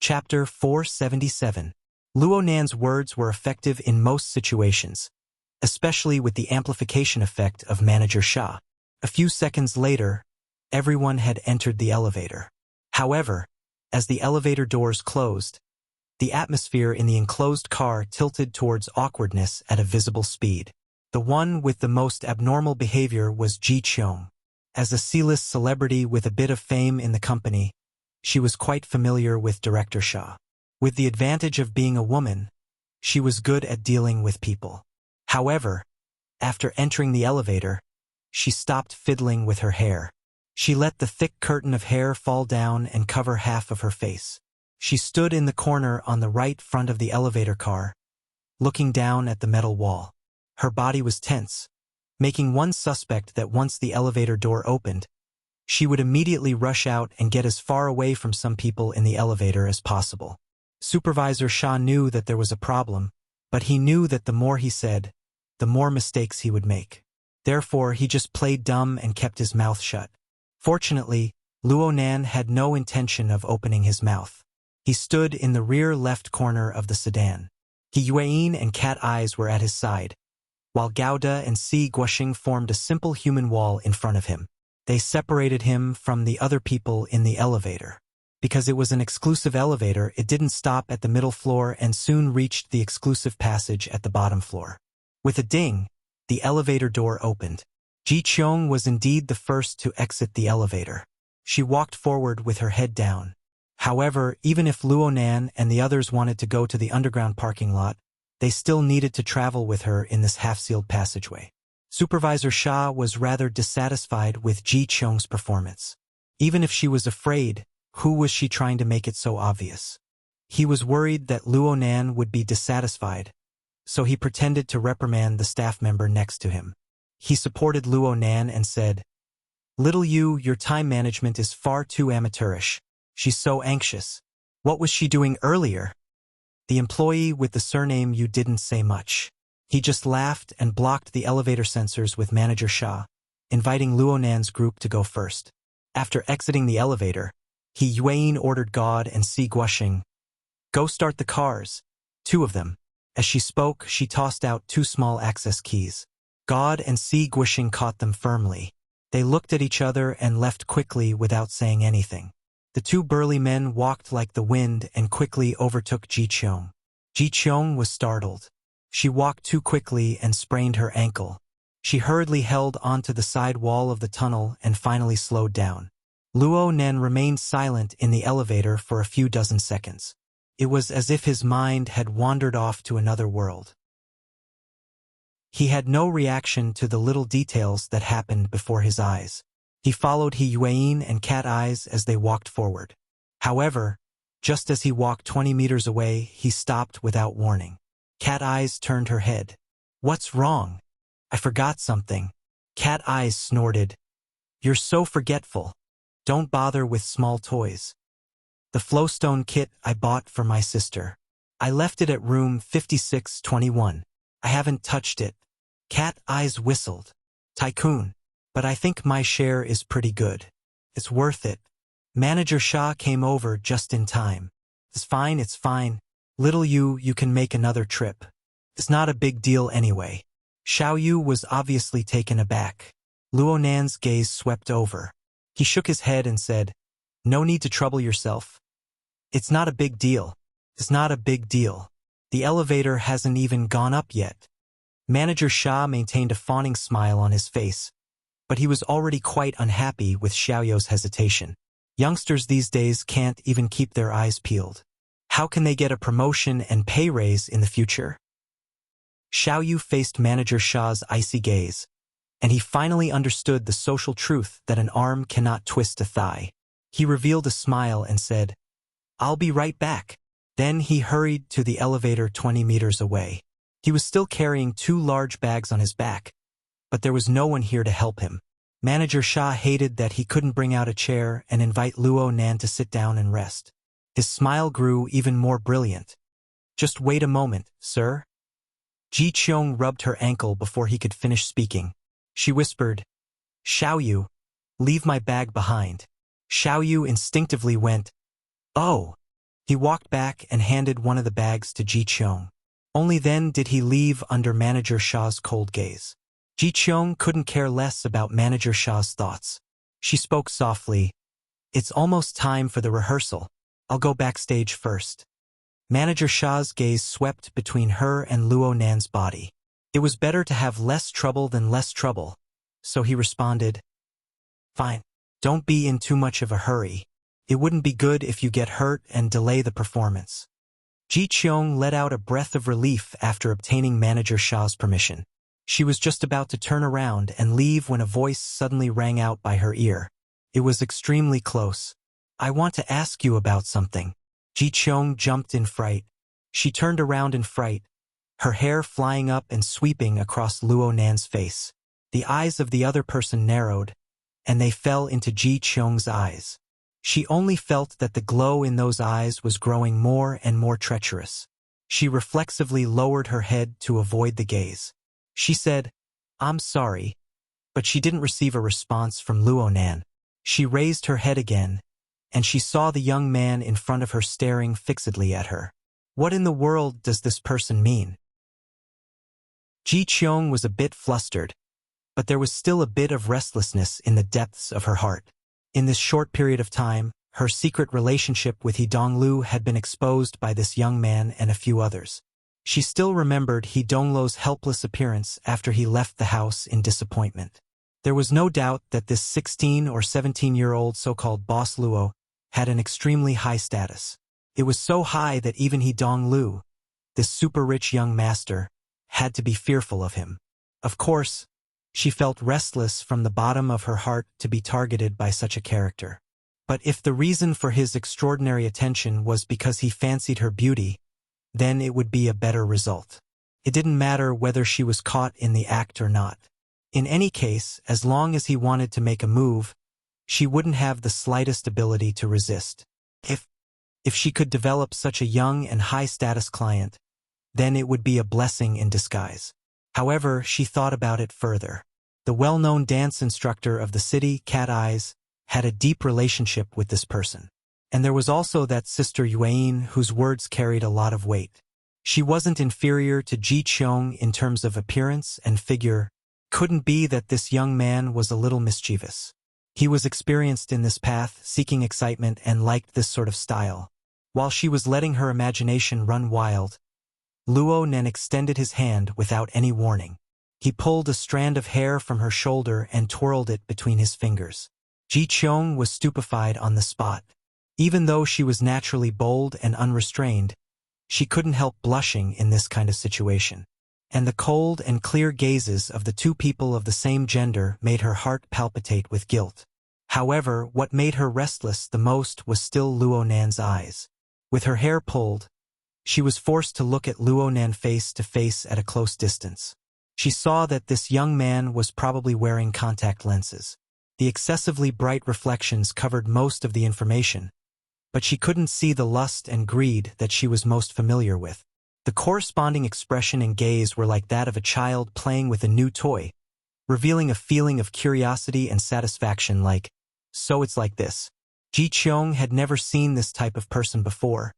Chapter 477. Luo Nan's words were effective in most situations, especially with the amplification effect of Manager Sha. A few seconds later, everyone had entered the elevator. However, as the elevator doors closed, the atmosphere in the enclosed car tilted towards awkwardness at a visible speed. The one with the most abnormal behavior was Ji Cheong. As a C-list celebrity with a bit of fame in the company, she was quite familiar with Director Sha. With the advantage of being a woman, she was good at dealing with people. However, after entering the elevator, she stopped fiddling with her hair. She let the thick curtain of hair fall down and cover half of her face. She stood in the corner on the right front of the elevator car, looking down at the metal wall. Her body was tense, making one suspect that once the elevator door opened, she would immediately rush out and get as far away from some people in the elevator as possible. Supervisor Sha knew that there was a problem, but he knew that the more he said, the more mistakes he would make. Therefore, he just played dumb and kept his mouth shut. Fortunately, Luo Nan had no intention of opening his mouth. He stood in the rear left corner of the sedan. He Yuan and Cat Eyes were at his side, while Gauda and Si Guoxing formed a simple human wall in front of him. They separated him from the other people in the elevator. Because it was an exclusive elevator, it didn't stop at the middle floor and soon reached the exclusive passage at the bottom floor. With a ding, the elevator door opened. Ji Cheong was indeed the first to exit the elevator. She walked forward with her head down. However, even if Luo Nan and the others wanted to go to the underground parking lot, they still needed to travel with her in this half-sealed passageway. Supervisor Sha was rather dissatisfied with Ji Cheong's performance. Even if she was afraid, who was she trying to make it so obvious? He was worried that Luo Nan would be dissatisfied, so he pretended to reprimand the staff member next to him. He supported Luo Nan and said, "Little you, your time management is far too amateurish. She's so anxious. What was she doing earlier?" The employee with the surname you didn't say much. He just laughed and blocked the elevator sensors with Manager Sha, inviting Luo Nan's group to go first. After exiting the elevator, he Yuan ordered God and Si Guoxing, "Go start the cars." Two of them. As she spoke, she tossed out two small access keys. God and Si Guoxing caught them firmly. They looked at each other and left quickly without saying anything. The two burly men walked like the wind and quickly overtook Ji Cheong. Ji Cheong was startled. She walked too quickly and sprained her ankle. She hurriedly held onto the side wall of the tunnel and finally slowed down. Luo Nan remained silent in the elevator for a few dozen seconds. It was as if his mind had wandered off to another world. He had no reaction to the little details that happened before his eyes. He followed He Yuan and Cat Eyes as they walked forward. However, just as he walked 20 meters away, he stopped without warning. Cat Eyes turned her head. "What's wrong?" "I forgot something." Cat Eyes snorted. "You're so forgetful. Don't bother with small toys." "The flowstone kit I bought for my sister. I left it at room 5621. I haven't touched it." Cat Eyes whistled. "Tycoon. But I think my share is pretty good. It's worth it." Manager Sha came over just in time. It's fine. Little you can make another trip. It's not a big deal anyway." Xiao Yu was obviously taken aback. Luo Nan's gaze swept over. He shook his head and said, "No need to trouble yourself. It's not a big deal. It's not a big deal. The elevator hasn't even gone up yet." Manager Sha maintained a fawning smile on his face, but he was already quite unhappy with Xiaoyu's hesitation. Youngsters these days can't even keep their eyes peeled. How can they get a promotion and pay raise in the future? Xiaoyu faced Manager Sha's icy gaze, and he finally understood the social truth that an arm cannot twist a thigh. He revealed a smile and said, "I'll be right back." Then he hurried to the elevator 20 meters away. He was still carrying two large bags on his back, but there was no one here to help him. Manager Sha hated that he couldn't bring out a chair and invite Luo Nan to sit down and rest. His smile grew even more brilliant. "Just wait a moment, sir." Ji Cheong rubbed her ankle before he could finish speaking. She whispered, "Xiaoyu, leave my bag behind." Xiaoyu instinctively went, "Oh." He walked back and handed one of the bags to Ji Cheong. Only then did he leave under Manager Shah's cold gaze. Ji Cheong couldn't care less about Manager Shah's thoughts. She spoke softly. "It's almost time for the rehearsal. I'll go backstage first." Manager Shah's gaze swept between her and Luo Nan's body. It was better to have less trouble than less trouble, so he responded, "Fine. Don't be in too much of a hurry. It wouldn't be good if you get hurt and delay the performance." Ji Cheong let out a breath of relief after obtaining Manager Shah's permission. She was just about to turn around and leave when a voice suddenly rang out by her ear. It was extremely close. "I want to ask you about something." Ji Cheong jumped in fright. She turned around in fright, her hair flying up and sweeping across Luo Nan's face. The eyes of the other person narrowed, and they fell into Ji Cheong's eyes. She only felt that the glow in those eyes was growing more and more treacherous. She reflexively lowered her head to avoid the gaze. She said, "I'm sorry," but she didn't receive a response from Luo Nan. She raised her head again, and she saw the young man in front of her staring fixedly at her. What in the world does this person mean? Ji Cheong was a bit flustered, but there was still a bit of restlessness in the depths of her heart. In this short period of time, her secret relationship with He Donglu had been exposed by this young man and a few others. She still remembered He Donglu's helpless appearance after he left the house in disappointment. There was no doubt that this 16 or 17-year-old so-called boss Luo had an extremely high status. It was so high that even He Donglu, this super-rich young master, had to be fearful of him. Of course, she felt restless from the bottom of her heart to be targeted by such a character. But if the reason for his extraordinary attention was because he fancied her beauty, then it would be a better result. It didn't matter whether she was caught in the act or not. In any case, as long as he wanted to make a move, she wouldn't have the slightest ability to resist. If she could develop such a young and high-status client, then it would be a blessing in disguise. However, she thought about it further. The well-known dance instructor of the city, Cat Eyes, had a deep relationship with this person. And there was also that Sister Yuan whose words carried a lot of weight. She wasn't inferior to Ji Cheong in terms of appearance and figure. Couldn't be that this young man was a little mischievous. He was experienced in this path, seeking excitement, and liked this sort of style. While she was letting her imagination run wild, Luo Nan extended his hand without any warning. He pulled a strand of hair from her shoulder and twirled it between his fingers. Ji Cheong was stupefied on the spot. Even though she was naturally bold and unrestrained, she couldn't help blushing in this kind of situation. And the cold and clear gazes of the two people of the same gender made her heart palpitate with guilt. However, what made her restless the most was still Luo Nan's eyes. With her hair pulled, she was forced to look at Luo Nan face to face at a close distance. She saw that this young man was probably wearing contact lenses. The excessively bright reflections covered most of the information, but she couldn't see the lust and greed that she was most familiar with. The corresponding expression and gaze were like that of a child playing with a new toy, revealing a feeling of curiosity and satisfaction like, "So it's like this." Ji Cheong had never seen this type of person before,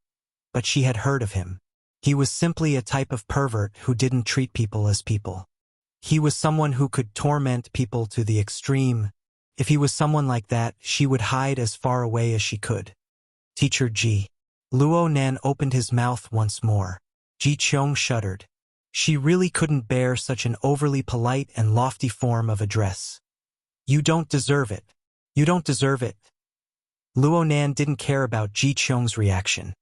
but she had heard of him. He was simply a type of pervert who didn't treat people as people. He was someone who could torment people to the extreme. If he was someone like that, she would hide as far away as she could. "Teacher Ji." Luo Nan opened his mouth once more. Ji Cheong shuddered. She really couldn't bear such an overly polite and lofty form of address. "You don't deserve it. You don't deserve it." Luo Nan didn't care about Ji Cheong's reaction.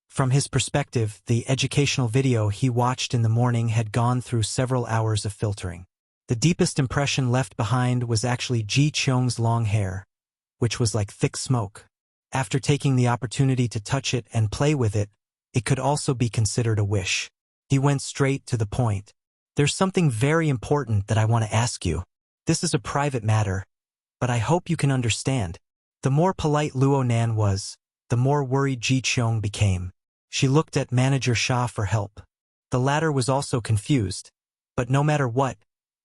From his perspective, the educational video he watched in the morning had gone through several hours of filtering. The deepest impression left behind was actually Ji Cheong's long hair, which was like thick smoke. After taking the opportunity to touch it and play with it, it could also be considered a wish. He went straight to the point. "There's something very important that I want to ask you. This is a private matter, but I hope you can understand." The more polite Luo Nan was, the more worried Ji Cheong became. She looked at Manager Shah for help. The latter was also confused, but no matter what,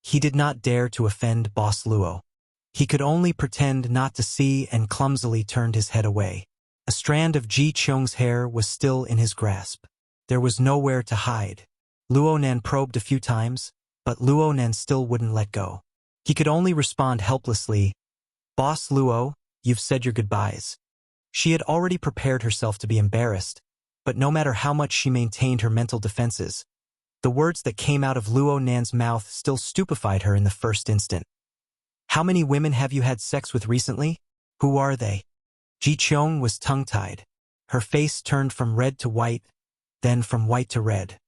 he did not dare to offend Boss Luo. He could only pretend not to see and clumsily turned his head away. A strand of Ji Cheong's hair was still in his grasp. There was nowhere to hide. Luo Nan probed a few times, but Luo Nan still wouldn't let go. He could only respond helplessly, "Boss Luo, you've said your goodbyes." She had already prepared herself to be embarrassed, but no matter how much she maintained her mental defenses, the words that came out of Luo Nan's mouth still stupefied her in the first instant. "How many women have you had sex with recently? Who are they?" Ji Cheong was tongue-tied. Her face turned from red to white, then from white to red.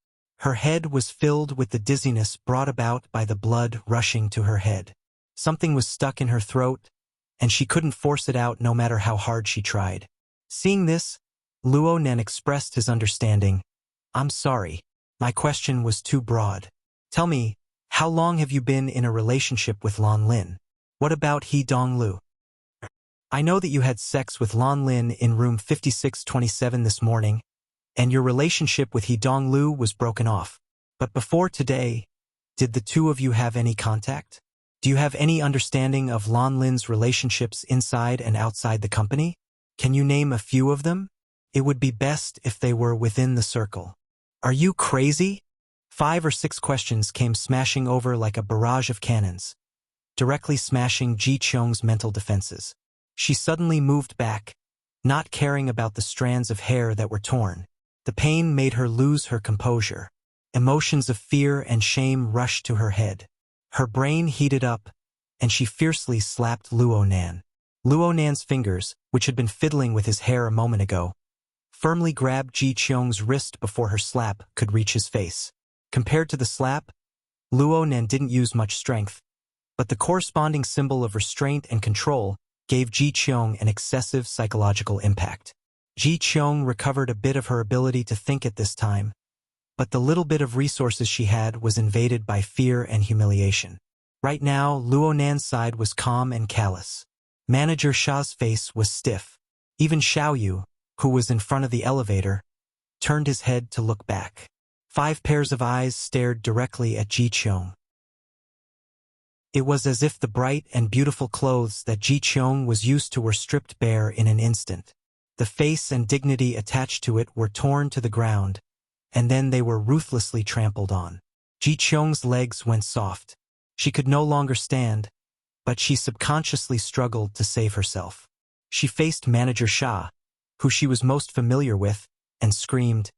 Her head was filled with the dizziness brought about by the blood rushing to her head. Something was stuck in her throat, and she couldn't force it out no matter how hard she tried. Seeing this, Luo Nan expressed his understanding. "I'm sorry. My question was too broad. Tell me, how long have you been in a relationship with Lan Lin? What about He Donglu? I know that you had sex with Lan Lin in room 5627 this morning, and your relationship with He Donglu was broken off. But before today, did the two of you have any contact? Do you have any understanding of Lan Lin's relationships inside and outside the company? Can you name a few of them? It would be best if they were within the circle." "Are you crazy?" 5 or 6 questions came smashing over like a barrage of cannons, directly smashing Ji Cheong's mental defenses. She suddenly moved back, not caring about the strands of hair that were torn. The pain made her lose her composure. Emotions of fear and shame rushed to her head. Her brain heated up, and she fiercely slapped Luo Nan. Luo Nan's fingers, which had been fiddling with his hair a moment ago, firmly grabbed Ji Cheong's wrist before her slap could reach his face. Compared to the slap, Luo Nan didn't use much strength, but the corresponding symbol of restraint and control gave Ji Cheong an excessive psychological impact. Ji Cheong recovered a bit of her ability to think at this time, but the little bit of resources she had was invaded by fear and humiliation. Right now, Luo Nan's side was calm and callous. Manager Sha's face was stiff. Even Xiaoyu, who was in front of the elevator, turned his head to look back. 5 pairs of eyes stared directly at Ji Cheong. It was as if the bright and beautiful clothes that Ji Cheong was used to were stripped bare in an instant. The face and dignity attached to it were torn to the ground, and then they were ruthlessly trampled on. Ji Cheong's legs went soft. She could no longer stand, but she subconsciously struggled to save herself. She faced Manager Sha, who she was most familiar with, and screamed,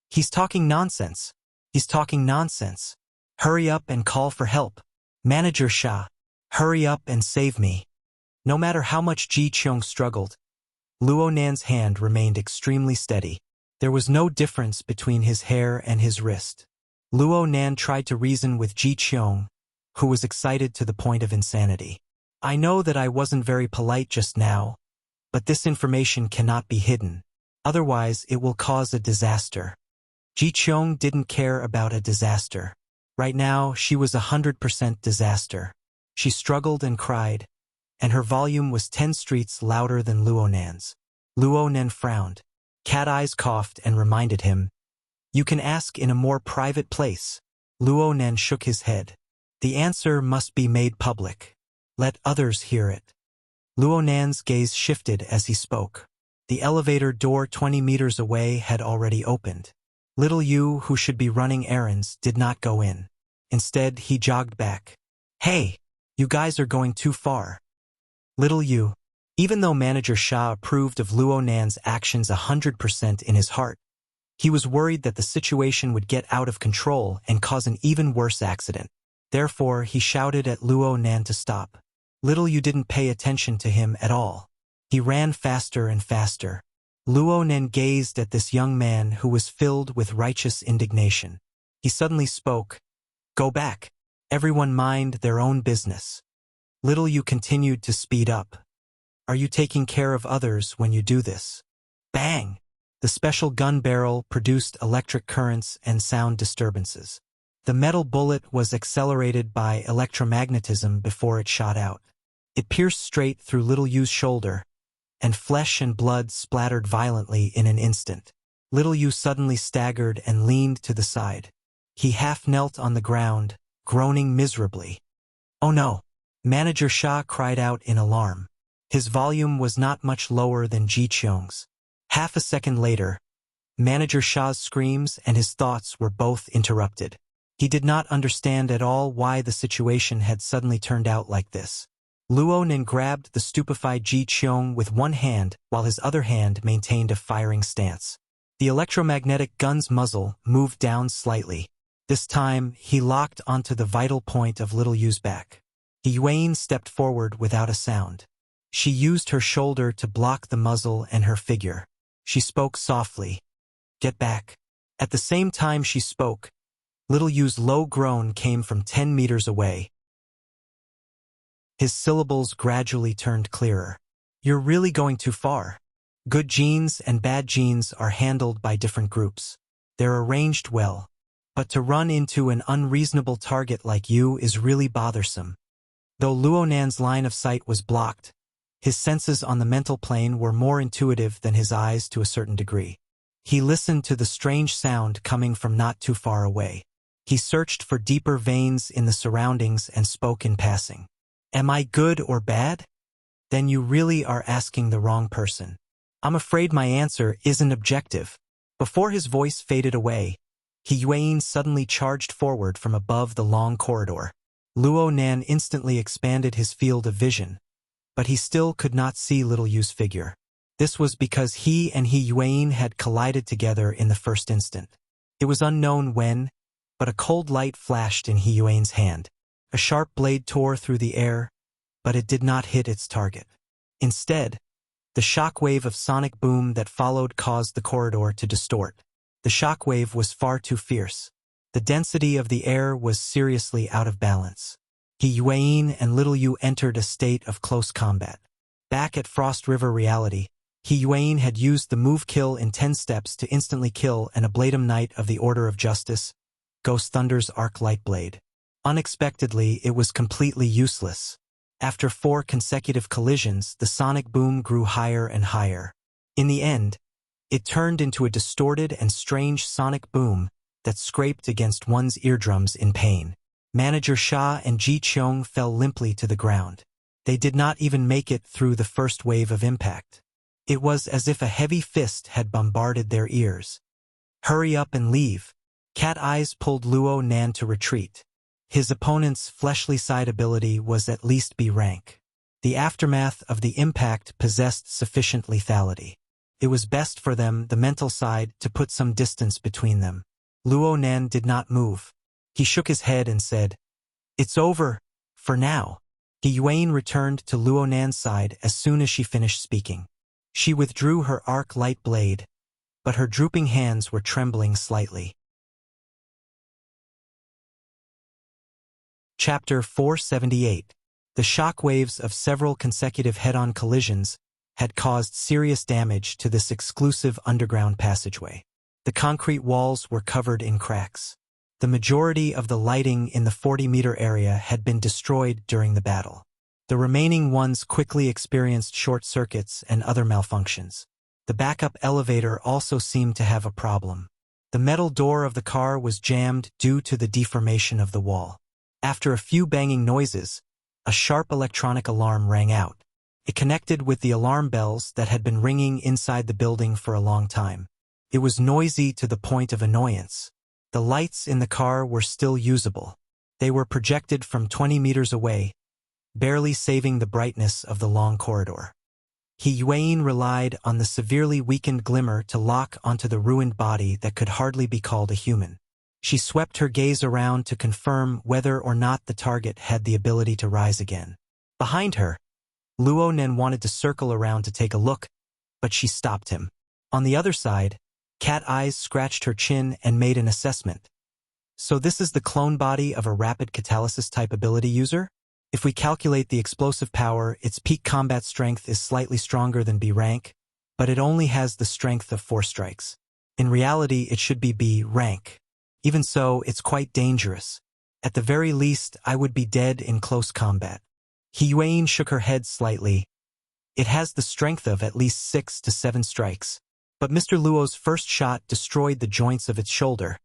"He's talking nonsense! He's talking nonsense! Hurry up and call for help! Manager Sha, hurry up and save me!" No matter how much Ji Cheong struggled, Luo Nan's hand remained extremely steady. There was no difference between his hair and his wrist. Luo Nan tried to reason with Ji Cheong, who was excited to the point of insanity. "I know that I wasn't very polite just now, but this information cannot be hidden. Otherwise, it will cause a disaster." Ji Cheong didn't care about a disaster. Right now, she was 100% disaster. She struggled and cried, and her volume was 10 streets louder than Luo Nan's. Luo Nan frowned. Cat Eyes coughed and reminded him, "You can ask in a more private place." Luo Nan shook his head. "The answer must be made public. Let others hear it." Luo Nan's gaze shifted as he spoke. The elevator door 20 meters away had already opened. Little Yu, who should be running errands, did not go in. Instead, he jogged back. "Hey, you guys are going too far." Little Yu. Even though Manager Sha approved of Luo Nan's actions 100% in his heart, he was worried that the situation would get out of control and cause an even worse accident. Therefore, he shouted at Luo Nan to stop. Little Yu didn't pay attention to him at all. He ran faster and faster. Luo Nan gazed at this young man who was filled with righteous indignation. He suddenly spoke, "Go back. Everyone mind their own business." Little Yu continued to speed up. "Are you taking care of others when you do this?" Bang! The special gun barrel produced electric currents and sound disturbances. The metal bullet was accelerated by electromagnetism before it shot out. It pierced straight through Little Yu's shoulder, and flesh and blood splattered violently in an instant. Little Yu suddenly staggered and leaned to the side. He half knelt on the ground, groaning miserably. "Oh no!" Manager Sha cried out in alarm. His volume was not much lower than Ji Cheong's. Half a second later, Manager Sha's screams and his thoughts were both interrupted. He did not understand at all why the situation had suddenly turned out like this. Luo Nen grabbed the stupefied Ji Qiong with one hand while his other hand maintained a firing stance. The electromagnetic gun's muzzle moved down slightly. This time, he locked onto the vital point of Little Yu's back. Yuan stepped forward without a sound. She used her shoulder to block the muzzle and her figure. She spoke softly. "Get back." At the same time she spoke, Little Yu's low groan came from 10 meters away. His syllables gradually turned clearer. "You're really going too far. Good genes and bad genes are handled by different groups. They're arranged well. But to run into an unreasonable target like you is really bothersome." Though Luo Nan's line of sight was blocked, his senses on the mental plane were more intuitive than his eyes to a certain degree. He listened to the strange sound coming from not too far away. He searched for deeper veins in the surroundings and spoke in passing. "Am I good or bad? Then you really are asking the wrong person. I'm afraid my answer isn't objective." Before his voice faded away, Yuan suddenly charged forward from above the long corridor. Luo Nan instantly expanded his field of vision, but he still could not see Little Yu's figure. This was because he and Yuan had collided together in the first instant. It was unknown when, but a cold light flashed in Yuan's hand. A sharp blade tore through the air, but it did not hit its target. Instead, the shockwave of sonic boom that followed caused the corridor to distort. The shockwave was far too fierce. The density of the air was seriously out of balance. Yuan and Little Yu entered a state of close combat. Back at Frost River reality, Yuan had used the move kill in 10 steps to instantly kill an Ablatum Knight of the Order of Justice, Ghost Thunder's Arc Light Blade. Unexpectedly, it was completely useless. After 4 consecutive collisions, the sonic boom grew higher and higher. In the end, it turned into a distorted and strange sonic boom that scraped against one's eardrums in pain. Manager Sha and Ji Qiong fell limply to the ground. They did not even make it through the first wave of impact. It was as if a heavy fist had bombarded their ears. "Hurry up and leave." Cat Eyes pulled Luo Nan to retreat. His opponent's fleshly side ability was at least B rank. The aftermath of the impact possessed sufficient lethality. It was best for them, the mental side, to put some distance between them. Luo Nan did not move. He shook his head and said, "It's over, for now." Yuan returned to Luo Nan's side as soon as she finished speaking. She withdrew her arc light blade, but her drooping hands were trembling slightly. Chapter 478. The shockwaves of several consecutive head-on collisions had caused serious damage to this exclusive underground passageway. The concrete walls were covered in cracks. The majority of the lighting in the 40-meter area had been destroyed during the battle. The remaining ones quickly experienced short circuits and other malfunctions. The backup elevator also seemed to have a problem. The metal door of the car was jammed due to the deformation of the wall. After a few banging noises, a sharp electronic alarm rang out. It connected with the alarm bells that had been ringing inside the building for a long time. It was noisy to the point of annoyance. The lights in the car were still usable. They were projected from 20 meters away, barely saving the brightness of the long corridor. Yuan relied on the severely weakened glimmer to lock onto the ruined body that could hardly be called a human. She swept her gaze around to confirm whether or not the target had the ability to rise again. Behind her, Luo Nen wanted to circle around to take a look, but she stopped him. On the other side, Cat Eyes scratched her chin and made an assessment. "So this is the clone body of a rapid catalysis type ability user? If we calculate the explosive power, its peak combat strength is slightly stronger than B rank, but it only has the strength of 4 strikes. In reality, it should be B rank. Even so, it's quite dangerous. At the very least, I would be dead in close combat." Yuan shook her head slightly. "It has the strength of at least 6 to 7 strikes. But Mr. Luo's first shot destroyed the joints of its shoulder,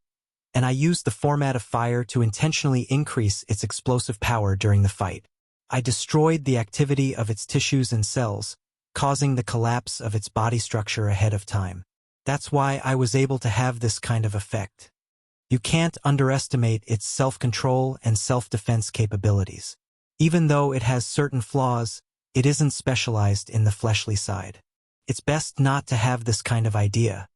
and I used the format of fire to intentionally increase its explosive power during the fight. I destroyed the activity of its tissues and cells, causing the collapse of its body structure ahead of time. That's why I was able to have this kind of effect. You can't underestimate its self-control and self-defense capabilities. Even though it has certain flaws, it isn't specialized in the fleshly side. It's best not to have this kind of idea.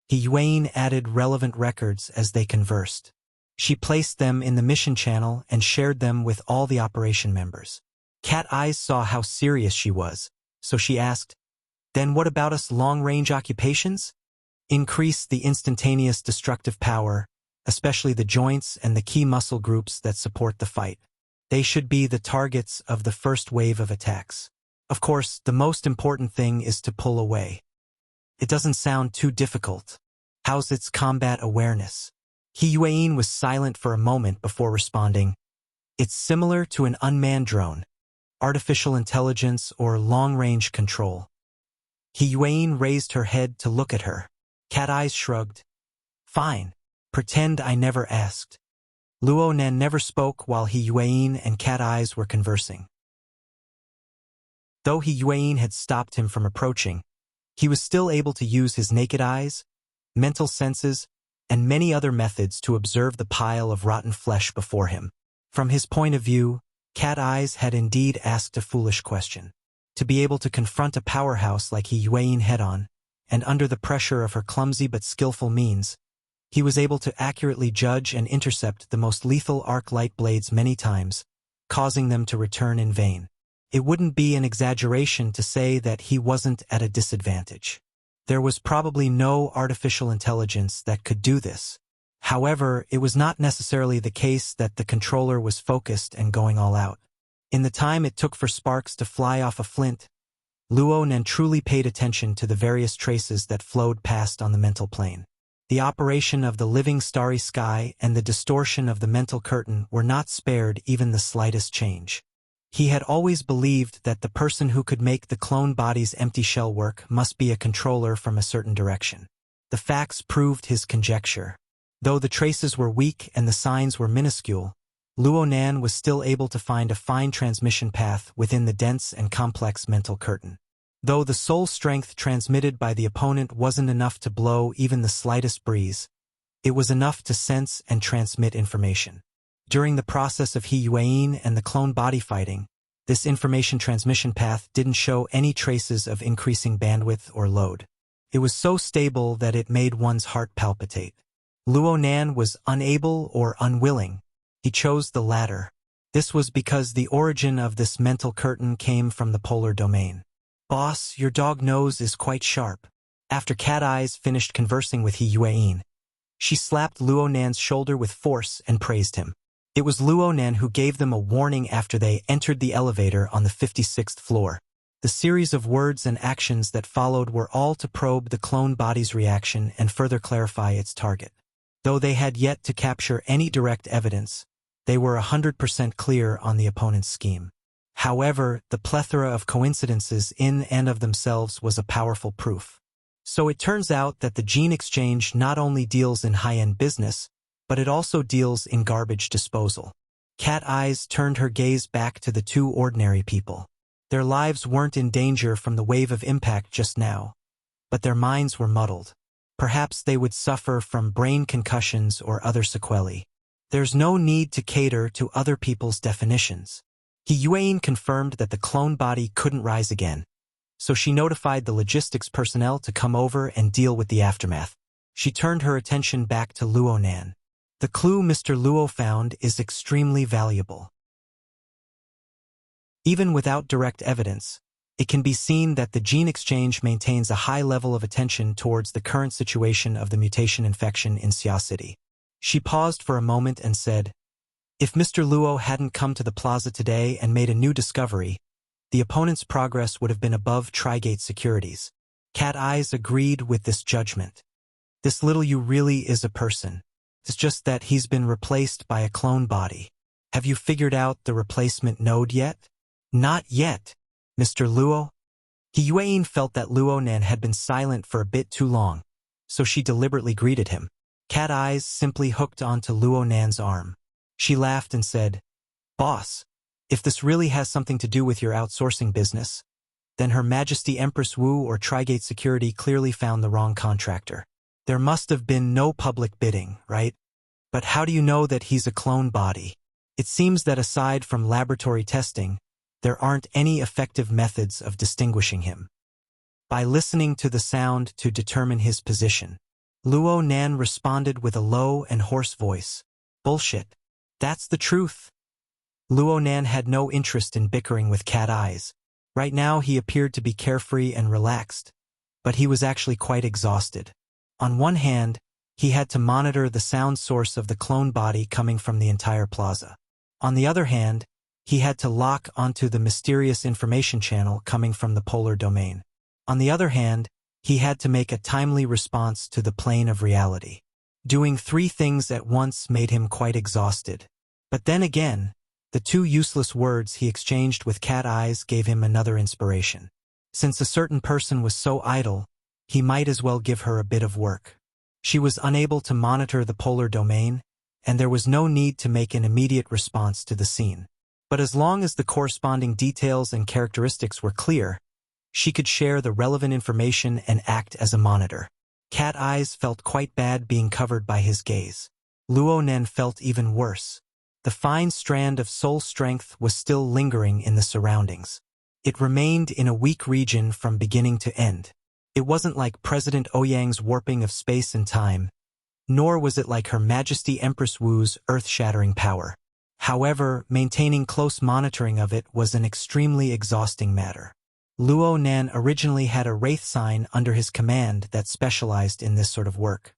Yuan added relevant records as they conversed. She placed them in the mission channel and shared them with all the operation members. Cat Eyes saw how serious she was, so she asked, "Then what about us long-range occupations?" Increase the instantaneous destructive power, especially the joints and the key muscle groups that support the fight. They should be the targets of the first wave of attacks. Of course, the most important thing is to pull away. It doesn't sound too difficult. How's its combat awareness? Yuan was silent for a moment before responding. It's similar to an unmanned drone, artificial intelligence or long-range control. Yuan raised her head to look at her. Cat Eyes shrugged. Fine. Pretend I never asked. Luo Nan never spoke while Yuan and Cat Eyes were conversing. Though Yuan had stopped him from approaching, he was still able to use his naked eyes, mental senses, and many other methods to observe the pile of rotten flesh before him. From his point of view, Cat Eyes had indeed asked a foolish question. To be able to confront a powerhouse like Yuan head-on, and under the pressure of her clumsy but skillful means, he was able to accurately judge and intercept the most lethal arc light blades many times, causing them to return in vain. It wouldn't be an exaggeration to say that he wasn't at a disadvantage. There was probably no artificial intelligence that could do this. However, it was not necessarily the case that the controller was focused and going all out. In the time it took for sparks to fly off a flint, Luo Nan truly paid attention to the various traces that flowed past on the mental plane. The operation of the living starry sky and the distortion of the mental curtain were not spared even the slightest change. He had always believed that the person who could make the clone body's empty shell work must be a controller from a certain direction. The facts proved his conjecture. Though the traces were weak and the signs were minuscule, Luo Nan was still able to find a fine transmission path within the dense and complex mental curtain. Though the soul strength transmitted by the opponent wasn't enough to blow even the slightest breeze, it was enough to sense and transmit information. During the process of Yuan and the clone body fighting, this information transmission path didn't show any traces of increasing bandwidth or load. It was so stable that it made one's heart palpitate. Luo Nan was unable or unwilling. He chose the latter. This was because the origin of this mental curtain came from the polar domain. "Boss, your dog nose is quite sharp." After Cat Eyes finished conversing with Yuan, she slapped Luo Nan's shoulder with force and praised him. It was Luo Nan who gave them a warning after they entered the elevator on the 56th floor. The series of words and actions that followed were all to probe the clone body's reaction and further clarify its target. Though they had yet to capture any direct evidence, they were 100% clear on the opponent's scheme. However, the plethora of coincidences in and of themselves was a powerful proof. So it turns out that the gene exchange not only deals in high-end business, but it also deals in garbage disposal. Cat Eyes turned her gaze back to the two ordinary people. Their lives weren't in danger from the wave of impact just now, but their minds were muddled. Perhaps they would suffer from brain concussions or other sequelae. There's no need to cater to other people's definitions. Yuan confirmed that the clone body couldn't rise again, so she notified the logistics personnel to come over and deal with the aftermath. She turned her attention back to Luo Nan. The clue Mr. Luo found is extremely valuable. Even without direct evidence, it can be seen that the gene exchange maintains a high level of attention towards the current situation of the mutation infection in Xia City. She paused for a moment and said, "If Mr. Luo hadn't come to the plaza today and made a new discovery, the opponent's progress would have been above Trigate securities." Cat Eyes agreed with this judgment. "This little you really is a person. It's just that he's been replaced by a clone body. Have you figured out the replacement node yet?" "Not yet, Mr. Luo." Yuan felt that Luo Nan had been silent for a bit too long, so she deliberately greeted him. Cat Eyes simply hooked onto Luo Nan's arm. She laughed and said, "Boss, if this really has something to do with your outsourcing business, then Her Majesty Empress Wu or Trigate Security clearly found the wrong contractor. There must have been no public bidding, right? But how do you know that he's a clone body? It seems that aside from laboratory testing, there aren't any effective methods of distinguishing him. By listening to the sound to determine his position, Luo Nan responded with a low and hoarse voice. Bullshit. That's the truth. Luo Nan had no interest in bickering with Cat Eyes. Right now he appeared to be carefree and relaxed, but he was actually quite exhausted. On one hand, he had to monitor the sound source of the clone body coming from the entire plaza. On the other hand, he had to lock onto the mysterious information channel coming from the polar domain. On the other hand, he had to make a timely response to the plane of reality. Doing 3 things at once made him quite exhausted. But then again, the 2 useless words he exchanged with Cat Eyes gave him another inspiration. Since a certain person was so idle, he might as well give her a bit of work. She was unable to monitor the polar domain, and there was no need to make an immediate response to the scene. But as long as the corresponding details and characteristics were clear, she could share the relevant information and act as a monitor. Cat Eyes felt quite bad being covered by his gaze. Luo Nan felt even worse. The fine strand of soul strength was still lingering in the surroundings. It remained in a weak region from beginning to end. It wasn't like President Ouyang's warping of space and time, nor was it like Her Majesty Empress Wu's earth-shattering power. However, maintaining close monitoring of it was an extremely exhausting matter. Luo Nan originally had a wraith sign under his command that specialized in this sort of work.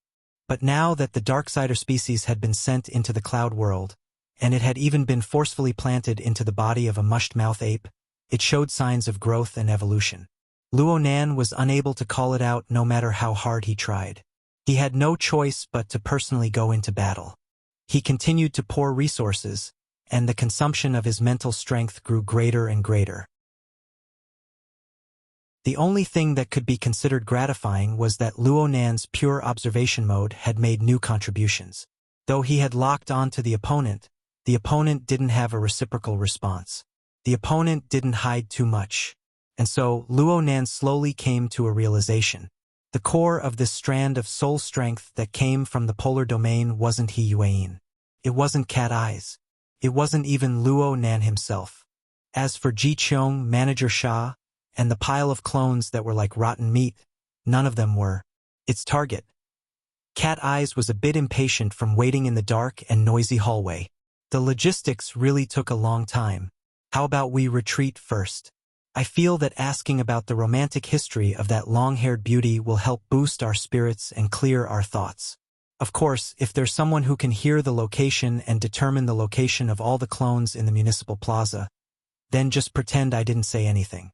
But now that the Darksider species had been sent into the cloud world, and it had even been forcefully planted into the body of a mushed-mouth ape, it showed signs of growth and evolution. Luo Nan was unable to call it out no matter how hard he tried. He had no choice but to personally go into battle. He continued to pour resources, and the consumption of his mental strength grew greater and greater. The only thing that could be considered gratifying was that Luo Nan's pure observation mode had made new contributions. Though he had locked on to the opponent didn't have a reciprocal response. The opponent didn't hide too much. And so, Luo Nan slowly came to a realization. The core of this strand of soul strength that came from the polar domain wasn't He Yuan. It wasn't Cat Eyes. It wasn't even Luo Nan himself. As for Ji Qiong, Manager Sha, and the pile of clones that were like rotten meat, none of them were its target. Cat Eyes was a bit impatient from waiting in the dark and noisy hallway. The logistics really took a long time. How about we retreat first? I feel that asking about the romantic history of that long-haired beauty will help boost our spirits and clear our thoughts. Of course, if there's someone who can hear the location and determine the location of all the clones in the municipal plaza, then just pretend I didn't say anything.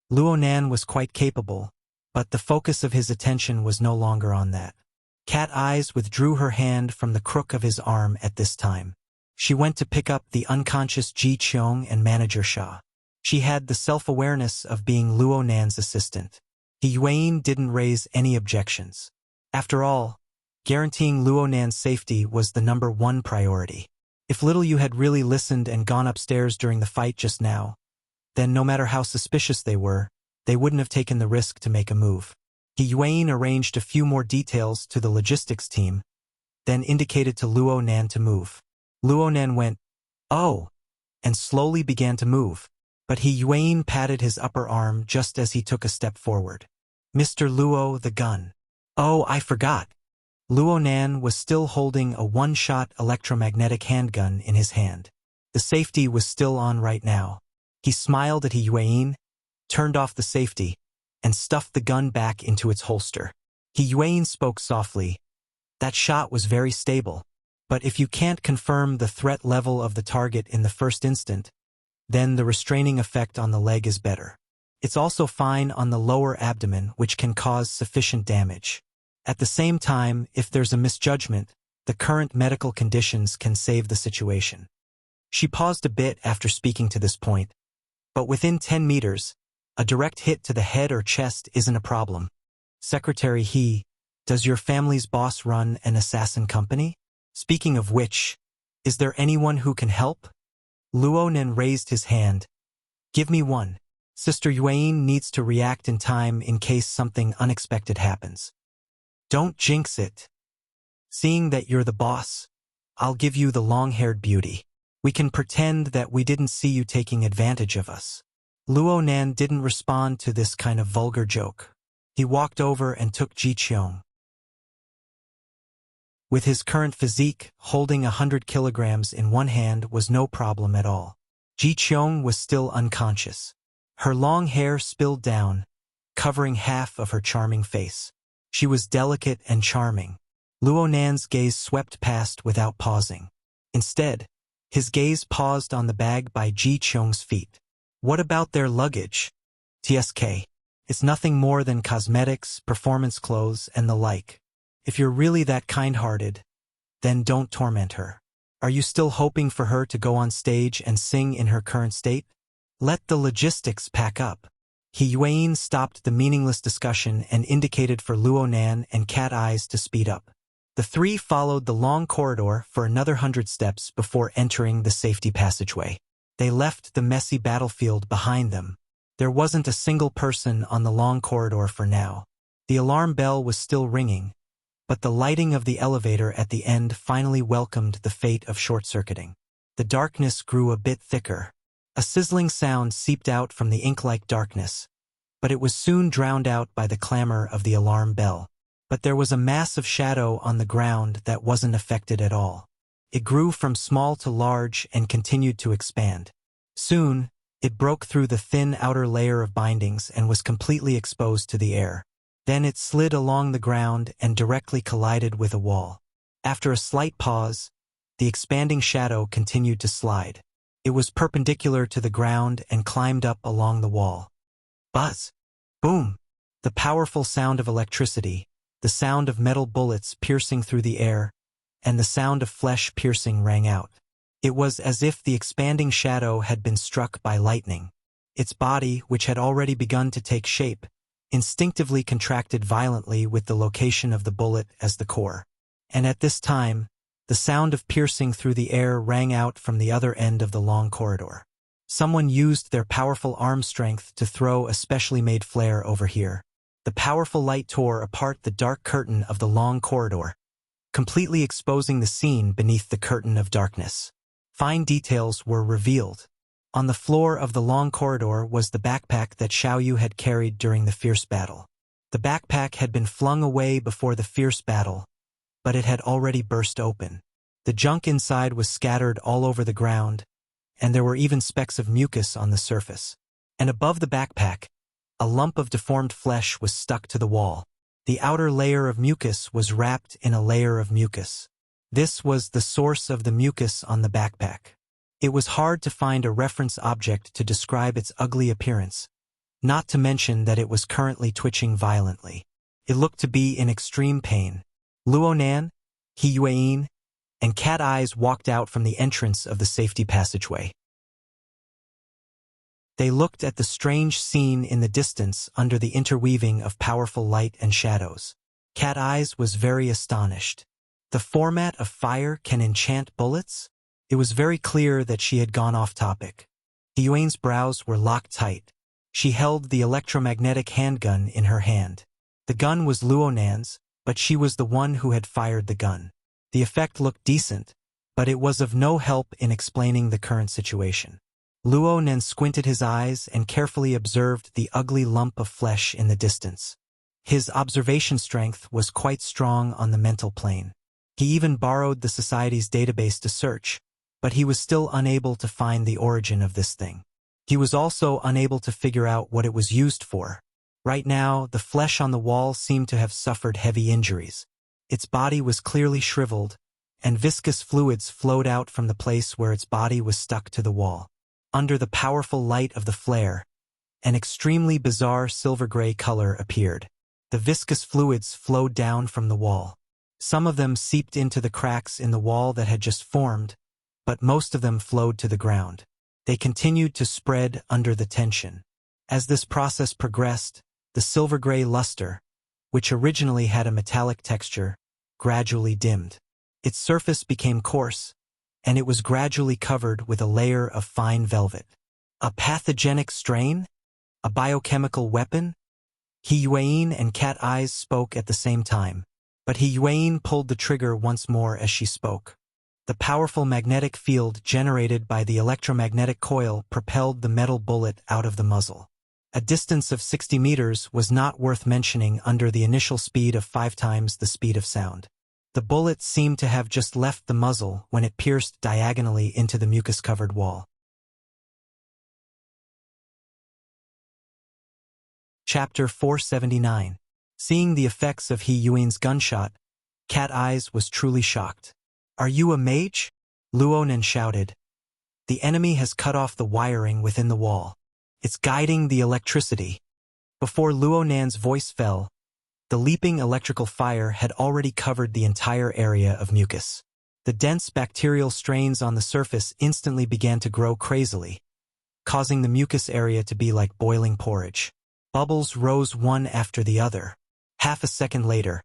Luo Nan was quite capable, but the focus of his attention was no longer on that. Cat Eyes withdrew her hand from the crook of his arm at this time. She went to pick up the unconscious Ji Qiong and Manager Sha. She had the self-awareness of being Luo Nan's assistant. He Yuan didn't raise any objections. After all, guaranteeing Luo Nan's safety was the #1 priority. If Little Yu had really listened and gone upstairs during the fight just now, then no matter how suspicious they were, they wouldn't have taken the risk to make a move. He Yuan arranged a few more details to the logistics team, then indicated to Luo Nan to move. Luo Nan went, "Oh," and slowly began to move. But He Yuan patted his upper arm just as he took a step forward. "Mr. Luo, the gun." "Oh, I forgot." Luo Nan was still holding a one-shot electromagnetic handgun in his hand. The safety was still on right now. He smiled at He Yuan, turned off the safety, and stuffed the gun back into its holster. He Yuan spoke softly. "That shot was very stable. But if you can't confirm the threat level of the target in the first instant, then the restraining effect on the leg is better. It's also fine on the lower abdomen, which can cause sufficient damage. At the same time, if there's a misjudgment, the current medical conditions can save the situation." She paused a bit after speaking to this point. But within 10 meters, a direct hit to the head or chest isn't a problem. "Secretary He, does your family's boss run an assassin company? Speaking of which, is there anyone who can help?" Luo Nan raised his hand. "Give me one Sister Yuan needs to react in time in case something unexpected happens. Don't jinx it. Seeing that you're the boss, I'll give you the long-haired beauty. We can pretend that we didn't see you taking advantage of us. Luo Nan didn't respond to this kind of vulgar joke. He walked over and took Ji Qiong. With his current physique, holding 100 kilograms in one hand was no problem at all. Ji Qiong was still unconscious. Her long hair spilled down, covering half of her charming face. She was delicate and charming. Luo Nan's gaze swept past without pausing. Instead, his gaze paused on the bag by Ji Qiong's feet. What about their luggage? TSK. It's nothing more than cosmetics, performance clothes, and the like. If you're really that kind-hearted, then don't torment her. Are you still hoping for her to go on stage and sing in her current state? Let the logistics pack up. He Yuan stopped the meaningless discussion and indicated for Luo Nan and Cat Eyes to speed up. The three followed the long corridor for another 100 steps before entering the safety passageway. They left the messy battlefield behind them. There wasn't a single person on the long corridor for now. The alarm bell was still ringing, but the lighting of the elevator at the end finally welcomed the fate of short-circuiting. The darkness grew a bit thicker. A sizzling sound seeped out from the ink-like darkness, but it was soon drowned out by the clamor of the alarm bell. But there was a mass of shadow on the ground that wasn't affected at all. It grew from small to large and continued to expand. Soon, it broke through the thin outer layer of bindings and was completely exposed to the air. Then it slid along the ground and directly collided with a wall. After a slight pause, the expanding shadow continued to slide. It was perpendicular to the ground and climbed up along the wall. Buzz! Boom! The powerful sound of electricity, the sound of metal bullets piercing through the air, and the sound of flesh piercing rang out. It was as if the expanding shadow had been struck by lightning. Its body, which had already begun to take shape, instinctively contracted violently with the location of the bullet as the core. And at this time, the sound of piercing through the air rang out from the other end of the long corridor. Someone used their powerful arm strength to throw a specially made flare over here. The powerful light tore apart the dark curtain of the long corridor, completely exposing the scene beneath the curtain of darkness. Fine details were revealed. On the floor of the long corridor was the backpack that Xiaoyu had carried during the fierce battle. The backpack had been flung away before the fierce battle, but it had already burst open. The junk inside was scattered all over the ground, and there were even specks of mucus on the surface. And above the backpack, a lump of deformed flesh was stuck to the wall. The outer layer of mucus was wrapped in a layer of mucus. This was the source of the mucus on the backpack. It was hard to find a reference object to describe its ugly appearance, not to mention that it was currently twitching violently. It looked to be in extreme pain. Luo Nan, He Yuan, and Cat Eyes walked out from the entrance of the safety passageway. They looked at the strange scene in the distance under the interweaving of powerful light and shadows. Cat Eyes was very astonished. The format of fire can enchant bullets? It was very clear that she had gone off topic. Yuan's brows were locked tight. She held the electromagnetic handgun in her hand. The gun was Luo Nan's, but she was the one who had fired the gun. The effect looked decent, but it was of no help in explaining the current situation. Luo Nan squinted his eyes and carefully observed the ugly lump of flesh in the distance. His observation strength was quite strong on the mental plane. He even borrowed the society's database to search, but he was still unable to find the origin of this thing. He was also unable to figure out what it was used for. Right now, the flesh on the wall seemed to have suffered heavy injuries. Its body was clearly shriveled, and viscous fluids flowed out from the place where its body was stuck to the wall. Under the powerful light of the flare, an extremely bizarre silver-gray color appeared. The viscous fluids flowed down from the wall. Some of them seeped into the cracks in the wall that had just formed, but most of them flowed to the ground. They continued to spread under the tension. As this process progressed, the silver-gray luster, which originally had a metallic texture, gradually dimmed. Its surface became coarse, and it was gradually covered with a layer of fine velvet. A pathogenic strain? A biochemical weapon? He Yuan and Cat Eyes spoke at the same time, but He Yuan pulled the trigger once more as she spoke. The powerful magnetic field generated by the electromagnetic coil propelled the metal bullet out of the muzzle. A distance of 60 meters was not worth mentioning under the initial speed of 5 times the speed of sound. The bullet seemed to have just left the muzzle when it pierced diagonally into the mucus-covered wall. Chapter 479. Seeing the effects of He Yuan's gunshot, Cat Eyes was truly shocked. "Are you a mage?" Luonan shouted. "The enemy has cut off the wiring within the wall. It's guiding the electricity." Before Luonan's voice fell, the leaping electrical fire had already covered the entire area of mucus. The dense bacterial strains on the surface instantly began to grow crazily, causing the mucus area to be like boiling porridge. Bubbles rose one after the other. Half a second later,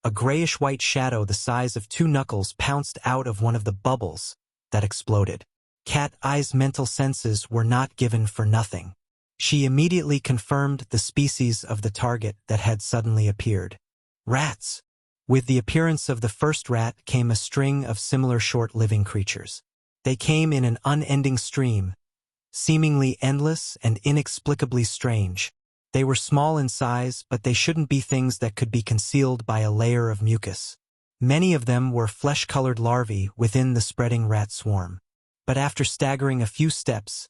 a grayish-white shadow the size of 2 knuckles pounced out of one of the bubbles that exploded. Cat Eye's mental senses were not given for nothing. She immediately confirmed the species of the target that had suddenly appeared. Rats! With the appearance of the first rat came a string of similar short-living creatures. They came in an unending stream, seemingly endless and inexplicably strange. They were small in size, but they shouldn't be things that could be concealed by a layer of mucus. Many of them were flesh-colored larvae within the spreading rat swarm. But after staggering a few steps,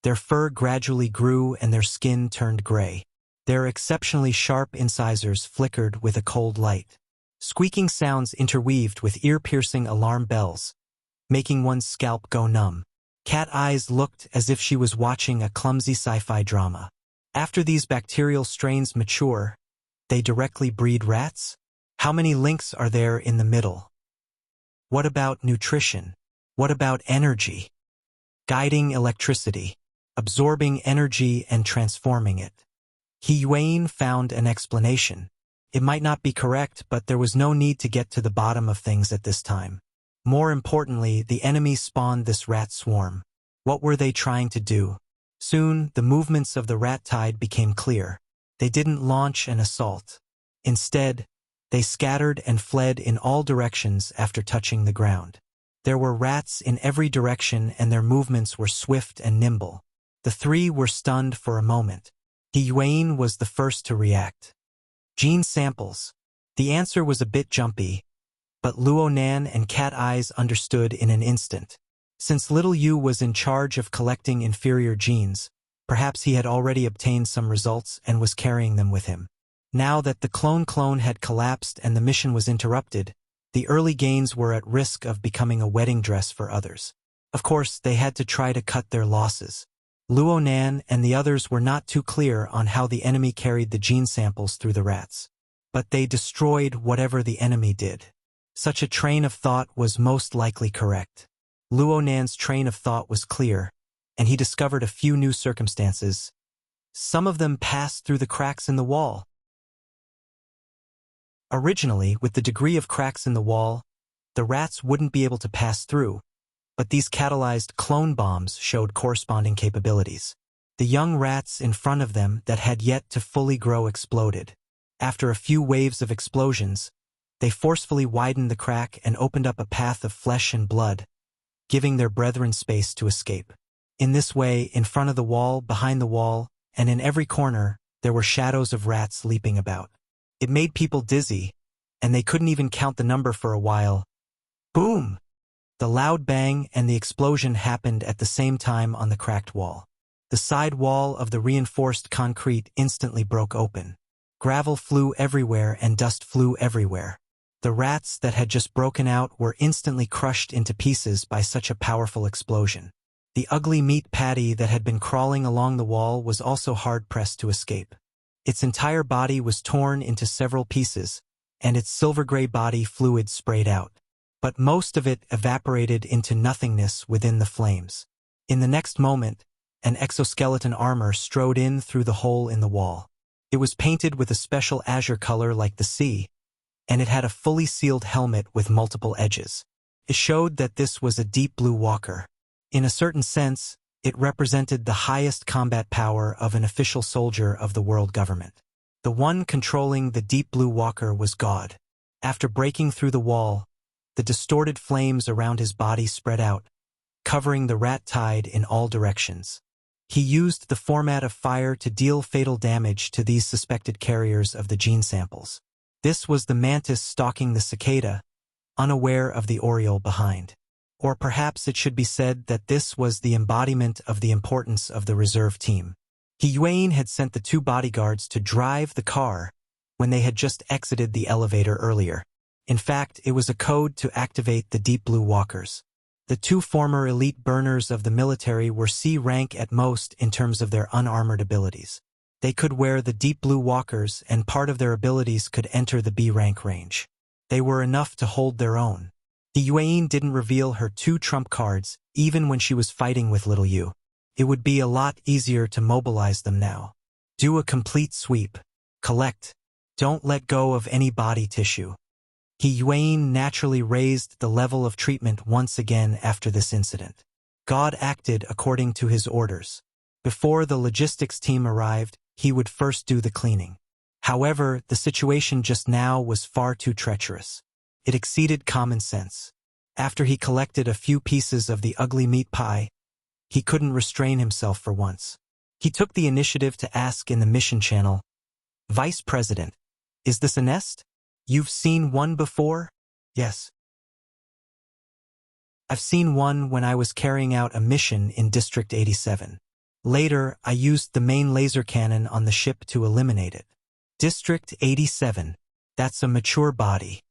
their fur gradually grew and their skin turned gray. Their exceptionally sharp incisors flickered with a cold light. Squeaking sounds interweaved with ear-piercing alarm bells, making one's scalp go numb. Cat Eyes looked as if she was watching a clumsy sci-fi drama. After these bacterial strains mature, they directly breed rats? How many links are there in the middle? What about nutrition? What about energy? Guiding electricity, absorbing energy and transforming it. He Yuan found an explanation. It might not be correct, but there was no need to get to the bottom of things at this time. More importantly, the enemy spawned this rat swarm. What were they trying to do? Soon, the movements of the rat tide became clear. They didn't launch an assault. Instead, they scattered and fled in all directions after touching the ground. There were rats in every direction and their movements were swift and nimble. The 3 were stunned for a moment. He Yuan was the first to react. Gene samples. The answer was a bit jumpy, but Luonan and Cat Eyes understood in an instant. Since Little Yu was in charge of collecting inferior genes, perhaps he had already obtained some results and was carrying them with him. Now that the clone had collapsed and the mission was interrupted, the early gains were at risk of becoming a wedding dress for others. Of course, they had to try to cut their losses. Luonan and the others were not too clear on how the enemy carried the gene samples through the rats. But they destroyed whatever the enemy did. Such a train of thought was most likely correct. Luonan's train of thought was clear, and he discovered a few new circumstances. Some of them passed through the cracks in the wall. Originally, with the degree of cracks in the wall, the rats wouldn't be able to pass through, but these catalyzed clone bombs showed corresponding capabilities. The young rats in front of them that had yet to fully grow exploded. After a few waves of explosions, they forcefully widened the crack and opened up a path of flesh and blood, giving their brethren space to escape. In this way, in front of the wall, behind the wall, and in every corner, there were shadows of rats leaping about. It made people dizzy, and they couldn't even count the number for a while. Boom! The loud bang and the explosion happened at the same time on the cracked wall. The side wall of the reinforced concrete instantly broke open. Gravel flew everywhere and dust flew everywhere. The rats that had just broken out were instantly crushed into pieces by such a powerful explosion. The ugly meat patty that had been crawling along the wall was also hard-pressed to escape. Its entire body was torn into several pieces, and its silver-gray body fluid sprayed out. But most of it evaporated into nothingness within the flames. In the next moment, an exoskeleton armor strode in through the hole in the wall. It was painted with a special azure color like the sea, and it had a fully sealed helmet with multiple edges. It showed that this was a deep blue walker. In a certain sense, It represented the highest combat power of an official soldier of the world government. The one controlling the deep blue walker was God. After breaking through the wall, the distorted flames around his body spread out, covering the rat tide in all directions. He used the format of fire to deal fatal damage to these suspected carriers of the gene samples. This was the mantis stalking the cicada, unaware of the oriole behind. Or perhaps it should be said that this was the embodiment of the importance of the reserve team. Yuan had sent the two bodyguards to drive the car when they had just exited the elevator earlier. In fact, it was a code to activate the deep blue walkers. The two former elite burners of the military were C rank at most in terms of their unarmored abilities. They could wear the deep blue walkers, and part of their abilities could enter the B rank range. They were enough to hold their own. Yuan didn't reveal her two trump cards, even when she was fighting with Little Yu. It would be a lot easier to mobilize them now. Do a complete sweep. Collect. Don't let go of any body tissue. Yuan naturally raised the level of treatment once again after this incident. God acted according to his orders. Before the logistics team arrived, he would first do the cleaning. However, the situation just now was far too treacherous. It exceeded common sense. After he collected a few pieces of the ugly meat pie, he couldn't restrain himself for once. He took the initiative to ask in the mission channel, "Vice President, is this a nest? You've seen one before?" "Yes. I've seen one when I was carrying out a mission in District 87. Later, I used the main laser cannon on the ship to eliminate it." District 87. That's a mature body.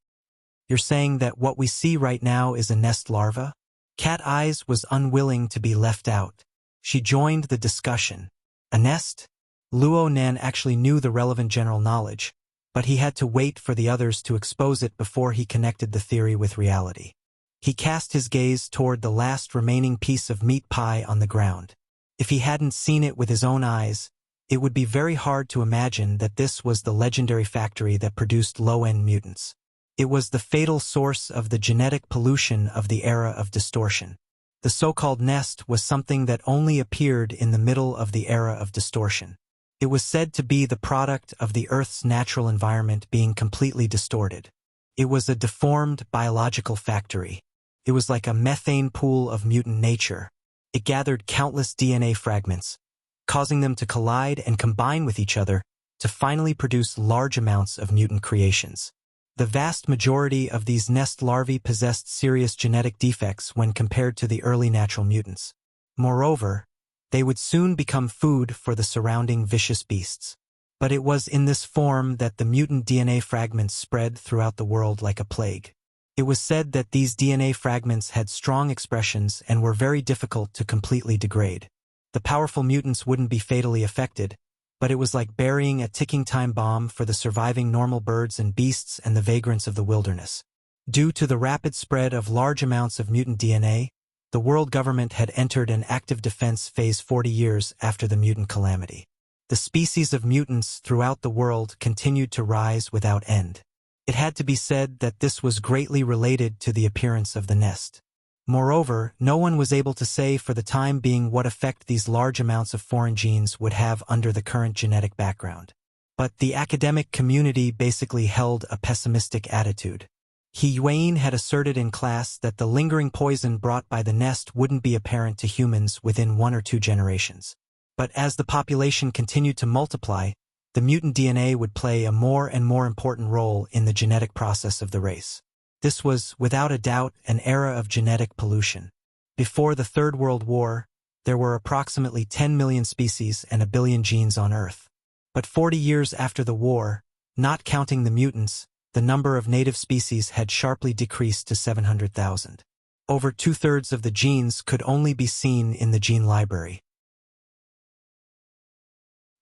You're saying that what we see right now is a nest larva? Cat Eyes was unwilling to be left out. She joined the discussion. A nest? Luo Nan actually knew the relevant general knowledge, but he had to wait for the others to expose it before he connected the theory with reality. He cast his gaze toward the last remaining piece of meat pie on the ground. If he hadn't seen it with his own eyes, it would be very hard to imagine that this was the legendary factory that produced low-end mutants. It was the fatal source of the genetic pollution of the era of distortion. The so-called nest was something that only appeared in the middle of the era of distortion. It was said to be the product of the Earth's natural environment being completely distorted. It was a deformed biological factory. It was like a methane pool of mutant nature. It gathered countless DNA fragments, causing them to collide and combine with each other to finally produce large amounts of mutant creations. The vast majority of these nest larvae possessed serious genetic defects when compared to the early natural mutants. Moreover, they would soon become food for the surrounding vicious beasts. But it was in this form that the mutant DNA fragments spread throughout the world like a plague. It was said that these DNA fragments had strong expressions and were very difficult to completely degrade. The powerful mutants wouldn't be fatally affected, but it was like burying a ticking time bomb for the surviving normal birds and beasts and the vagrants of the wilderness. Due to the rapid spread of large amounts of mutant DNA, the world government had entered an active defense phase 40 years after the mutant calamity. The species of mutants throughout the world continued to rise without end. It had to be said that this was greatly related to the appearance of the nest. Moreover, no one was able to say for the time being what effect these large amounts of foreign genes would have under the current genetic background. But the academic community basically held a pessimistic attitude. Yuan had asserted in class that the lingering poison brought by the nest wouldn't be apparent to humans within 1 or 2 generations. But as the population continued to multiply, the mutant DNA would play a more and more important role in the genetic process of the race. This was, without a doubt, an era of genetic pollution. Before the Third World War, there were approximately 10 million species and 1 billion genes on Earth. But 40 years after the war, not counting the mutants, the number of native species had sharply decreased to 700,000. Over 2/3 of the genes could only be seen in the gene library.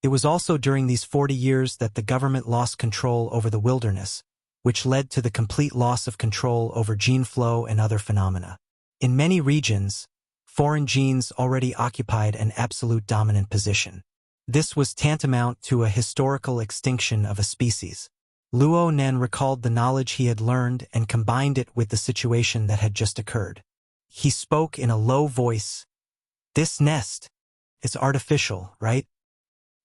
It was also during these 40 years that the government lost control over the wilderness, which led to the complete loss of control over gene flow and other phenomena. In many regions, foreign genes already occupied an absolute dominant position. This was tantamount to a historical extinction of a species. Luo Nan recalled the knowledge he had learned and combined it with the situation that had just occurred. He spoke in a low voice, This nest is artificial, right?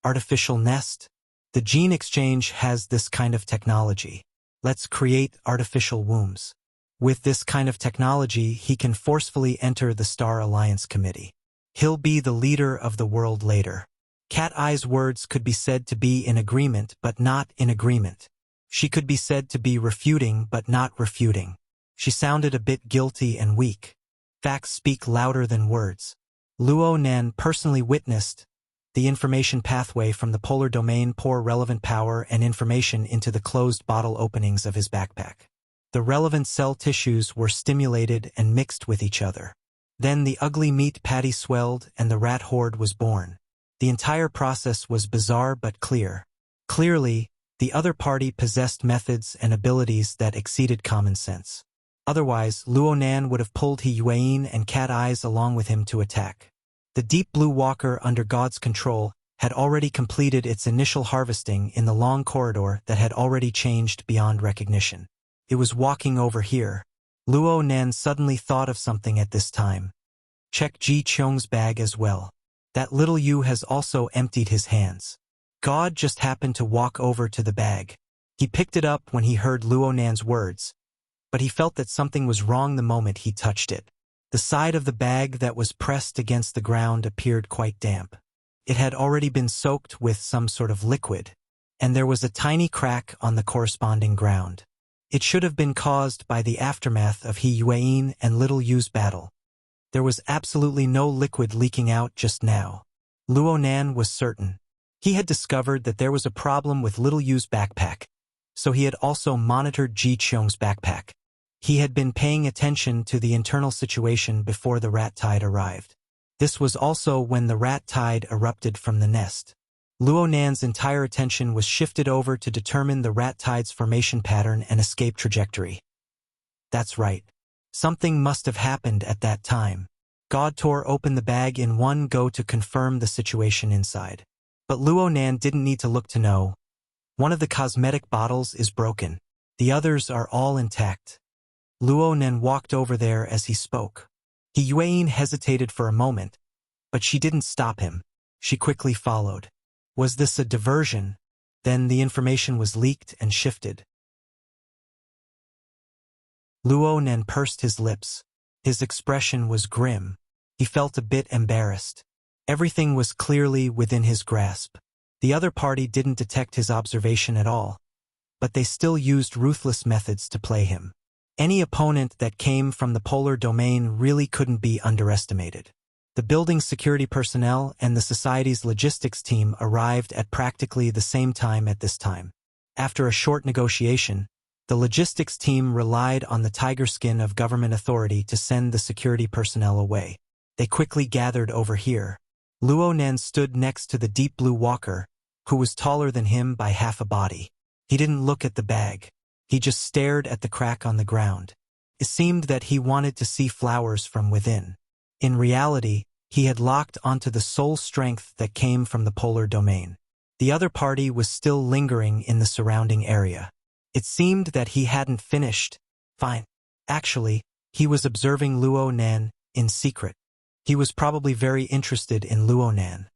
Artificial nest? The gene exchange has this kind of technology. Let's create artificial wombs. With this kind of technology, he can forcefully enter the Star Alliance Committee. He'll be the leader of the world later. Cat Eye's words could be said to be in agreement but not in agreement. She could be said to be refuting but not refuting. She sounded a bit guilty and weak. Facts speak louder than words. Luo Nan personally witnessed the information pathway from the polar domain pour relevant power and information into the closed bottle openings of his backpack. The relevant cell tissues were stimulated and mixed with each other. Then the ugly meat patty swelled and the rat horde was born. The entire process was bizarre but clear. Clearly, the other party possessed methods and abilities that exceeded common sense. Otherwise, Luo Nan would have pulled He Yuan and Cat Eyes along with him to attack. The deep blue walker under God's control had already completed its initial harvesting in the long corridor that had already changed beyond recognition. It was walking over here. Luo Nan suddenly thought of something at this time. Check Ji Cheong's bag as well. That little Yu has also emptied his hands. God just happened to walk over to the bag. He picked it up when he heard Luo Nan's words, but he felt that something was wrong the moment he touched it. The side of the bag that was pressed against the ground appeared quite damp. It had already been soaked with some sort of liquid, and there was a tiny crack on the corresponding ground. It should have been caused by the aftermath of He Yuan and Little Yu's battle. There was absolutely no liquid leaking out just now. Luo Nan was certain. He had discovered that there was a problem with Little Yu's backpack, so he had also monitored Ji Cheong's backpack. He had been paying attention to the internal situation before the rat tide arrived. This was also when the rat tide erupted from the nest. Luo Nan's entire attention was shifted over to determine the rat tide's formation pattern and escape trajectory. That's right. Something must have happened at that time. God tore open the bag in one go to confirm the situation inside. But Luo Nan didn't need to look to know. One of the cosmetic bottles is broken. The others are all intact. Luo Nan walked over there as he spoke. He Yuan hesitated for a moment, but she didn't stop him. She quickly followed. Was this a diversion? Then the information was leaked and shifted. Luo Nan pursed his lips. His expression was grim. He felt a bit embarrassed. Everything was clearly within his grasp. The other party didn't detect his observation at all, but they still used ruthless methods to play him. Any opponent that came from the polar domain really couldn't be underestimated. The building's security personnel and the society's logistics team arrived at practically the same time at this time. After a short negotiation, the logistics team relied on the tiger skin of government authority to send the security personnel away. They quickly gathered over here. Luo Nan stood next to the deep blue walker, who was taller than him by half a body. He didn't look at the bag. He just stared at the crack on the ground. It seemed that he wanted to see flowers from within. In reality, he had locked onto the soul strength that came from the polar domain. The other party was still lingering in the surrounding area. It seemed that he hadn't finished. Fine. Actually, he was observing Luo Nan in secret. He was probably very interested in Luo Nan.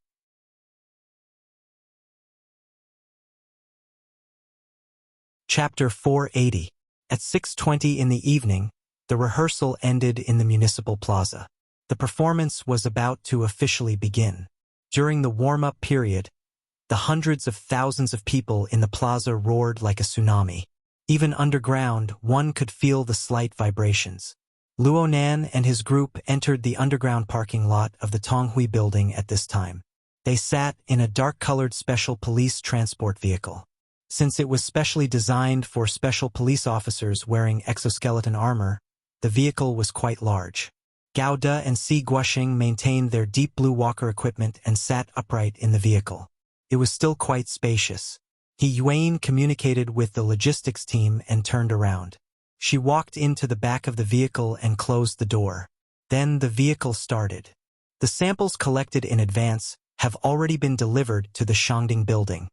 Chapter 480. At 6:20 in the evening, the rehearsal ended in the municipal plaza. The performance was about to officially begin. During the warm-up period, the hundreds of thousands of people in the plaza roared like a tsunami. Even underground, one could feel the slight vibrations. Luo Nan and his group entered the underground parking lot of the Tonghui building at this time. They sat in a dark-colored special police transport vehicle. Since it was specially designed for special police officers wearing exoskeleton armor, the vehicle was quite large. Gao De and Si Guoxing maintained their deep blue walker equipment and sat upright in the vehicle. It was still quite spacious. He Yuan communicated with the logistics team and turned around. She walked into the back of the vehicle and closed the door. Then the vehicle started. The samples collected in advance have already been delivered to the Shangding building.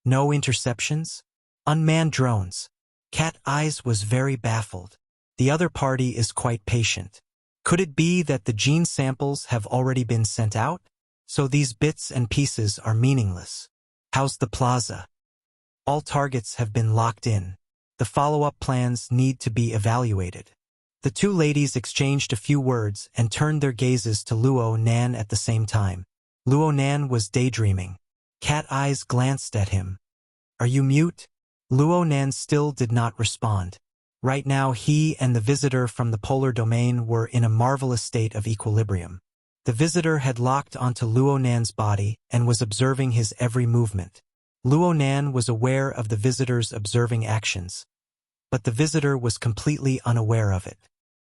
No interceptions? Unmanned drones. Cat Eyes was very baffled. The other party is quite patient. Could it be that the gene samples have already been sent out? So these bits and pieces are meaningless. How's the plaza? All targets have been locked in. The follow-up plans need to be evaluated. The two ladies exchanged a few words and turned their gazes to Luo Nan at the same time. Luo Nan was daydreaming. Cat Eyes glanced at him. Are you mute? Luo Nan still did not respond. Right now he and the visitor from the polar domain were in a marvelous state of equilibrium. The visitor had locked onto Luo Nan's body and was observing his every movement. Luo Nan was aware of the visitor's observing actions, but the visitor was completely unaware of it.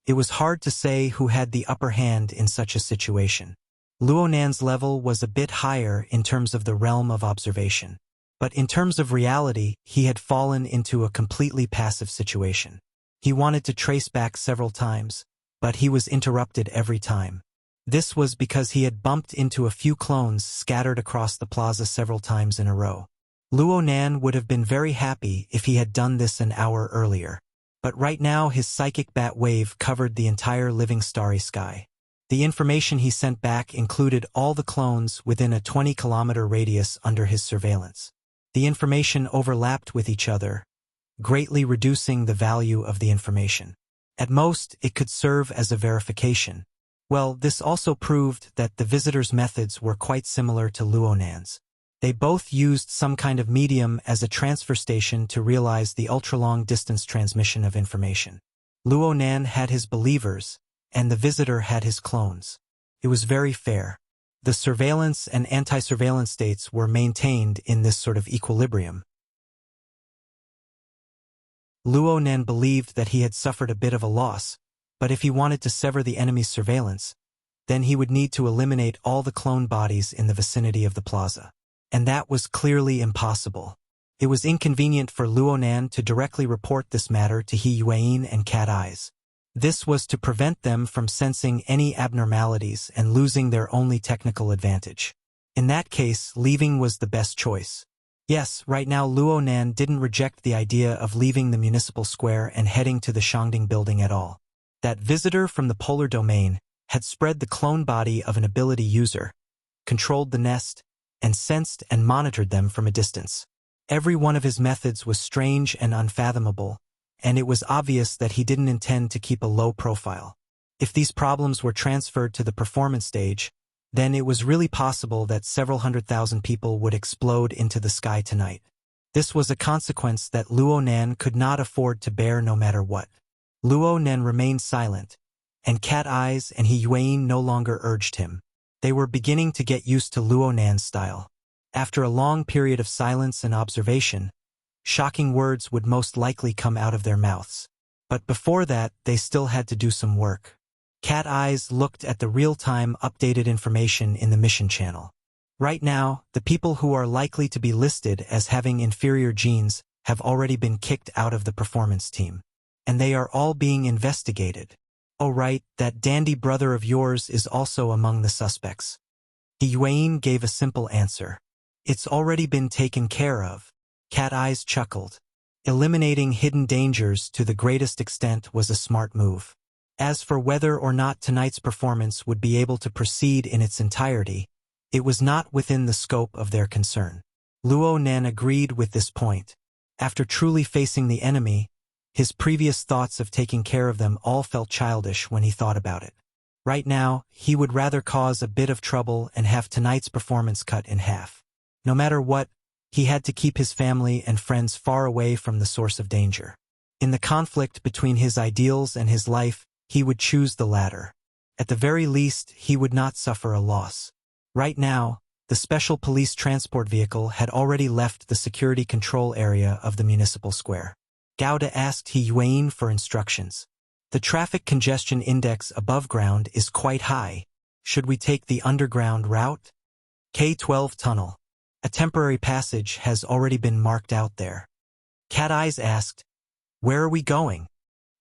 It was hard to say who had the upper hand in such a situation. Luo Nan's level was a bit higher in terms of the realm of observation, but in terms of reality, he had fallen into a completely passive situation. He wanted to trace back several times, but he was interrupted every time. This was because he had bumped into a few clones scattered across the plaza several times in a row. Luo Nan would have been very happy if he had done this an hour earlier. But right now his psychic bat wave covered the entire living starry sky. The information he sent back included all the clones within a 20-kilometer radius under his surveillance. The information overlapped with each other, greatly reducing the value of the information. At most, it could serve as a verification. Well, this also proved that the visitor's methods were quite similar to Luo Nan's. They both used some kind of medium as a transfer station to realize the ultra-long distance transmission of information. Luo Nan had his believers, and the visitor had his clones. It was very fair. The surveillance and anti-surveillance states were maintained in this sort of equilibrium. Luo Nan believed that he had suffered a bit of a loss, but if he wanted to sever the enemy's surveillance, then he would need to eliminate all the clone bodies in the vicinity of the plaza. And that was clearly impossible. It was inconvenient for Luo Nan to directly report this matter to He Yuan and Cat Eyes. This was to prevent them from sensing any abnormalities and losing their only technical advantage. In that case, leaving was the best choice. Yes, right now Luo Nan didn't reject the idea of leaving the municipal square and heading to the Shangding building at all. That visitor from the polar domain had spread the clone body of an ability user, controlled the nest, and sensed and monitored them from a distance. Every one of his methods was strange and unfathomable, and it was obvious that he didn't intend to keep a low profile. If these problems were transferred to the performance stage, then it was really possible that several 100,000 people would explode into the sky tonight. This was a consequence that Luo Nan could not afford to bear no matter what. Luo Nan remained silent, and Cat Eyes and He Yuan no longer urged him. They were beginning to get used to Luo Nan's style. After a long period of silence and observation, shocking words would most likely come out of their mouths. But before that, they still had to do some work. Cat Eyes looked at the real-time updated information in the mission channel. Right now, the people who are likely to be listed as having inferior genes have already been kicked out of the performance team. And they are all being investigated. Oh right, that dandy brother of yours is also among the suspects. He Yuan gave a simple answer. It's already been taken care of. Cat Eyes chuckled. Eliminating hidden dangers to the greatest extent was a smart move. As for whether or not tonight's performance would be able to proceed in its entirety, it was not within the scope of their concern. Luo Nan agreed with this point. After truly facing the enemy, his previous thoughts of taking care of them all felt childish when he thought about it. Right now, he would rather cause a bit of trouble and have tonight's performance cut in half. No matter what, he had to keep his family and friends far away from the source of danger. In the conflict between his ideals and his life, he would choose the latter. At the very least, he would not suffer a loss. Right now, the special police transport vehicle had already left the security control area of the municipal square. Gauda asked He Yuan for instructions. The traffic congestion index above ground is quite high. Should we take the underground route? K-12 tunnel. A temporary passage has already been marked out there. Cat Eyes asked, where are we going?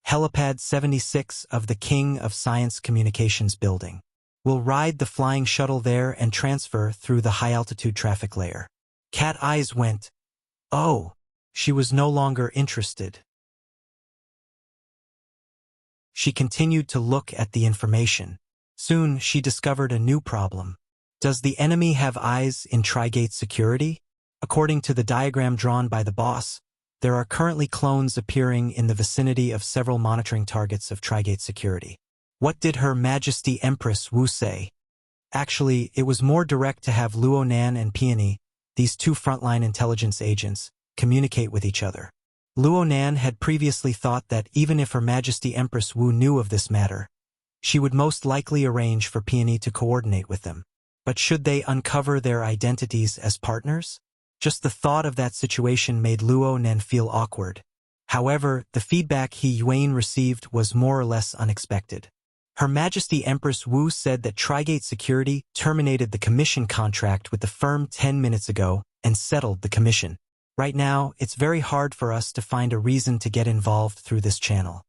Helipad 76 of the King of Science Communications building. We'll ride the flying shuttle there and transfer through the high-altitude traffic layer. Cat Eyes went, oh. She was no longer interested. She continued to look at the information. Soon, she discovered a new problem. Does the enemy have eyes in Tri-Gate security? According to the diagram drawn by the boss, there are currently clones appearing in the vicinity of several monitoring targets of Tri-Gate security. What did Her Majesty Empress Wu say? Actually, it was more direct to have Luo Nan and Peony, these two frontline intelligence agents, communicate with each other. Luo Nan had previously thought that even if Her Majesty Empress Wu knew of this matter, she would most likely arrange for Peony to coordinate with them. But should they uncover their identities as partners? Just the thought of that situation made Luo Nan feel awkward. However, the feedback He Yuan received was more or less unexpected. Her Majesty Empress Wu said that Tri-Gate Security terminated the commission contract with the firm 10 minutes ago and settled the commission. Right now, it's very hard for us to find a reason to get involved through this channel.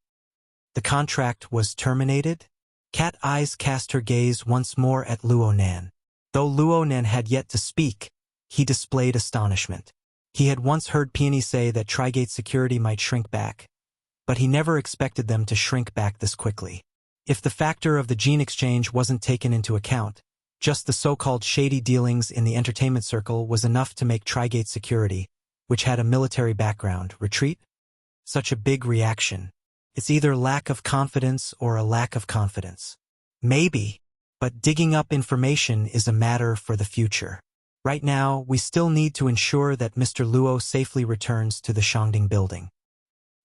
The contract was terminated? Cat Eyes cast her gaze once more at Luo Nan. Though Luo Nan had yet to speak, he displayed astonishment. He had once heard Peony say that Tri-Gate Security might shrink back, but he never expected them to shrink back this quickly. If the factor of the gene exchange wasn't taken into account, just the so-called shady dealings in the entertainment circle was enough to make Tri-Gate Security, which had a military background, retreat? Such a big reaction. It's either lack of confidence or a lack of confidence. Maybe, but digging up information is a matter for the future. Right now, we still need to ensure that Mr. Luo safely returns to the Shangding building.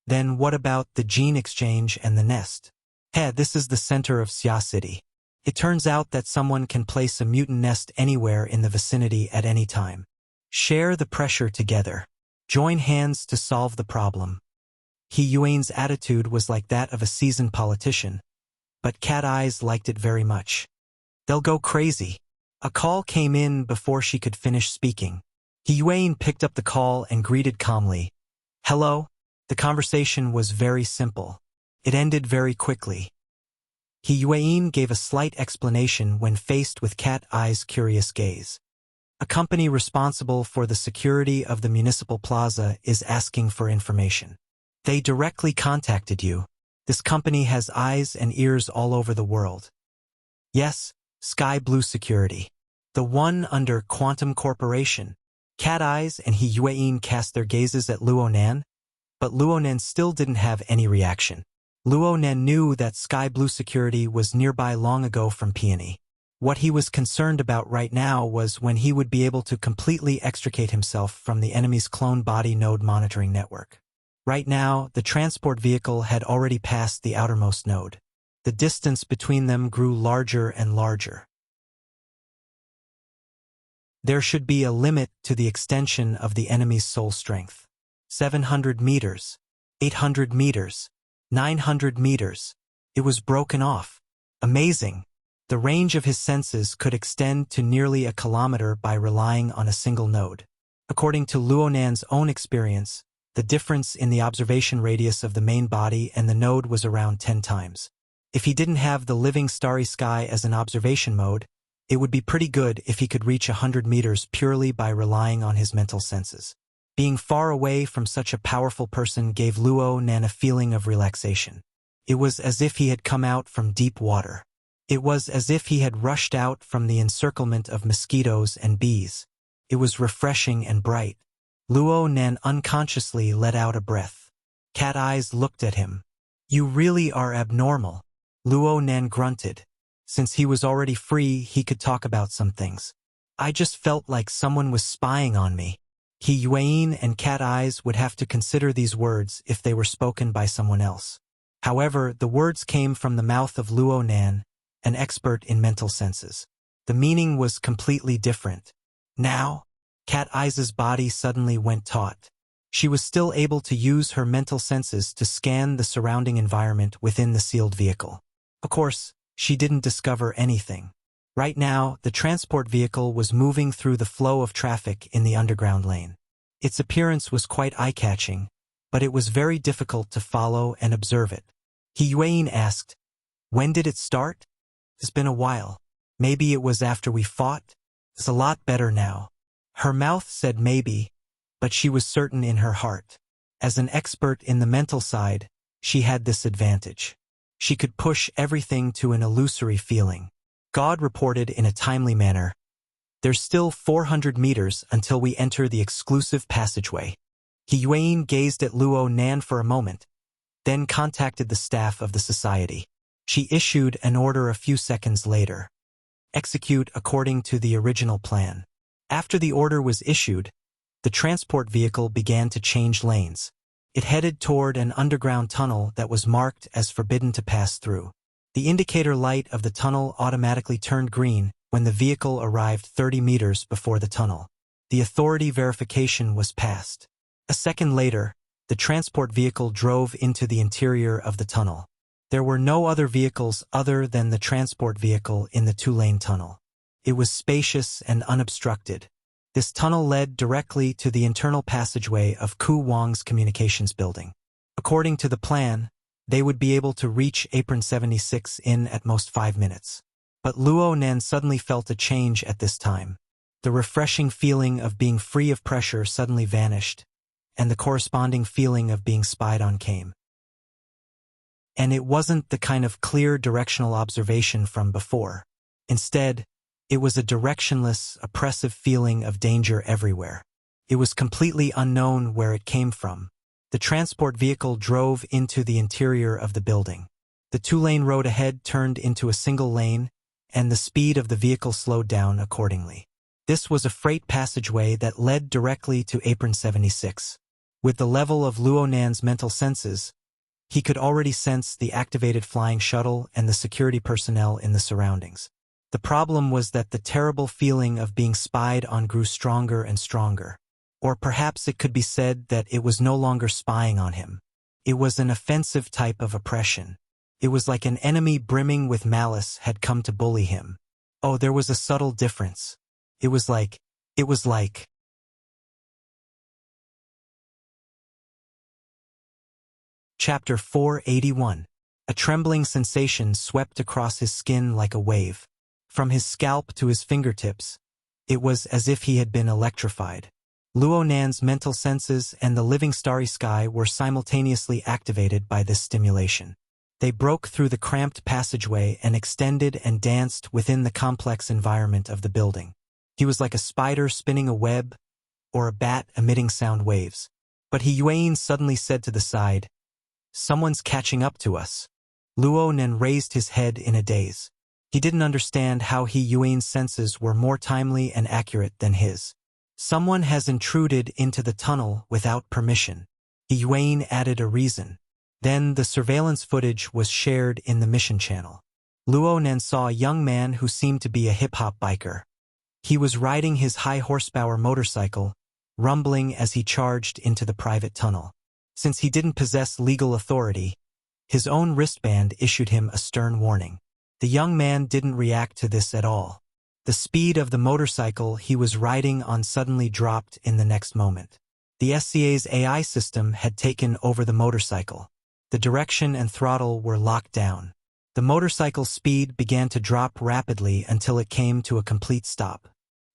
Then what about the gene exchange and the nest? This is the center of Xia City. It turns out that someone can place a mutant nest anywhere in the vicinity at any time. Share the pressure together. Join hands to solve the problem. He Yuan's attitude was like that of a seasoned politician, but Cat Eyes liked it very much. They'll go crazy. A call came in before she could finish speaking. He Yuan picked up the call and greeted calmly. Hello? The conversation was very simple. It ended very quickly. He Yuan gave a slight explanation when faced with Cat Eye's curious gaze. A company responsible for the security of the municipal plaza is asking for information. They directly contacted you. This company has eyes and ears all over the world. Yes, Sky Blue Security. The one under Quantum Corporation. Cat Eyes and He Yuan cast their gazes at Luo Nan, but Luo Nan still didn't have any reaction. Luo Nan knew that Sky Blue Security was nearby long ago from Peony. What he was concerned about right now was when he would be able to completely extricate himself from the enemy's clone body node monitoring network. Right now, the transport vehicle had already passed the outermost node. The distance between them grew larger and larger. There should be a limit to the extension of the enemy's soul strength. 700 meters, 800 meters, 900 meters. It was broken off. Amazing. The range of his senses could extend to nearly a kilometer by relying on a single node. According to Luo Nan's own experience, the difference in the observation radius of the main body and the node was around 10 times. If he didn't have the living starry sky as an observation mode, it would be pretty good if he could reach 100 meters purely by relying on his mental senses. Being far away from such a powerful person gave Luo Nan a feeling of relaxation. It was as if he had come out from deep water. It was as if he had rushed out from the encirclement of mosquitoes and bees. It was refreshing and bright. Luo Nan unconsciously let out a breath. Cat Eyes looked at him. You really are abnormal. Luo Nan grunted. Since he was already free, he could talk about some things. I just felt like someone was spying on me. He Yuan and Cat Eyes would have to consider these words if they were spoken by someone else. However, the words came from the mouth of Luo Nan, an expert in mental senses. The meaning was completely different. Now, Cat Eyes' body suddenly went taut. She was still able to use her mental senses to scan the surrounding environment within the sealed vehicle. Of course, she didn't discover anything. Right now, the transport vehicle was moving through the flow of traffic in the underground lane. Its appearance was quite eye-catching, but it was very difficult to follow and observe it. He Yuan asked, when did it start? It's been a while. Maybe it was after we fought? It's a lot better now. Her mouth said maybe, but she was certain in her heart. As an expert in the mental side, she had this advantage. She could push everything to an illusory feeling. God reported in a timely manner, "There's still 400 meters until we enter the exclusive passageway." Yuan gazed at Luo Nan for a moment, then contacted the staff of the society. She issued an order a few seconds later. Execute according to the original plan. After the order was issued, the transport vehicle began to change lanes. It headed toward an underground tunnel that was marked as forbidden to pass through. The indicator light of the tunnel automatically turned green when the vehicle arrived 30 meters before the tunnel. The authority verification was passed. A second later, the transport vehicle drove into the interior of the tunnel. There were no other vehicles other than the transport vehicle in the two-lane tunnel. It was spacious and unobstructed. This tunnel led directly to the internal passageway of Ku Wang's communications building. According to the plan, they would be able to reach Apron 76 in at most 5 minutes. But Luo Nan suddenly felt a change at this time. The refreshing feeling of being free of pressure suddenly vanished, and the corresponding feeling of being spied on came. And it wasn't the kind of clear directional observation from before. Instead, it was a directionless, oppressive feeling of danger everywhere. It was completely unknown where it came from. The transport vehicle drove into the interior of the building. The two-lane road ahead turned into a single lane, and the speed of the vehicle slowed down accordingly. This was a freight passageway that led directly to Apron 76. With the level of Luo Nan's mental senses, he could already sense the activated flying shuttle and the security personnel in the surroundings. The problem was that the terrible feeling of being spied on grew stronger and stronger. Or perhaps it could be said that it was no longer spying on him. It was an offensive type of oppression. It was like an enemy brimming with malice had come to bully him. Oh, there was a subtle difference. It was like. Chapter 481. A trembling sensation swept across his skin like a wave. From his scalp to his fingertips, it was as if he had been electrified. Luo Nan's mental senses and the living starry sky were simultaneously activated by this stimulation. They broke through the cramped passageway and extended and danced within the complex environment of the building. He was like a spider spinning a web, or a bat emitting sound waves. But Yuan suddenly said to the side, "Someone's catching up to us." Luo Nan raised his head in a daze. He didn't understand how Yuan's senses were more timely and accurate than his. Someone has intruded into the tunnel without permission. Yuan added a reason. Then the surveillance footage was shared in the mission channel. Luo Nan saw a young man who seemed to be a hip-hop biker. He was riding his high-horsepower motorcycle, rumbling as he charged into the private tunnel. Since he didn't possess legal authority, his own wristband issued him a stern warning. The young man didn't react to this at all. The speed of the motorcycle he was riding on suddenly dropped in the next moment. The SCA's AI system had taken over the motorcycle. The direction and throttle were locked down. The motorcycle's speed began to drop rapidly until it came to a complete stop.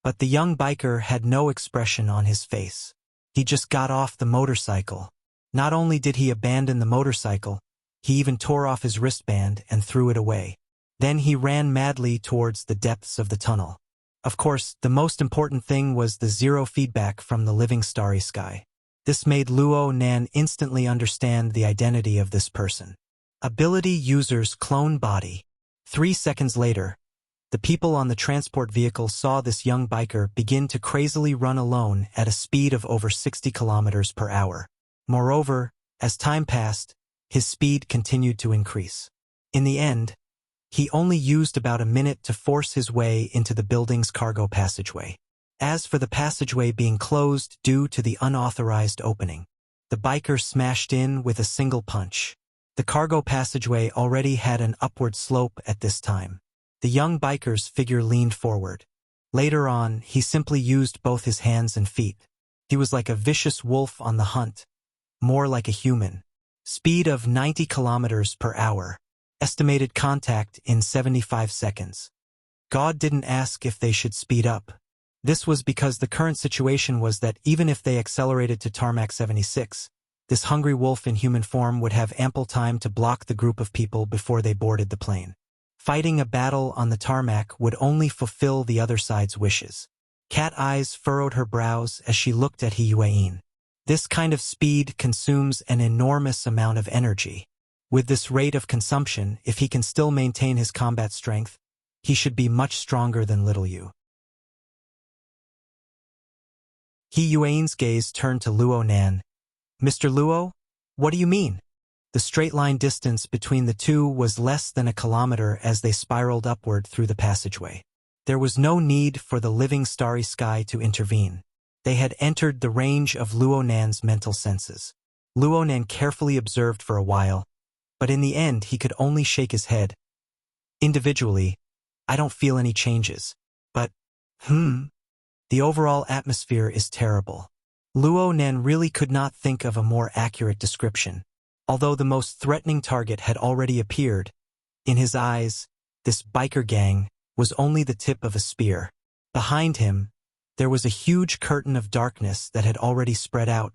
But the young biker had no expression on his face. He just got off the motorcycle. Not only did he abandon the motorcycle, he even tore off his wristband and threw it away. Then he ran madly towards the depths of the tunnel. Of course, the most important thing was the zero feedback from the living starry sky. This made Luo Nan instantly understand the identity of this person. Ability user's clone body. 3 seconds later, the people on the transport vehicle saw this young biker begin to crazily run alone at a speed of over 60 kilometers per hour. Moreover, as time passed, his speed continued to increase. In the end, he only used about a minute to force his way into the building's cargo passageway. As for the passageway being closed due to the unauthorized opening, the biker smashed in with a single punch. The cargo passageway already had an upward slope at this time. The young biker's figure leaned forward. Later on, he simply used both his hands and feet. He was like a vicious wolf on the hunt, more like a human. Speed of 90 kilometers per hour. Estimated contact in 75 seconds. God didn't ask if they should speed up. This was because the current situation was that even if they accelerated to Tarmac 76, This hungry wolf in human form would have ample time to block the group of people before they boarded the plane. Fighting a battle on the tarmac would only fulfill the other side's wishes. Cat eyes furrowed her brows as she looked at Hiyuain. This kind of speed consumes an enormous amount of energy. With this rate of consumption, if he can still maintain his combat strength, he should be much stronger than Little Yu. Hiyuain's gaze turned to Luo Nan. Mr. Luo, what do you mean? The straight-line distance between the two was less than a kilometer as they spiraled upward through the passageway. There was no need for the living starry sky to intervene. They had entered the range of Luo Nan's mental senses. Luo Nan carefully observed for a while, but in the end he could only shake his head. Individually, I don't feel any changes, but, the overall atmosphere is terrible. Luo Nan really could not think of a more accurate description. Although the most threatening target had already appeared, in his eyes, this biker gang was only the tip of a spear. Behind him, there was a huge curtain of darkness that had already spread out,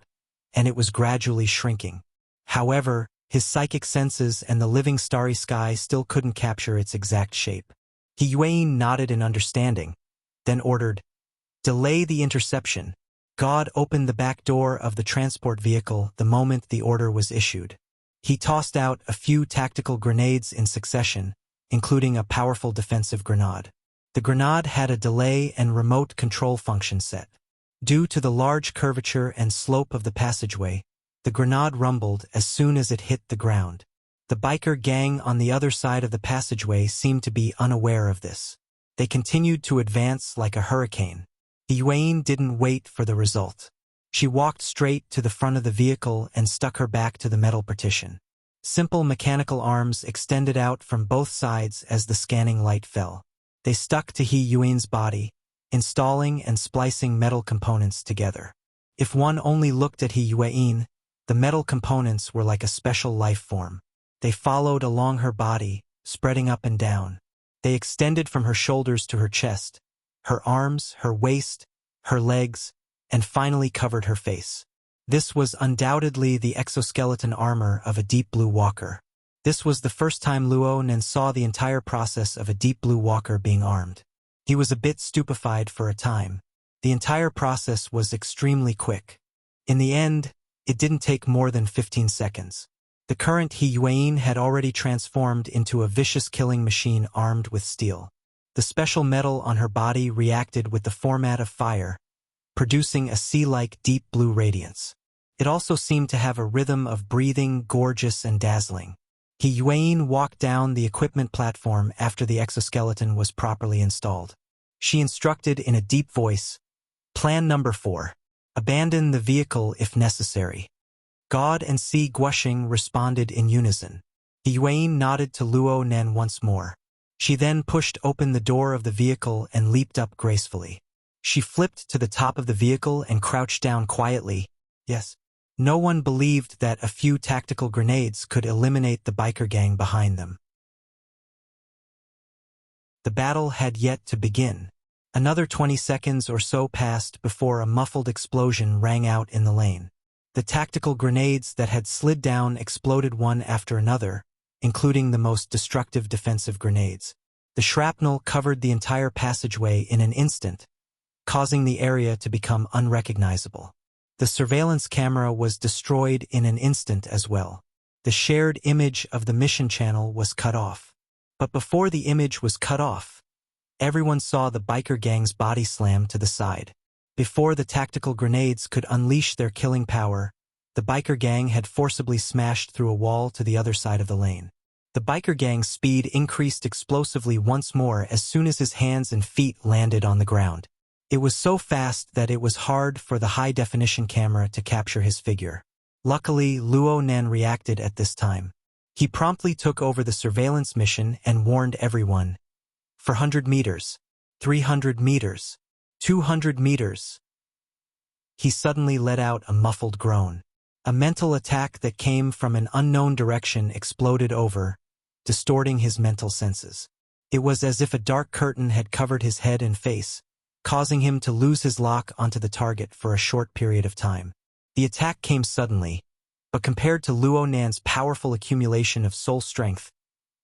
and it was gradually shrinking. However, his psychic senses and the living starry sky still couldn't capture its exact shape. Hiyuain nodded in understanding, then ordered, "Delay the interception." God opened the back door of the transport vehicle the moment the order was issued. He tossed out a few tactical grenades in succession, including a powerful defensive grenade. The grenade had a delay and remote control function set. Due to the large curvature and slope of the passageway, the grenade rumbled as soon as it hit the ground. The biker gang on the other side of the passageway seemed to be unaware of this. They continued to advance like a hurricane. Hiyuain didn't wait for the result. She walked straight to the front of the vehicle and stuck her back to the metal partition. Simple mechanical arms extended out from both sides as the scanning light fell. They stuck to Hiyuain's body, installing and splicing metal components together. If one only looked at Hiyuain, the metal components were like a special life form. They followed along her body, spreading up and down. They extended from her shoulders to her chest, her arms, her waist, her legs, and finally covered her face. This was undoubtedly the exoskeleton armor of a deep blue walker. This was the first time Luo Nan saw the entire process of a deep blue walker being armed. He was a bit stupefied for a time. The entire process was extremely quick. In the end, it didn't take more than 15 seconds. The current Hiyuain had already transformed into a vicious killing machine armed with steel. The special metal on her body reacted with the format of fire, producing a sea-like deep blue radiance. It also seemed to have a rhythm of breathing, gorgeous and dazzling. Hiyuain walked down the equipment platform after the exoskeleton was properly installed. She instructed in a deep voice, "Plan number 4. Abandon the vehicle if necessary." God and Si Guosheng responded in unison. Hiyuain nodded to Luo Nan once more. She then pushed open the door of the vehicle and leaped up gracefully. She flipped to the top of the vehicle and crouched down quietly. Yes. No one believed that a few tactical grenades could eliminate the biker gang behind them. The battle had yet to begin. Another 20 seconds or so passed before a muffled explosion rang out in the lane. The tactical grenades that had slid down exploded one after another, including the most destructive defensive grenades. The shrapnel covered the entire passageway in an instant, causing the area to become unrecognizable. The surveillance camera was destroyed in an instant as well. The shared image of the mission channel was cut off. But before the image was cut off, everyone saw the biker gang's body slam to the side. Before the tactical grenades could unleash their killing power, the biker gang had forcibly smashed through a wall to the other side of the lane. The biker gang's speed increased explosively once more as soon as his hands and feet landed on the ground. It was so fast that it was hard for the high-definition camera to capture his figure. Luckily, Luo Nan reacted at this time. He promptly took over the surveillance mission and warned everyone. 400 meters, 300 meters, 200 meters. He suddenly let out a muffled groan. A mental attack that came from an unknown direction exploded over, distorting his mental senses. It was as if a dark curtain had covered his head and face, causing him to lose his lock onto the target for a short period of time. The attack came suddenly, but compared to Luo Nan's powerful accumulation of soul strength,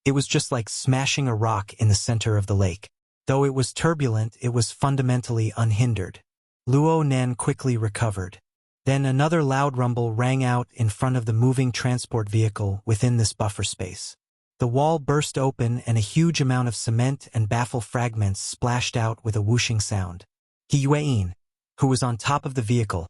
it was just like smashing a rock in the center of the lake. Though it was turbulent, it was fundamentally unhindered. Luo Nan quickly recovered. Then another loud rumble rang out in front of the moving transport vehicle within this buffer space. The wall burst open and a huge amount of cement and baffle fragments splashed out with a whooshing sound. He Yuein, who was on top of the vehicle,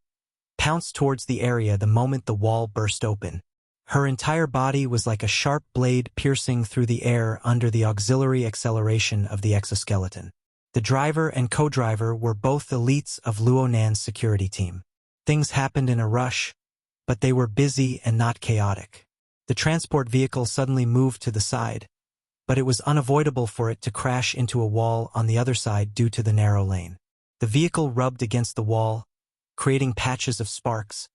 pounced towards the area the moment the wall burst open. Her entire body was like a sharp blade piercing through the air under the auxiliary acceleration of the exoskeleton. The driver and co-driver were both elites of Luo Nan's security team. Things happened in a rush, but they were busy and not chaotic. The transport vehicle suddenly moved to the side, but it was unavoidable for it to crash into a wall on the other side due to the narrow lane. The vehicle rubbed against the wall, creating patches of sparks,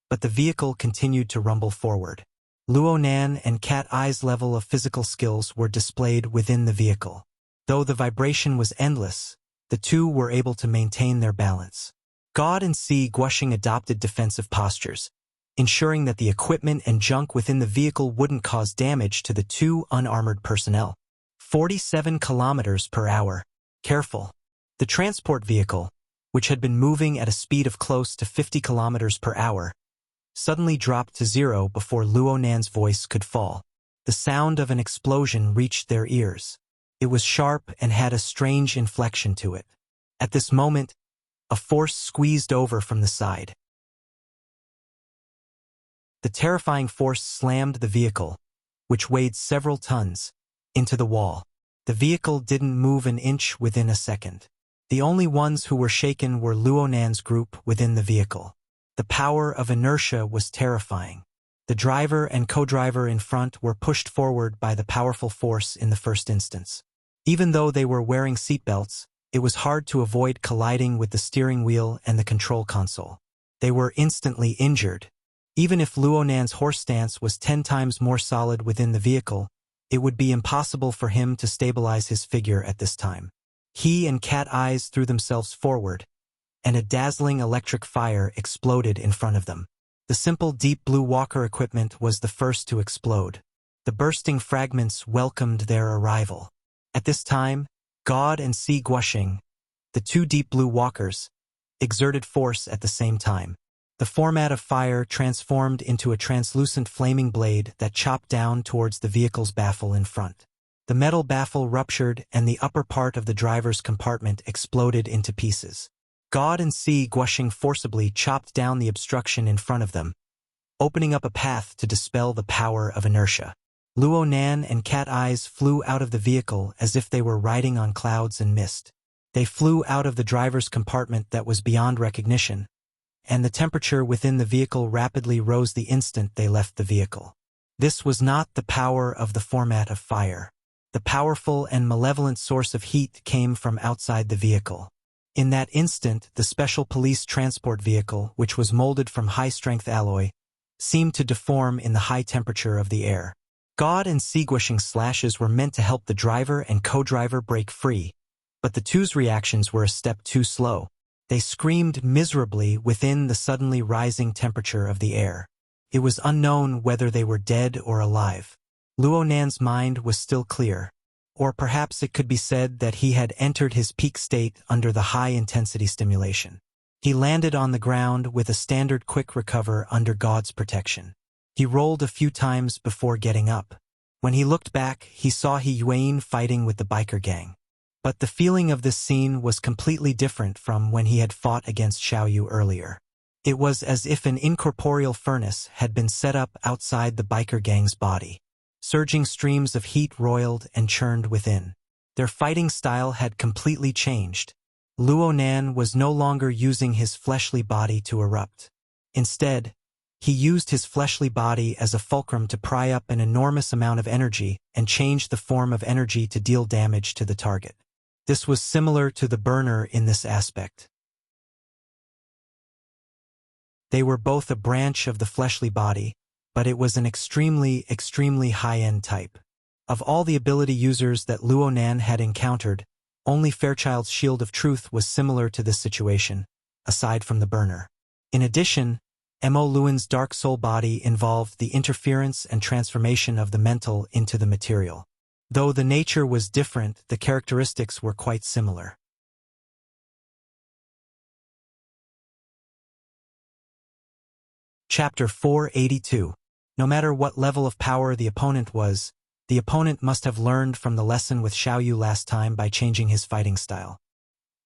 but the vehicle continued to rumble forward. Luo Nan and Cat Eye's level of physical skills were displayed within the vehicle. Though the vibration was endless, the two were able to maintain their balance. God and Si Guoxing adopted defensive postures, ensuring that the equipment and junk within the vehicle wouldn't cause damage to the two unarmored personnel. 47 kilometers per hour. Careful. The transport vehicle, which had been moving at a speed of close to 50 kilometers per hour, suddenly dropped to zero before Luo Nan's voice could fall. The sound of an explosion reached their ears. It was sharp and had a strange inflection to it. At this moment, a force squeezed over from the side. The terrifying force slammed the vehicle, which weighed several tons, into the wall. The vehicle didn't move an inch within a second. The only ones who were shaken were Luo Nan's group within the vehicle. The power of inertia was terrifying. The driver and co-driver in front were pushed forward by the powerful force in the first instance. Even though they were wearing seatbelts, it was hard to avoid colliding with the steering wheel and the control console. They were instantly injured. Even if Luo Nan's horse stance was 10 times more solid within the vehicle, it would be impossible for him to stabilize his figure at this time. He and Cat Eyes threw themselves forward, and a dazzling electric fire exploded in front of them. The simple deep blue walker equipment was the first to explode. The bursting fragments welcomed their arrival. At this time, God and Si Guoxing, the two deep blue walkers, exerted force at the same time. The format of fire transformed into a translucent flaming blade that chopped down towards the vehicle's baffle in front. The metal baffle ruptured and the upper part of the driver's compartment exploded into pieces. God and Si Guoxing forcibly chopped down the obstruction in front of them, opening up a path to dispel the power of inertia. Luo Nan and Cat Eyes flew out of the vehicle as if they were riding on clouds and mist. They flew out of the driver's compartment that was beyond recognition, and the temperature within the vehicle rapidly rose the instant they left the vehicle. This was not the power of the format of fire. The powerful and malevolent source of heat came from outside the vehicle. In that instant, the special police transport vehicle, which was molded from high-strength alloy, seemed to deform in the high temperature of the air. God and Si Guoxing's slashes were meant to help the driver and co-driver break free, but the two's reactions were a step too slow. They screamed miserably within the suddenly rising temperature of the air. It was unknown whether they were dead or alive. Luo Nan's mind was still clear, or perhaps it could be said that he had entered his peak state under the high-intensity stimulation. He landed on the ground with a standard quick recover under God's protection. He rolled a few times before getting up. When he looked back, he saw He Yuein fighting with the biker gang. But the feeling of this scene was completely different from when he had fought against Xiaoyu earlier. It was as if an incorporeal furnace had been set up outside the biker gang's body. Surging streams of heat roiled and churned within. Their fighting style had completely changed. Luo Nan was no longer using his fleshly body to erupt. Instead, he used his fleshly body as a fulcrum to pry up an enormous amount of energy and change the form of energy to deal damage to the target. This was similar to the burner in this aspect. They were both a branch of the fleshly body, but it was an extremely high-end type. Of all the ability users that Luo Nan had encountered, only Fairchild's Shield of Truth was similar to this situation, aside from the burner. In addition, Mo Luan's dark soul body involved the interference and transformation of the mental into the material. Though the nature was different, the characteristics were quite similar. Chapter 482. No matter what level of power the opponent was, the opponent must have learned from the lesson with Xiaoyu last time by changing his fighting style.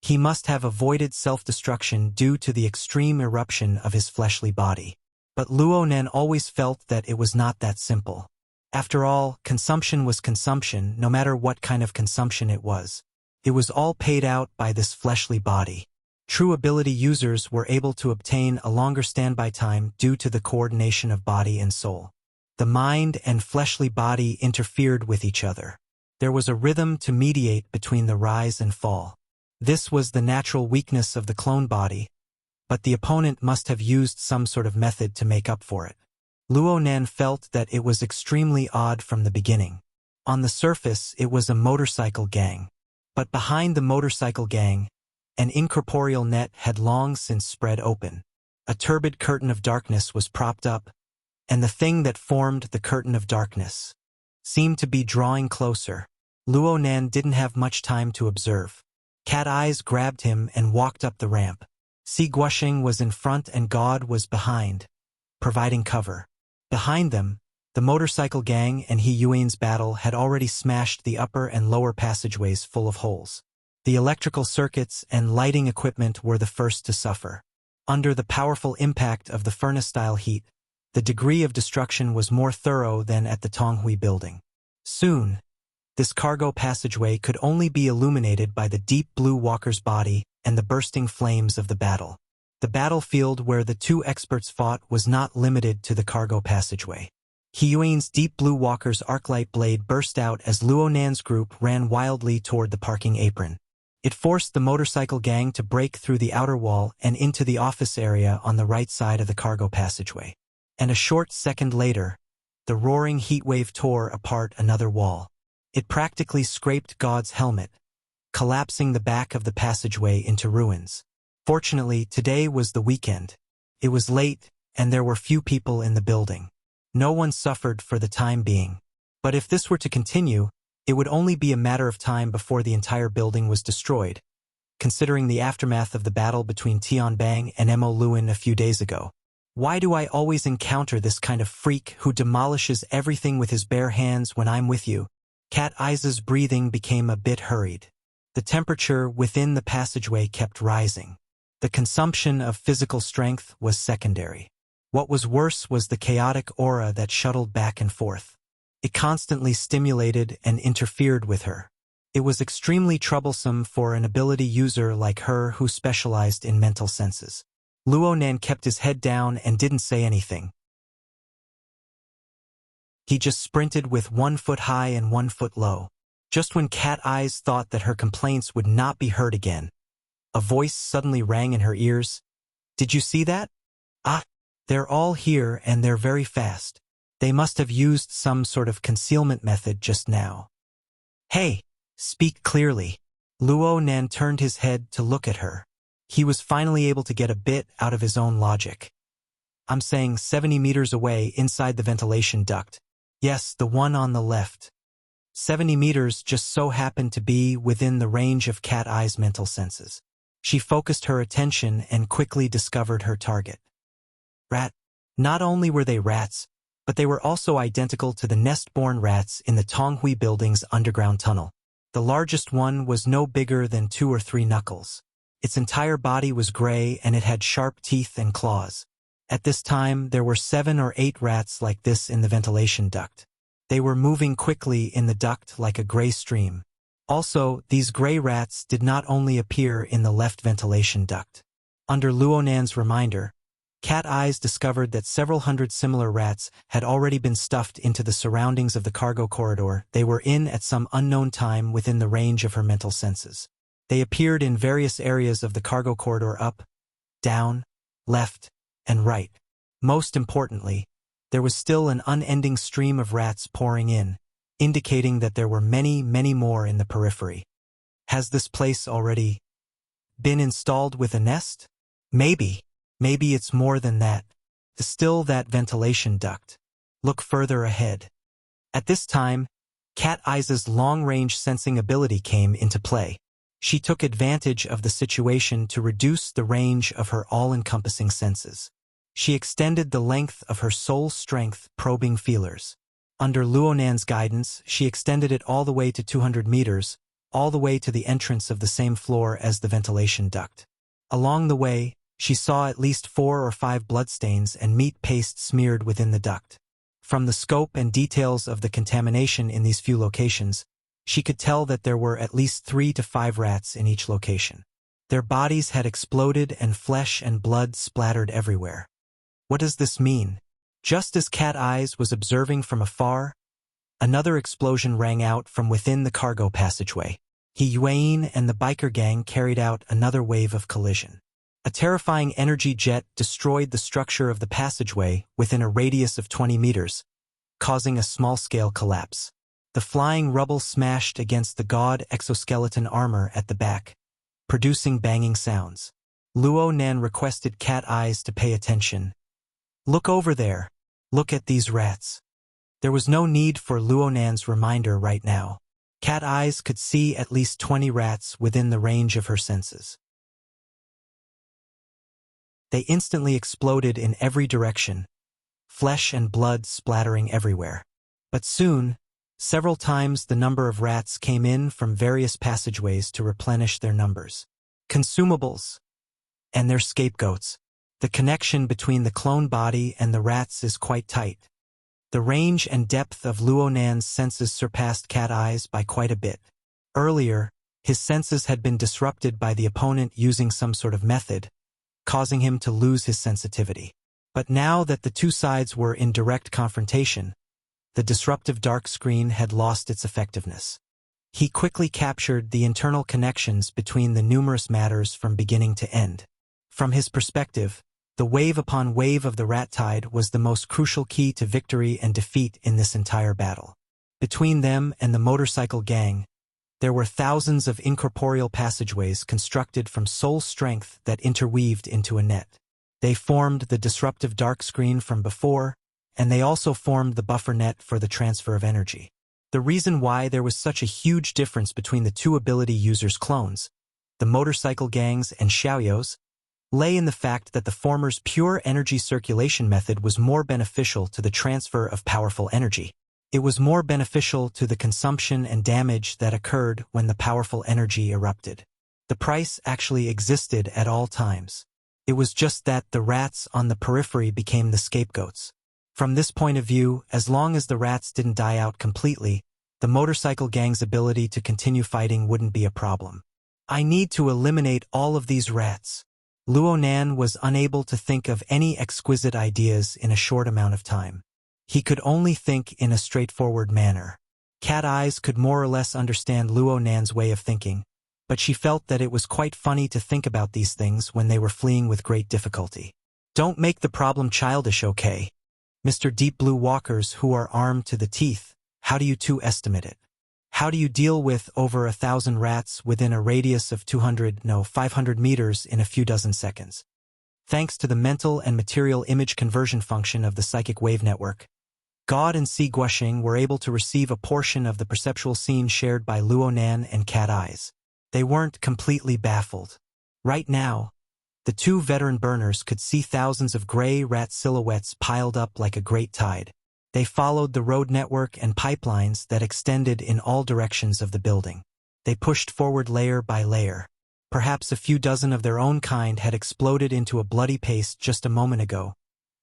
He must have avoided self-destruction due to the extreme eruption of his fleshly body. But Luo Nan always felt that it was not that simple. After all, consumption was consumption, no matter what kind of consumption it was. It was all paid out by this fleshly body. True ability users were able to obtain a longer standby time due to the coordination of body and soul. The mind and fleshly body interfered with each other. There was a rhythm to mediate between the rise and fall. This was the natural weakness of the clone body, but the opponent must have used some sort of method to make up for it. Luo Nan felt that it was extremely odd from the beginning. On the surface, it was a motorcycle gang. But behind the motorcycle gang, an incorporeal net had long since spread open. A turbid curtain of darkness was propped up, and the thing that formed the curtain of darkness seemed to be drawing closer. Luo Nan didn't have much time to observe. Cat Eyes grabbed him and walked up the ramp. Si Guosheng was in front and God was behind, providing cover. Behind them, the motorcycle gang and He Yuan's battle had already smashed the upper and lower passageways full of holes. The electrical circuits and lighting equipment were the first to suffer. Under the powerful impact of the furnace-style heat, the degree of destruction was more thorough than at the Tonghui building. Soon, this cargo passageway could only be illuminated by the deep blue walker's body and the bursting flames of the battle. The battlefield where the two experts fought was not limited to the cargo passageway. He Yuan's deep blue walker's arclight blade burst out as Luo Nan's group ran wildly toward the parking apron. It forced the motorcycle gang to break through the outer wall and into the office area on the right side of the cargo passageway. And a short second later, the roaring heat wave tore apart another wall. It practically scraped God's helmet, collapsing the back of the passageway into ruins. Fortunately, today was the weekend. It was late, and there were few people in the building. No one suffered for the time being. But if this were to continue, it would only be a matter of time before the entire building was destroyed, considering the aftermath of the battle between Tian Bang and Mo Luan a few days ago. Why do I always encounter this kind of freak who demolishes everything with his bare hands when I'm with you? Cat Eyes' breathing became a bit hurried. The temperature within the passageway kept rising. The consumption of physical strength was secondary. What was worse was the chaotic aura that shuttled back and forth. It constantly stimulated and interfered with her. It was extremely troublesome for an ability user like her who specialized in mental senses. Luo Nan kept his head down and didn't say anything. He just sprinted with 1 foot high and 1 foot low. Just when Cat Eyes thought that her complaints would not be heard again, a voice suddenly rang in her ears. Did you see that? Ah, they're all here and they're very fast. They must have used some sort of concealment method just now. Hey, speak clearly. Luo Nan turned his head to look at her. He was finally able to get a bit out of his own logic. I'm saying 70 meters away inside the ventilation duct. Yes, the one on the left. 70 meters just so happened to be within the range of Cat Eye's mental senses. She focused her attention and quickly discovered her target. Rat. Not only were they rats, but they were also identical to the nest-born rats in the Tonghui building's underground tunnel. The largest one was no bigger than 2 or 3 knuckles. Its entire body was gray and it had sharp teeth and claws. At this time, there were 7 or 8 rats like this in the ventilation duct. They were moving quickly in the duct like a gray stream. Also, these gray rats did not only appear in the left ventilation duct. Under Luo Nan's reminder, Cat Eyes discovered that several hundred similar rats had already been stuffed into the surroundings of the cargo corridor they were in at some unknown time within the range of her mental senses. They appeared in various areas of the cargo corridor up, down, left, and right. Most importantly, there was still an unending stream of rats pouring in, indicating that there were many, many more in the periphery. Has this place already been installed with a nest? Maybe it's more than that. Still that ventilation duct. Look further ahead. At this time, Cat Eye's long-range sensing ability came into play. She took advantage of the situation to reduce the range of her all-encompassing senses. She extended the length of her soul strength probing feelers. Under Luonan's guidance, she extended it all the way to 200 meters, all the way to the entrance of the same floor as the ventilation duct. Along the way, she saw at least 4 or 5 bloodstains and meat paste smeared within the duct. From the scope and details of the contamination in these few locations, she could tell that there were at least 3 to 5 rats in each location. Their bodies had exploded and flesh and blood splattered everywhere. What does this mean? Just as Cat Eyes was observing from afar, another explosion rang out from within the cargo passageway. Yuan and the biker gang carried out another wave of collision. A terrifying energy jet destroyed the structure of the passageway within a radius of 20 meters, causing a small-scale collapse. The flying rubble smashed against the god exoskeleton armor at the back, producing banging sounds. Luonan requested Cat Eyes to pay attention. "Look over there. Look at these rats." There was no need for Luonan's reminder right now. Cat Eyes could see at least 20 rats within the range of her senses. They instantly exploded in every direction, flesh and blood splattering everywhere. But soon, several times the number of rats came in from various passageways to replenish their numbers. Consumables and their scapegoats. The connection between the clone body and the rats is quite tight. The range and depth of Luonan's senses surpassed Cat Eyes by quite a bit. Earlier, his senses had been disrupted by the opponent using some sort of method, causing him to lose his sensitivity. But now that the two sides were in direct confrontation, the disruptive dark screen had lost its effectiveness. He quickly captured the internal connections between the numerous matters from beginning to end. From his perspective, the wave upon wave of the rat tide was the most crucial key to victory and defeat in this entire battle. Between them and the motorcycle gang, there were thousands of incorporeal passageways constructed from soul strength that interweaved into a net. They formed the disruptive dark screen from before, and they also formed the buffer net for the transfer of energy. The reason why there was such a huge difference between the two ability users' clones, the motorcycle gangs and Xiaoyos, lay in the fact that the former's pure energy circulation method was more beneficial to the transfer of powerful energy. It was more beneficial to the consumption and damage that occurred when the powerful energy erupted. The price actually existed at all times. It was just that the rats on the periphery became the scapegoats. From this point of view, as long as the rats didn't die out completely, the motorcycle gang's ability to continue fighting wouldn't be a problem. I need to eliminate all of these rats. Luonan was unable to think of any exquisite ideas in a short amount of time. He could only think in a straightforward manner. Cat Eyes could more or less understand Luonan's way of thinking, but she felt that it was quite funny to think about these things when they were fleeing with great difficulty. Don't make the problem childish, okay? Mr. Deep Blue Walkers who are armed to the teeth, how do you two estimate it? How do you deal with over 1,000 rats within a radius of 500 meters in a few dozen seconds? Thanks to the mental and material image conversion function of the psychic wave network, God and Si Guoxing were able to receive a portion of the perceptual scene shared by Luonan and Cat Eyes. They weren't completely baffled. Right now, the two veteran burners could see thousands of gray rat silhouettes piled up like a great tide. They followed the road network and pipelines that extended in all directions of the building. They pushed forward layer by layer. Perhaps a few dozen of their own kind had exploded into a bloody paste just a moment ago,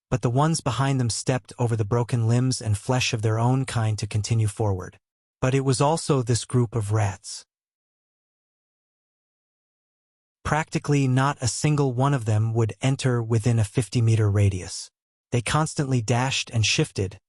but the ones behind them stepped over the broken limbs and flesh of their own kind to continue forward. But it was also this group of rats. Practically not a single one of them would enter within a 50-meter radius. They constantly dashed and shifted,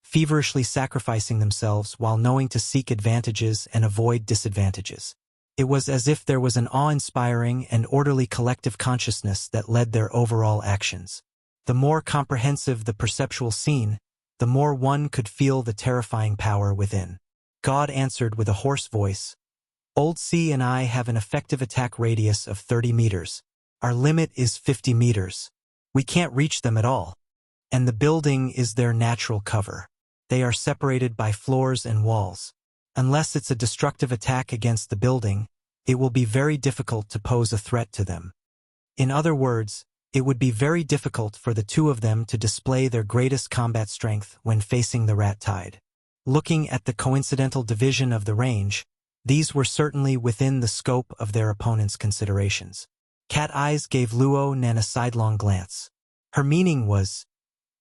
feverishly sacrificing themselves while knowing to seek advantages and avoid disadvantages. It was as if there was an awe-inspiring and orderly collective consciousness that led their overall actions. The more comprehensive the perceptual scene, the more one could feel the terrifying power within. God answered with a hoarse voice, "Old C and I have an effective attack radius of 30 meters. Our limit is 50 meters. We can't reach them at all. and the building is their natural cover. They are separated by floors and walls. Unless it's a destructive attack against the building, it will be very difficult to pose a threat to them. In other words, it would be very difficult for the two of them to display their greatest combat strength when facing the rat tide. Looking at the coincidental division of the range, these were certainly within the scope of their opponent's considerations. Cat Eyes gave Luo Nan a sidelong glance. Her meaning was,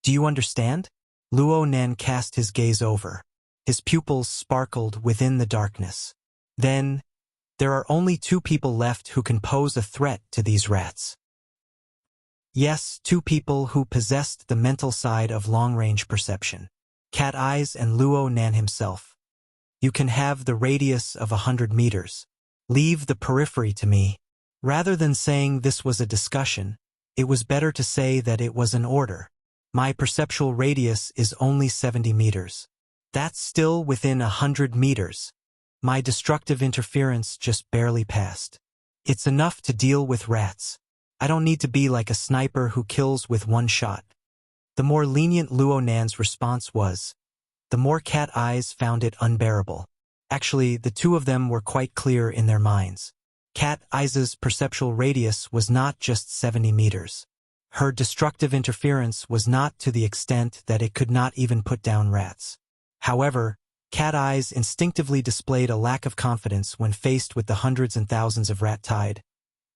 "Do you understand?" Luo Nan cast his gaze over. His pupils sparkled within the darkness. Then, there are only two people left who can pose a threat to these rats. Yes, two people who possessed the mental side of long-range perception. Cat Eyes and Luo Nan himself. You can have the radius of 100 meters. Leave the periphery to me. Rather than saying this was a discussion, it was better to say that it was an order. My perceptual radius is only 70 meters. That's still within 100 meters. My destructive interference just barely passed. It's enough to deal with rats. I don't need to be like a sniper who kills with one shot. The more lenient Luo Nan's response was, the more Cat Eyes found it unbearable. Actually, the two of them were quite clear in their minds. Cat Eyes' perceptual radius was not just 70 meters. Her destructive interference was not to the extent that it could not even put down rats. However, Cat Eyes instinctively displayed a lack of confidence when faced with the hundreds and thousands of rat tide,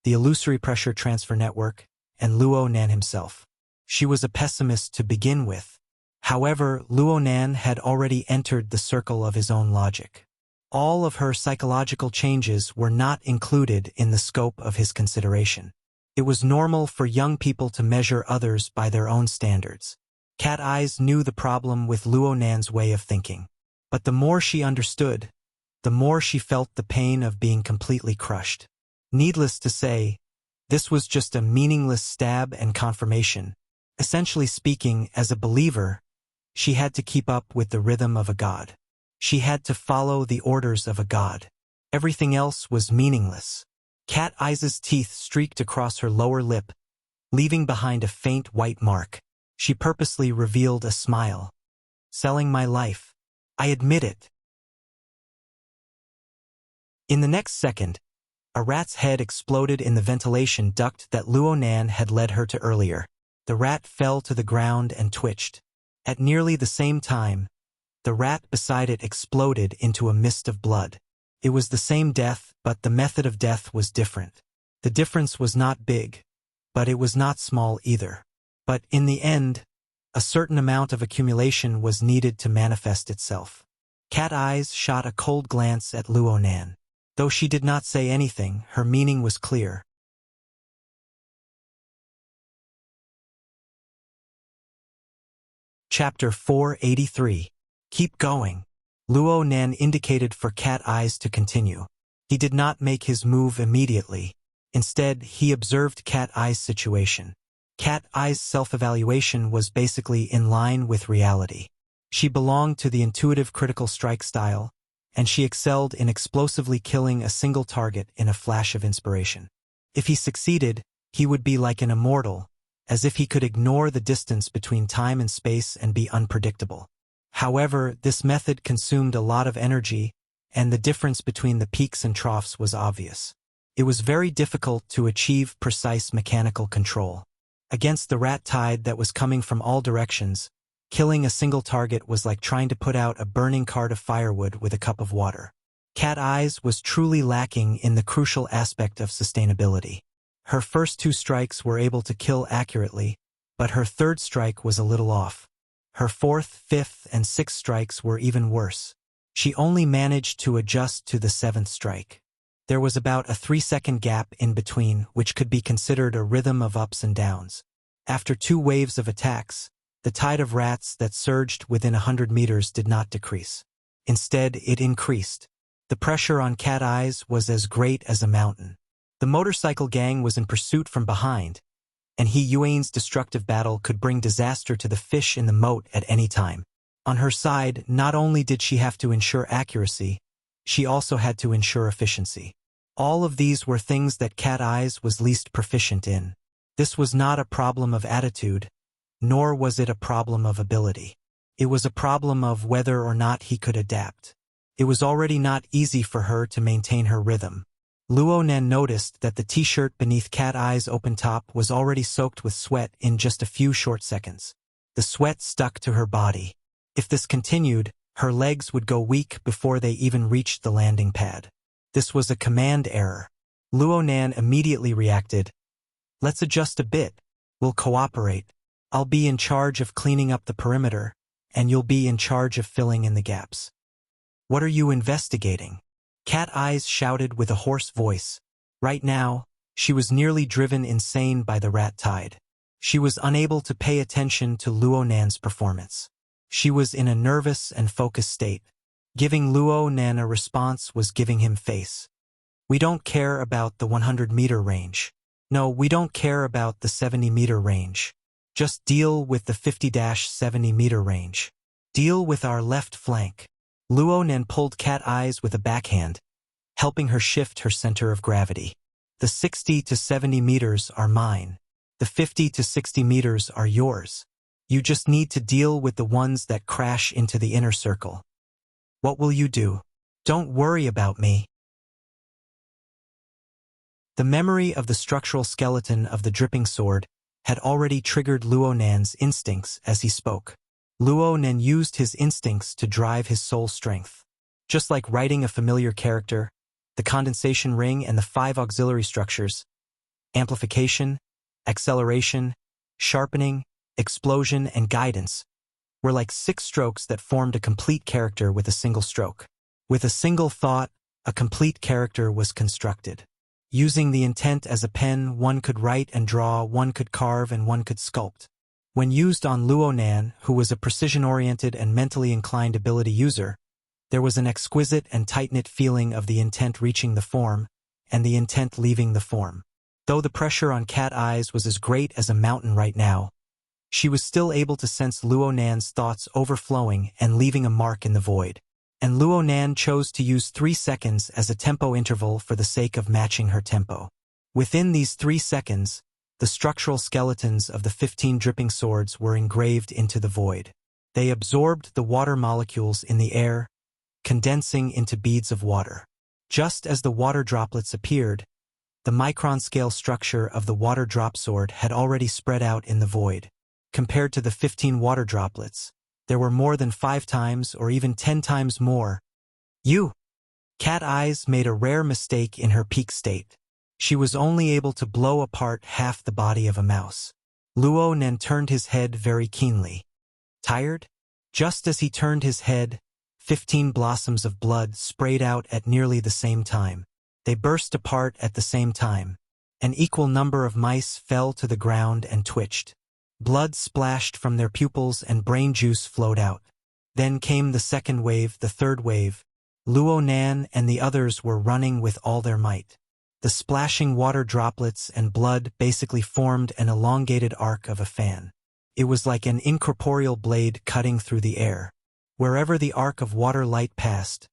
the illusory pressure transfer network, and Luo Nan himself. She was a pessimist to begin with. However, Luo Nan had already entered the circle of his own logic. All of her psychological changes were not included in the scope of his consideration. It was normal for young people to measure others by their own standards. Cat Eyes knew the problem with Luo Nan's way of thinking. But the more she understood, the more she felt the pain of being completely crushed. Needless to say, this was just a meaningless stab and confirmation. Essentially speaking, as a believer, she had to keep up with the rhythm of a god. She had to follow the orders of a god. Everything else was meaningless. Cat Eyes' teeth streaked across her lower lip, leaving behind a faint white mark. She purposely revealed a smile. Selling my life. I admit it. In the next second, a rat's head exploded in the ventilation duct that Luo Nan had led her to earlier. The rat fell to the ground and twitched. At nearly the same time, the rat beside it exploded into a mist of blood. It was the same death, but the method of death was different. The difference was not big, but it was not small either. But in the end, a certain amount of accumulation was needed to manifest itself. Cat Eyes shot a cold glance at Luo Nan. Though she did not say anything, her meaning was clear. Chapter 483. Keep going. Luo Nan indicated for Cat Eyes to continue. He did not make his move immediately. Instead, he observed Cat Eyes' situation. Cat Eyes' self-evaluation was basically in line with reality. She belonged to the intuitive critical strike style, and she excelled in explosively killing a single target in a flash of inspiration. If he succeeded, he would be like an immortal, as if he could ignore the distance between time and space and be unpredictable. However, this method consumed a lot of energy, and the difference between the peaks and troughs was obvious. It was very difficult to achieve precise mechanical control. Against the rat tide that was coming from all directions, killing a single target was like trying to put out a burning cart of firewood with a cup of water. Cat Eyes was truly lacking in the crucial aspect of sustainability. Her first two strikes were able to kill accurately, but her third strike was a little off. Her fourth, fifth, and sixth strikes were even worse. She only managed to adjust to the seventh strike. There was about a 3-second gap in between, which could be considered a rhythm of ups and downs. After 2 waves of attacks, the tide of rats that surged within 100 meters did not decrease. Instead, it increased. The pressure on Cat Eyes was as great as a mountain. The motorcycle gang was in pursuit from behind, and Yuan's destructive battle could bring disaster to the fish in the moat at any time. On her side, not only did she have to ensure accuracy, she also had to ensure efficiency. All of these were things that Cat Eyes was least proficient in. This was not a problem of attitude, nor was it a problem of ability. It was a problem of whether or not he could adapt. It was already not easy for her to maintain her rhythm. Luo Nan noticed that the t-shirt beneath Cat Eye's open top was already soaked with sweat in just a few short seconds. The sweat stuck to her body. If this continued, her legs would go weak before they even reached the landing pad. This was a command error. Luo Nan immediately reacted, "Let's adjust a bit. We'll cooperate. I'll be in charge of cleaning up the perimeter, and you'll be in charge of filling in the gaps." "What are you investigating?" Cat Eyes shouted with a hoarse voice. Right now, she was nearly driven insane by the rat tide. She was unable to pay attention to Luo Nan's performance. She was in a nervous and focused state. Giving Luo Nan a response was giving him face. "We don't care about the 100-meter range. No, we don't care about the 70-meter range. Just deal with the 50-70-meter range. Deal with our left flank." Luo Nan pulled Cat Eyes with a backhand, helping her shift her center of gravity. "The 60 to 70 meters are mine. The 50 to 60 meters are yours. You just need to deal with the ones that crash into the inner circle." "What will you do?" "Don't worry about me." The memory of the structural skeleton of the dripping sword had already triggered Luo Nan's instincts as he spoke. Luo Nan used his instincts to drive his soul strength. Just like writing a familiar character, the condensation ring and the 5 auxiliary structures, amplification, acceleration, sharpening, explosion, and guidance, were like 6 strokes that formed a complete character with a single stroke. With a single thought, a complete character was constructed. Using the intent as a pen, one could write and draw, one could carve, and one could sculpt. When used on Luo Nan, who was a precision-oriented and mentally inclined ability user, there was an exquisite and tight-knit feeling of the intent reaching the form and the intent leaving the form. Though the pressure on Cat Eyes was as great as a mountain right now, she was still able to sense Luo Nan's thoughts overflowing and leaving a mark in the void. And Luo Nan chose to use 3 seconds as a tempo interval for the sake of matching her tempo. Within these 3 seconds, the structural skeletons of the 15 dripping swords were engraved into the void. They absorbed the water molecules in the air, condensing into beads of water. Just as the water droplets appeared, the micron-scale structure of the water drop sword had already spread out in the void. Compared to the 15 water droplets, there were more than 5 times or even 10 times more. Cat Eyes made a rare mistake in her peak state. She was only able to blow apart half the body of a mouse. Luo Nan turned his head very keenly. Tired? Just as he turned his head, 15 blossoms of blood sprayed out at nearly the same time. They burst apart at the same time. An equal number of mice fell to the ground and twitched. Blood splashed from their pupils and brain juice flowed out. Then came the second wave, the third wave. Luo Nan and the others were running with all their might. The splashing water droplets and blood basically formed an elongated arc of a fan. It was like an incorporeal blade cutting through the air. Wherever the arc of water light passed,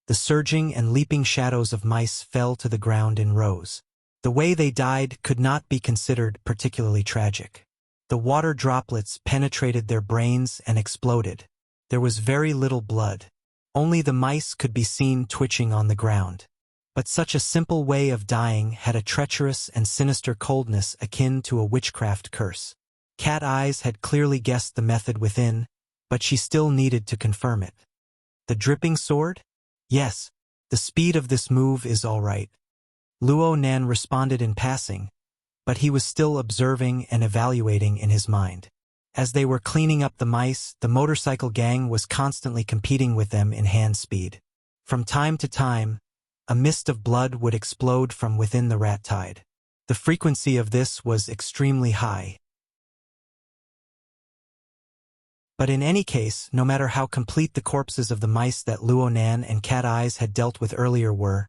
the surging and leaping shadows of mice fell to the ground in rows. The way they died could not be considered particularly tragic. The water droplets penetrated their brains and exploded. There was very little blood. Only the mice could be seen twitching on the ground. But such a simple way of dying had a treacherous and sinister coldness akin to a witchcraft curse. Cat Eyes had clearly guessed the method within, but she still needed to confirm it. The dripping sword? Yes, the speed of this move is all right. Luo Nan responded in passing, but he was still observing and evaluating in his mind. As they were cleaning up the mice, the motorcycle gang was constantly competing with them in hand speed. From time to time, a mist of blood would explode from within the rat tide. The frequency of this was extremely high. But in any case, no matter how complete the corpses of the mice that Luo Nan and Cat Eyes had dealt with earlier were,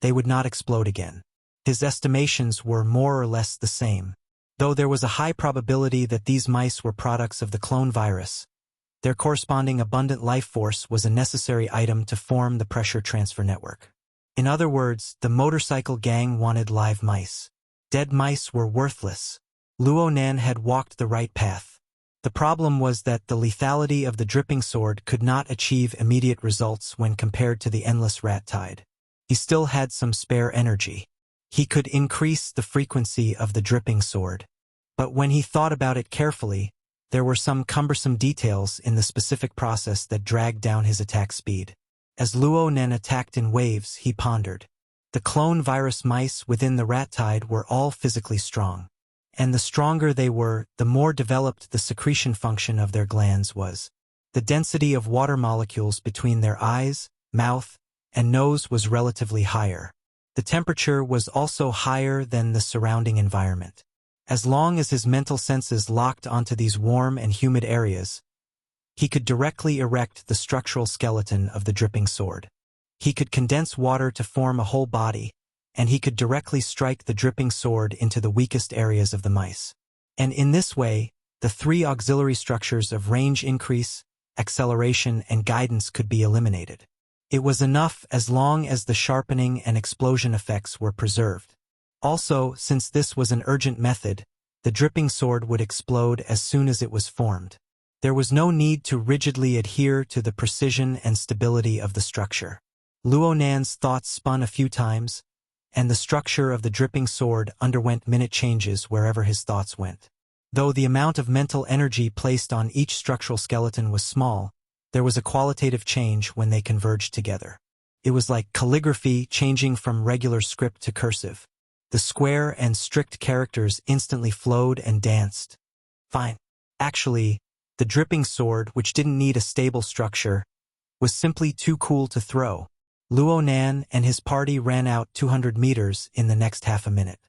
they would not explode again. His estimations were more or less the same. Though there was a high probability that these mice were products of the clone virus, their corresponding abundant life force was a necessary item to form the pressure transfer network. In other words, the motorcycle gang wanted live mice. Dead mice were worthless. Luo Nan had walked the right path. The problem was that the lethality of the dripping sword could not achieve immediate results when compared to the endless rat tide. He still had some spare energy. He could increase the frequency of the dripping sword. But when he thought about it carefully, there were some cumbersome details in the specific process that dragged down his attack speed. As Luo Nen attacked in waves, he pondered. The clone virus mice within the rat tide were all physically strong. And the stronger they were, the more developed the secretion function of their glands was. The density of water molecules between their eyes, mouth, and nose was relatively higher. The temperature was also higher than the surrounding environment. As long as his mental senses locked onto these warm and humid areas, he could directly erect the structural skeleton of the dripping sword. He could condense water to form a whole body, and he could directly strike the dripping sword into the weakest areas of the mice. And in this way, the three auxiliary structures of range increase, acceleration, and guidance could be eliminated. It was enough as long as the sharpening and explosion effects were preserved. Also, since this was an urgent method, the dripping sword would explode as soon as it was formed. There was no need to rigidly adhere to the precision and stability of the structure. Luo Nan's thoughts spun a few times, and the structure of the dripping sword underwent minute changes wherever his thoughts went. Though the amount of mental energy placed on each structural skeleton was small, there was a qualitative change when they converged together. It was like calligraphy changing from regular script to cursive. The square and strict characters instantly flowed and danced. Fine. Actually, the dripping sword, which didn't need a stable structure, was simply too cool to throw. Luo Nan and his party ran out 200 meters in the next half a minute.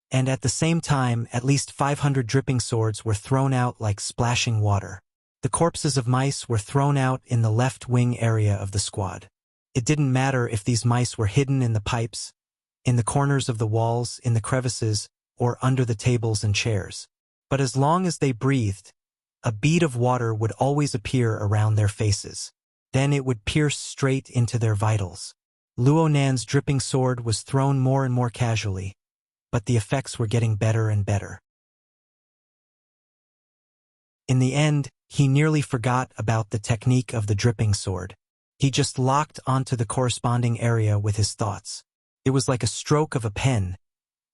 And at the same time, at least 500 dripping swords were thrown out like splashing water. The corpses of mice were thrown out in the left wing area of the squad. It didn't matter if these mice were hidden in the pipes, in the corners of the walls, in the crevices, or under the tables and chairs. But as long as they breathed, a bead of water would always appear around their faces. Then it would pierce straight into their vitals. Luo Nan's dripping sword was thrown more and more casually, but the effects were getting better and better. In the end, he nearly forgot about the technique of the dripping sword. He just locked onto the corresponding area with his thoughts. It was like a stroke of a pen,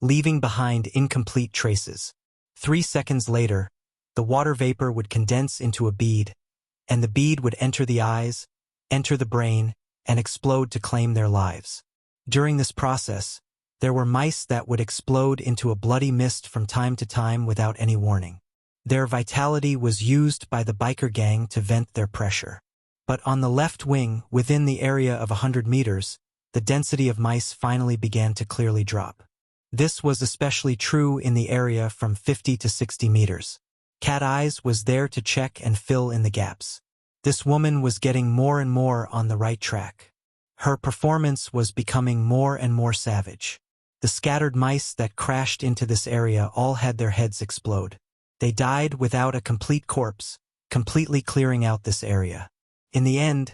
leaving behind incomplete traces. 3 seconds later, the water vapor would condense into a bead, and the bead would enter the eyes, enter the brain, and explode to claim their lives. During this process, there were mice that would explode into a bloody mist from time to time without any warning. Their vitality was used by the biker gang to vent their pressure. But on the left wing, within the area of 100 meters, the density of mice finally began to clearly drop. This was especially true in the area from 50 to 60 meters. Cat Eyes was there to check and fill in the gaps. This woman was getting more and more on the right track. Her performance was becoming more and more savage. The scattered mice that crashed into this area all had their heads explode. They died without a complete corpse, completely clearing out this area. In the end,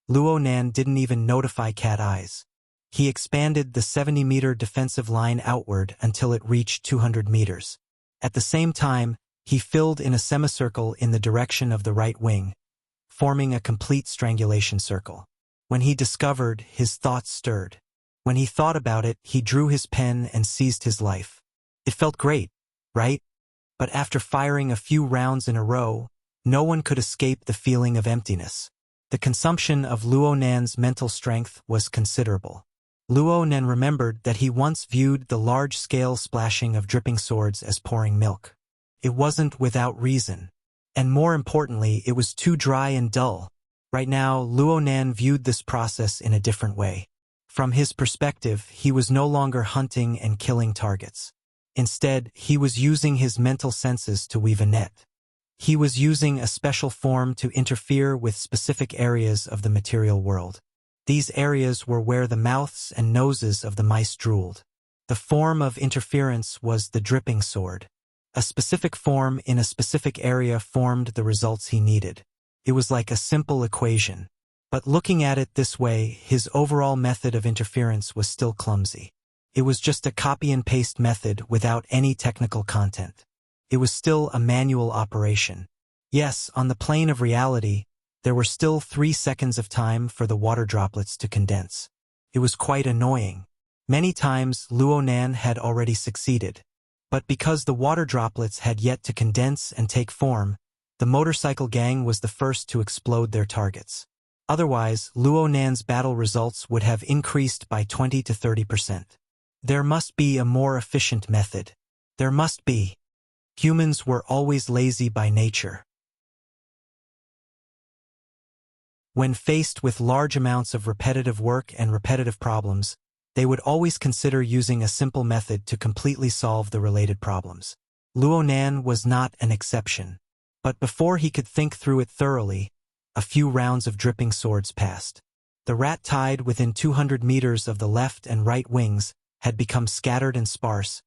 Luo Nan didn't even notify Cat Eyes. He expanded the 70-meter defensive line outward until it reached 200 meters. At the same time, he filled in a semicircle in the direction of the right wing, forming a complete strangulation circle. When he discovered, his thoughts stirred. When he thought about it, he drew his pen and seized his life. It felt great, right? But after firing a few rounds in a row, no one could escape the feeling of emptiness. The consumption of Luo Nan's mental strength was considerable. Luo Nan remembered that he once viewed the large-scale splashing of dripping swords as pouring milk. It wasn't without reason. And more importantly, it was too dry and dull. Right now, Luo Nan viewed this process in a different way. From his perspective, he was no longer hunting and killing targets. Instead, he was using his mental senses to weave a net. He was using a special form to interfere with specific areas of the material world. These areas were where the mouths and noses of the mice drooled. The form of interference was the dripping sword. A specific form in a specific area formed the results he needed. It was like a simple equation. But looking at it this way, his overall method of interference was still clumsy. It was just a copy-and-paste method without any technical content. It was still a manual operation. Yes, on the plane of reality, there were still 3 seconds of time for the water droplets to condense. It was quite annoying. Many times, Luonan had already succeeded. But because the water droplets had yet to condense and take form, the motorcycle gang was the first to explode their targets. Otherwise, Luonan's battle results would have increased by 20 to 30%. There must be a more efficient method. There must be. Humans were always lazy by nature. When faced with large amounts of repetitive work and repetitive problems, they would always consider using a simple method to completely solve the related problems. Luonan was not an exception. But before he could think through it thoroughly, a few rounds of dripping swords passed. The rat tide within 200 meters of the left and right wings had become scattered and sparse,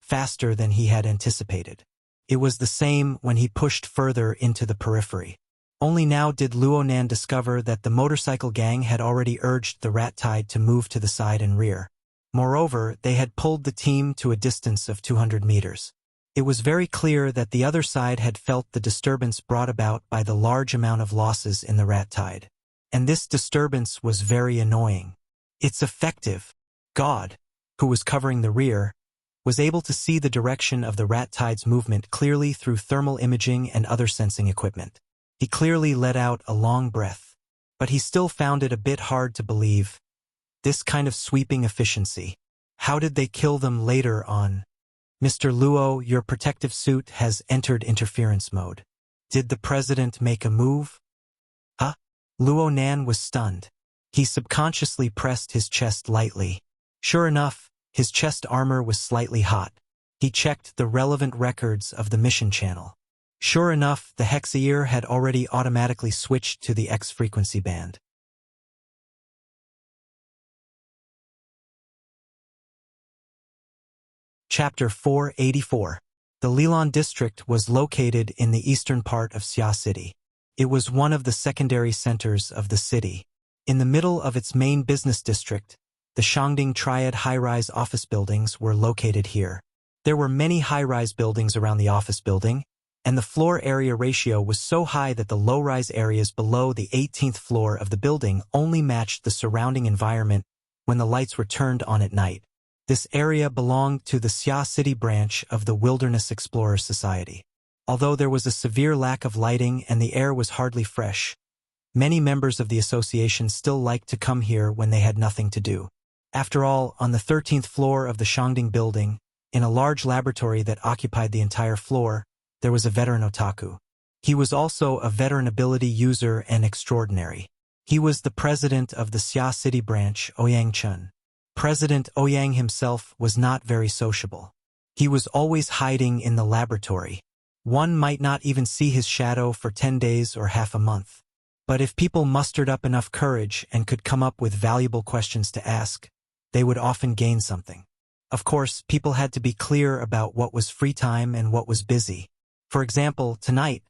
faster than he had anticipated. It was the same when he pushed further into the periphery. Only now did Luonan discover that the motorcycle gang had already urged the rat tide to move to the side and rear. Moreover, they had pulled the team to a distance of 200 meters. It was very clear that the other side had felt the disturbance brought about by the large amount of losses in the rat tide. And this disturbance was very annoying. It's effective. God, who was covering the rear, was able to see the direction of the rat tide's movement clearly through thermal imaging and other sensing equipment. He clearly let out a long breath, but he still found it a bit hard to believe. This kind of sweeping efficiency. How did they kill them later on? Mr. Luo, your protective suit has entered interference mode. Did the president make a move? Huh? Luonan was stunned. He subconsciously pressed his chest lightly. Sure enough, his chest armor was slightly hot. He checked the relevant records of the mission channel. Sure enough, the hexaear had already automatically switched to the X frequency band. Chapter 484. The Lilan district was located in the eastern part of Xia City. It was one of the secondary centers of the city. In the middle of its main business district, the Shangding Triad high-rise office buildings were located here. There were many high-rise buildings around the office building, and the floor area ratio was so high that the low-rise areas below the 18th floor of the building only matched the surrounding environment when the lights were turned on at night. This area belonged to the Xia City branch of the Wilderness Explorers Society. Although there was a severe lack of lighting and the air was hardly fresh, many members of the association still liked to come here when they had nothing to do. After all, on the 13th floor of the Shangding building, in a large laboratory that occupied the entire floor, there was a veteran otaku. He was also a veteran ability user and extraordinary. He was the president of the Xia City branch, Ouyang Chun. President Ouyang himself was not very sociable. He was always hiding in the laboratory. One might not even see his shadow for 10 days or half a month. But if people mustered up enough courage and could come up with valuable questions to ask, they would often gain something. Of course, people had to be clear about what was free time and what was busy. For example, tonight,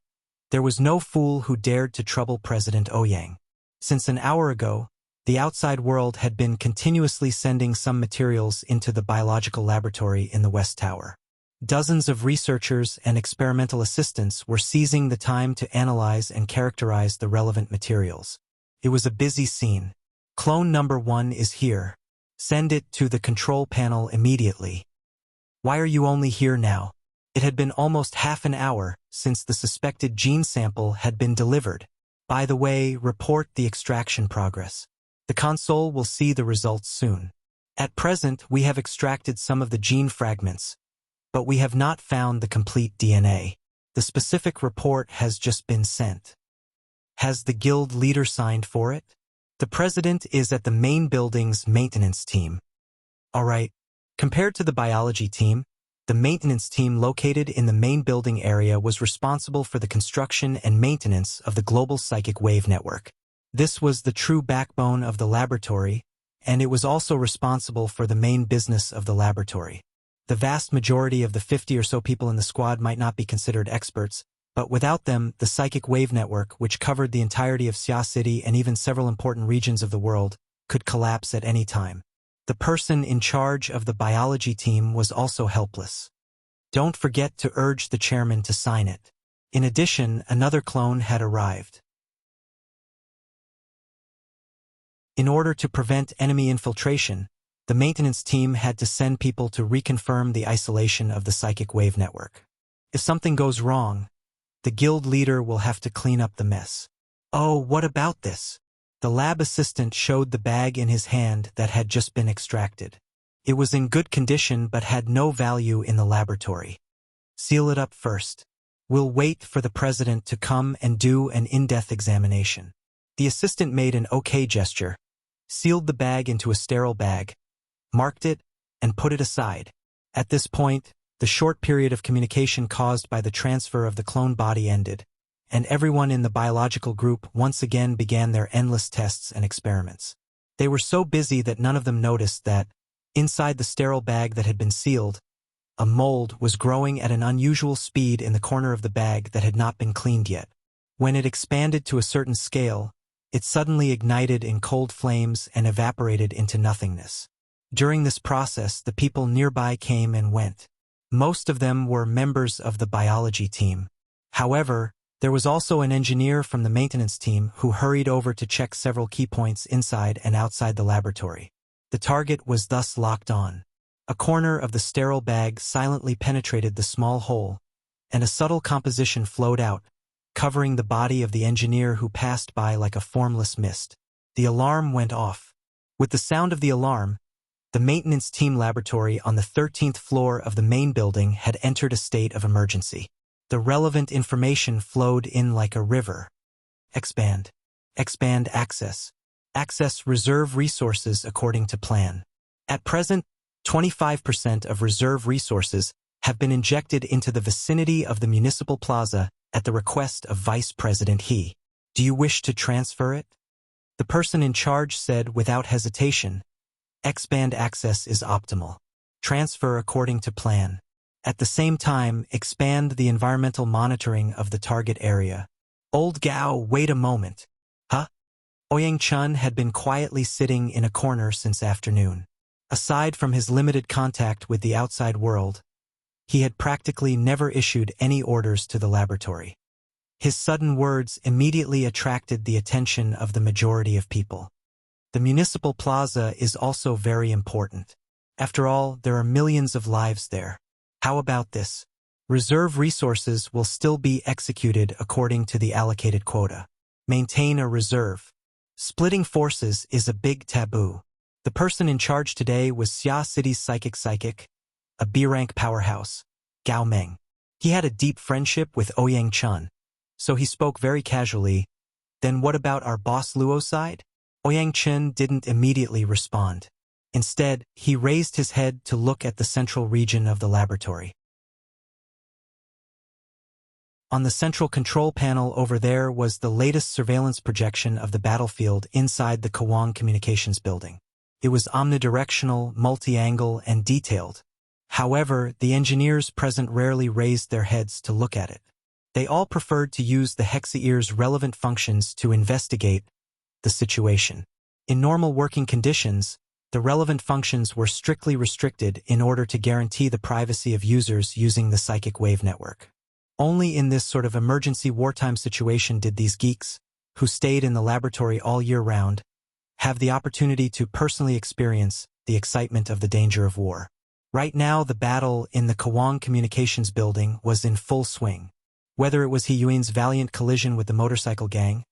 there was no fool who dared to trouble President Ouyang. Since an hour ago, the outside world had been continuously sending some materials into the biological laboratory in the West Tower. Dozens of researchers and experimental assistants were seizing the time to analyze and characterize the relevant materials. It was a busy scene. Clone number 1 is here. Send it to the control panel immediately. Why are you only here now? It had been almost half an hour since the suspected gene sample had been delivered. By the way, report the extraction progress. The console will see the results soon. At present, we have extracted some of the gene fragments, but we have not found the complete DNA. The specific report has just been sent. Has the guild leader signed for it? The president is at the main building's maintenance team. All right. Compared to the biology team, the maintenance team located in the main building area was responsible for the construction and maintenance of the global psychic wave network. This was the true backbone of the laboratory, and it was also responsible for the main business of the laboratory. The vast majority of the 50 or so people in the squad might not be considered experts, but without them, the psychic wave network, which covered the entirety of Xia City and even several important regions of the world, could collapse at any time. The person in charge of the biology team was also helpless. Don't forget to urge the chairman to sign it. In addition, another clone had arrived. In order to prevent enemy infiltration, the maintenance team had to send people to reconfirm the isolation of the psychic wave network. If something goes wrong, the guild leader will have to clean up the mess. Oh, what about this? The lab assistant showed the bag in his hand that had just been extracted. It was in good condition but had no value in the laboratory. Seal it up first. We'll wait for the president to come and do an in-depth examination. The assistant made an okay gesture, sealed the bag into a sterile bag, marked it, and put it aside. At this point, the short period of communication caused by the transfer of the clone body ended, and everyone in the biological group once again began their endless tests and experiments. They were so busy that none of them noticed that, inside the sterile bag that had been sealed, a mold was growing at an unusual speed in the corner of the bag that had not been cleaned yet. When it expanded to a certain scale, it suddenly ignited in cold flames and evaporated into nothingness. During this process, the people nearby came and went. Most of them were members of the biology team. However, there was also an engineer from the maintenance team who hurried over to check several key points inside and outside the laboratory. The target was thus locked on. A corner of the sterile bag silently penetrated the small hole, and a subtle composition flowed out, covering the body of the engineer who passed by like a formless mist. The alarm went off. With the sound of the alarm, the maintenance team laboratory on the 13th floor of the main building had entered a state of emergency. The relevant information flowed in like a river. Expand. Expand access. Access reserve resources according to plan. At present, 25% of reserve resources have been injected into the vicinity of the municipal plaza at the request of Vice President He. Do you wish to transfer it? The person in charge said without hesitation, expand access is optimal. Transfer according to plan. At the same time, expand the environmental monitoring of the target area. Old Gao, wait a moment. Huh? Ouyang Chun had been quietly sitting in a corner since afternoon. Aside from his limited contact with the outside world, he had practically never issued any orders to the laboratory. His sudden words immediately attracted the attention of the majority of people. The municipal plaza is also very important. After all, there are millions of lives there. How about this? Reserve resources will still be executed according to the allocated quota. Maintain a reserve. Splitting forces is a big taboo. The person in charge today was Xia City's psychic, a B-rank powerhouse, Gao Meng. He had a deep friendship with Ouyang Chun, so he spoke very casually. Then what about our boss Luo's side? Ouyang Chun didn't immediately respond. Instead, he raised his head to look at the central region of the laboratory. On the central control panel over there was the latest surveillance projection of the battlefield inside the Kawang Communications building. It was omnidirectional, multi-angle, and detailed. However, the engineers present rarely raised their heads to look at it. They all preferred to use the Hexaear's relevant functions to investigate the situation. In normal working conditions, the relevant functions were strictly restricted in order to guarantee the privacy of users using the psychic wave network. Only in this sort of emergency wartime situation did these geeks, who stayed in the laboratory all year round, have the opportunity to personally experience the excitement of the danger of war. Right now, the battle in the Kawang Communications building was in full swing. Whether it was He Yuan's valiant collision with the motorcycle gang,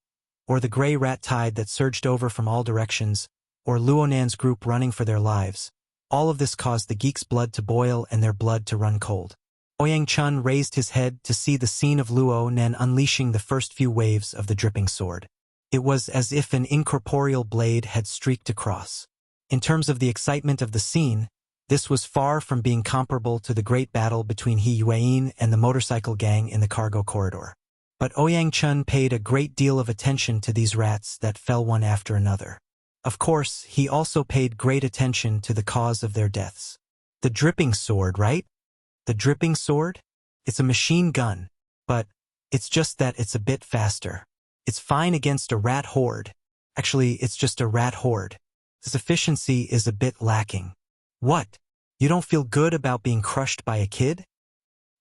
or the gray rat tide that surged over from all directions, or Luonan's group running for their lives, all of this caused the geeks' blood to boil and their blood to run cold. Ouyang Chun raised his head to see the scene of Luonan unleashing the first few waves of the dripping sword. It was as if an incorporeal blade had streaked across. In terms of the excitement of the scene, this was far from being comparable to the great battle between He Yuan and the motorcycle gang in the cargo corridor. But Ouyang Chun paid a great deal of attention to these rats that fell one after another. Of course, he also paid great attention to the cause of their deaths. The dripping sword, right? The dripping sword? It's a machine gun, but it's just that it's a bit faster. It's fine against a rat horde. Actually, it's just a rat horde. This efficiency is a bit lacking. What? You don't feel good about being crushed by a kid?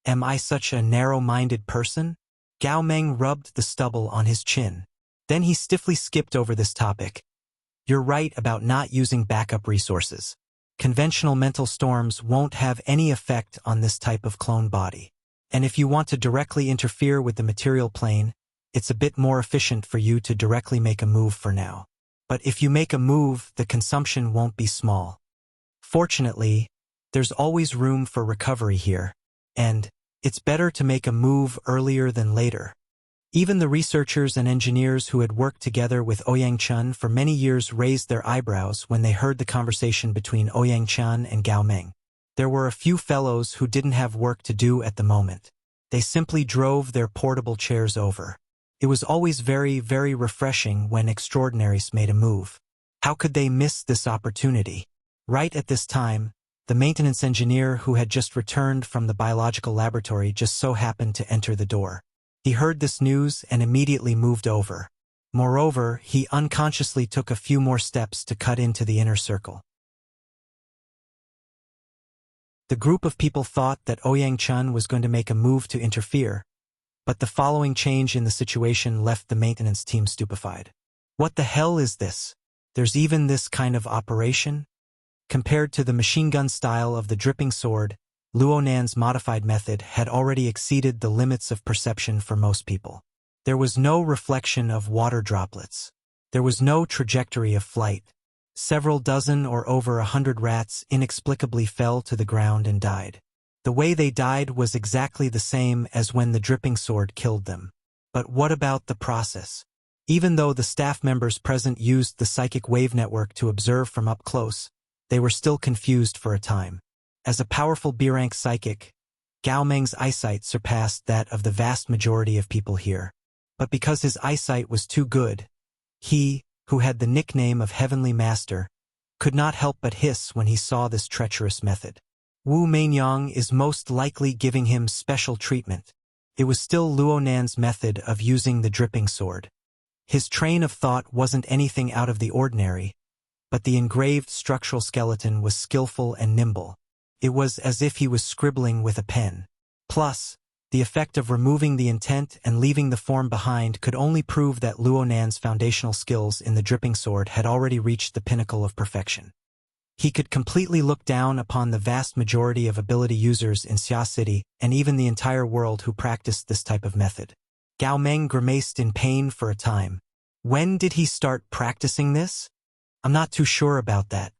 Am I such a narrow-minded person? Gao Meng rubbed the stubble on his chin. Then he stiffly skipped over this topic. You're right about not using backup resources. Conventional mental storms won't have any effect on this type of clone body. And if you want to directly interfere with the material plane, it's a bit more efficient for you to directly make a move for now. But if you make a move, the consumption won't be small. Fortunately, there's always room for recovery here, and it's better to make a move earlier than later. Even the researchers and engineers who had worked together with Ouyang Chen for many years raised their eyebrows when they heard the conversation between Ouyang Chen and Gao Meng. There were a few fellows who didn't have work to do at the moment. They simply drove their portable chairs over. It was always very, very refreshing when extraordinaries made a move. How could they miss this opportunity? Right at this time, the maintenance engineer who had just returned from the biological laboratory just so happened to enter the door. He heard this news and immediately moved over. Moreover, he unconsciously took a few more steps to cut into the inner circle. The group of people thought that Ouyang Chen was going to make a move to interfere, but the following change in the situation left the maintenance team stupefied. What the hell is this? There's even this kind of operation? Compared to the machine gun style of the dripping sword, Luo Nan's modified method had already exceeded the limits of perception for most people. There was no reflection of water droplets. There was no trajectory of flight. Several dozen or over 100 rats inexplicably fell to the ground and died. The way they died was exactly the same as when the dripping sword killed them. But what about the process? Even though the staff members present used the psychic wave network to observe from up close, they were still confused for a time. As a powerful B-rank psychic, Gao Meng's eyesight surpassed that of the vast majority of people here. But because his eyesight was too good, he, who had the nickname of Heavenly Master, could not help but hiss when he saw this treacherous method. Wu Meinyang is most likely giving him special treatment. It was still Luo Nan's method of using the dripping sword. His train of thought wasn't anything out of the ordinary, but the engraved structural skeleton was skillful and nimble. It was as if he was scribbling with a pen. Plus, the effect of removing the intent and leaving the form behind could only prove that Luo Nan's foundational skills in the dripping sword had already reached the pinnacle of perfection. He could completely look down upon the vast majority of ability users in Xia City and even the entire world who practiced this type of method. Gao Meng grimaced in pain for a time. When did he start practicing this? I'm not too sure about that.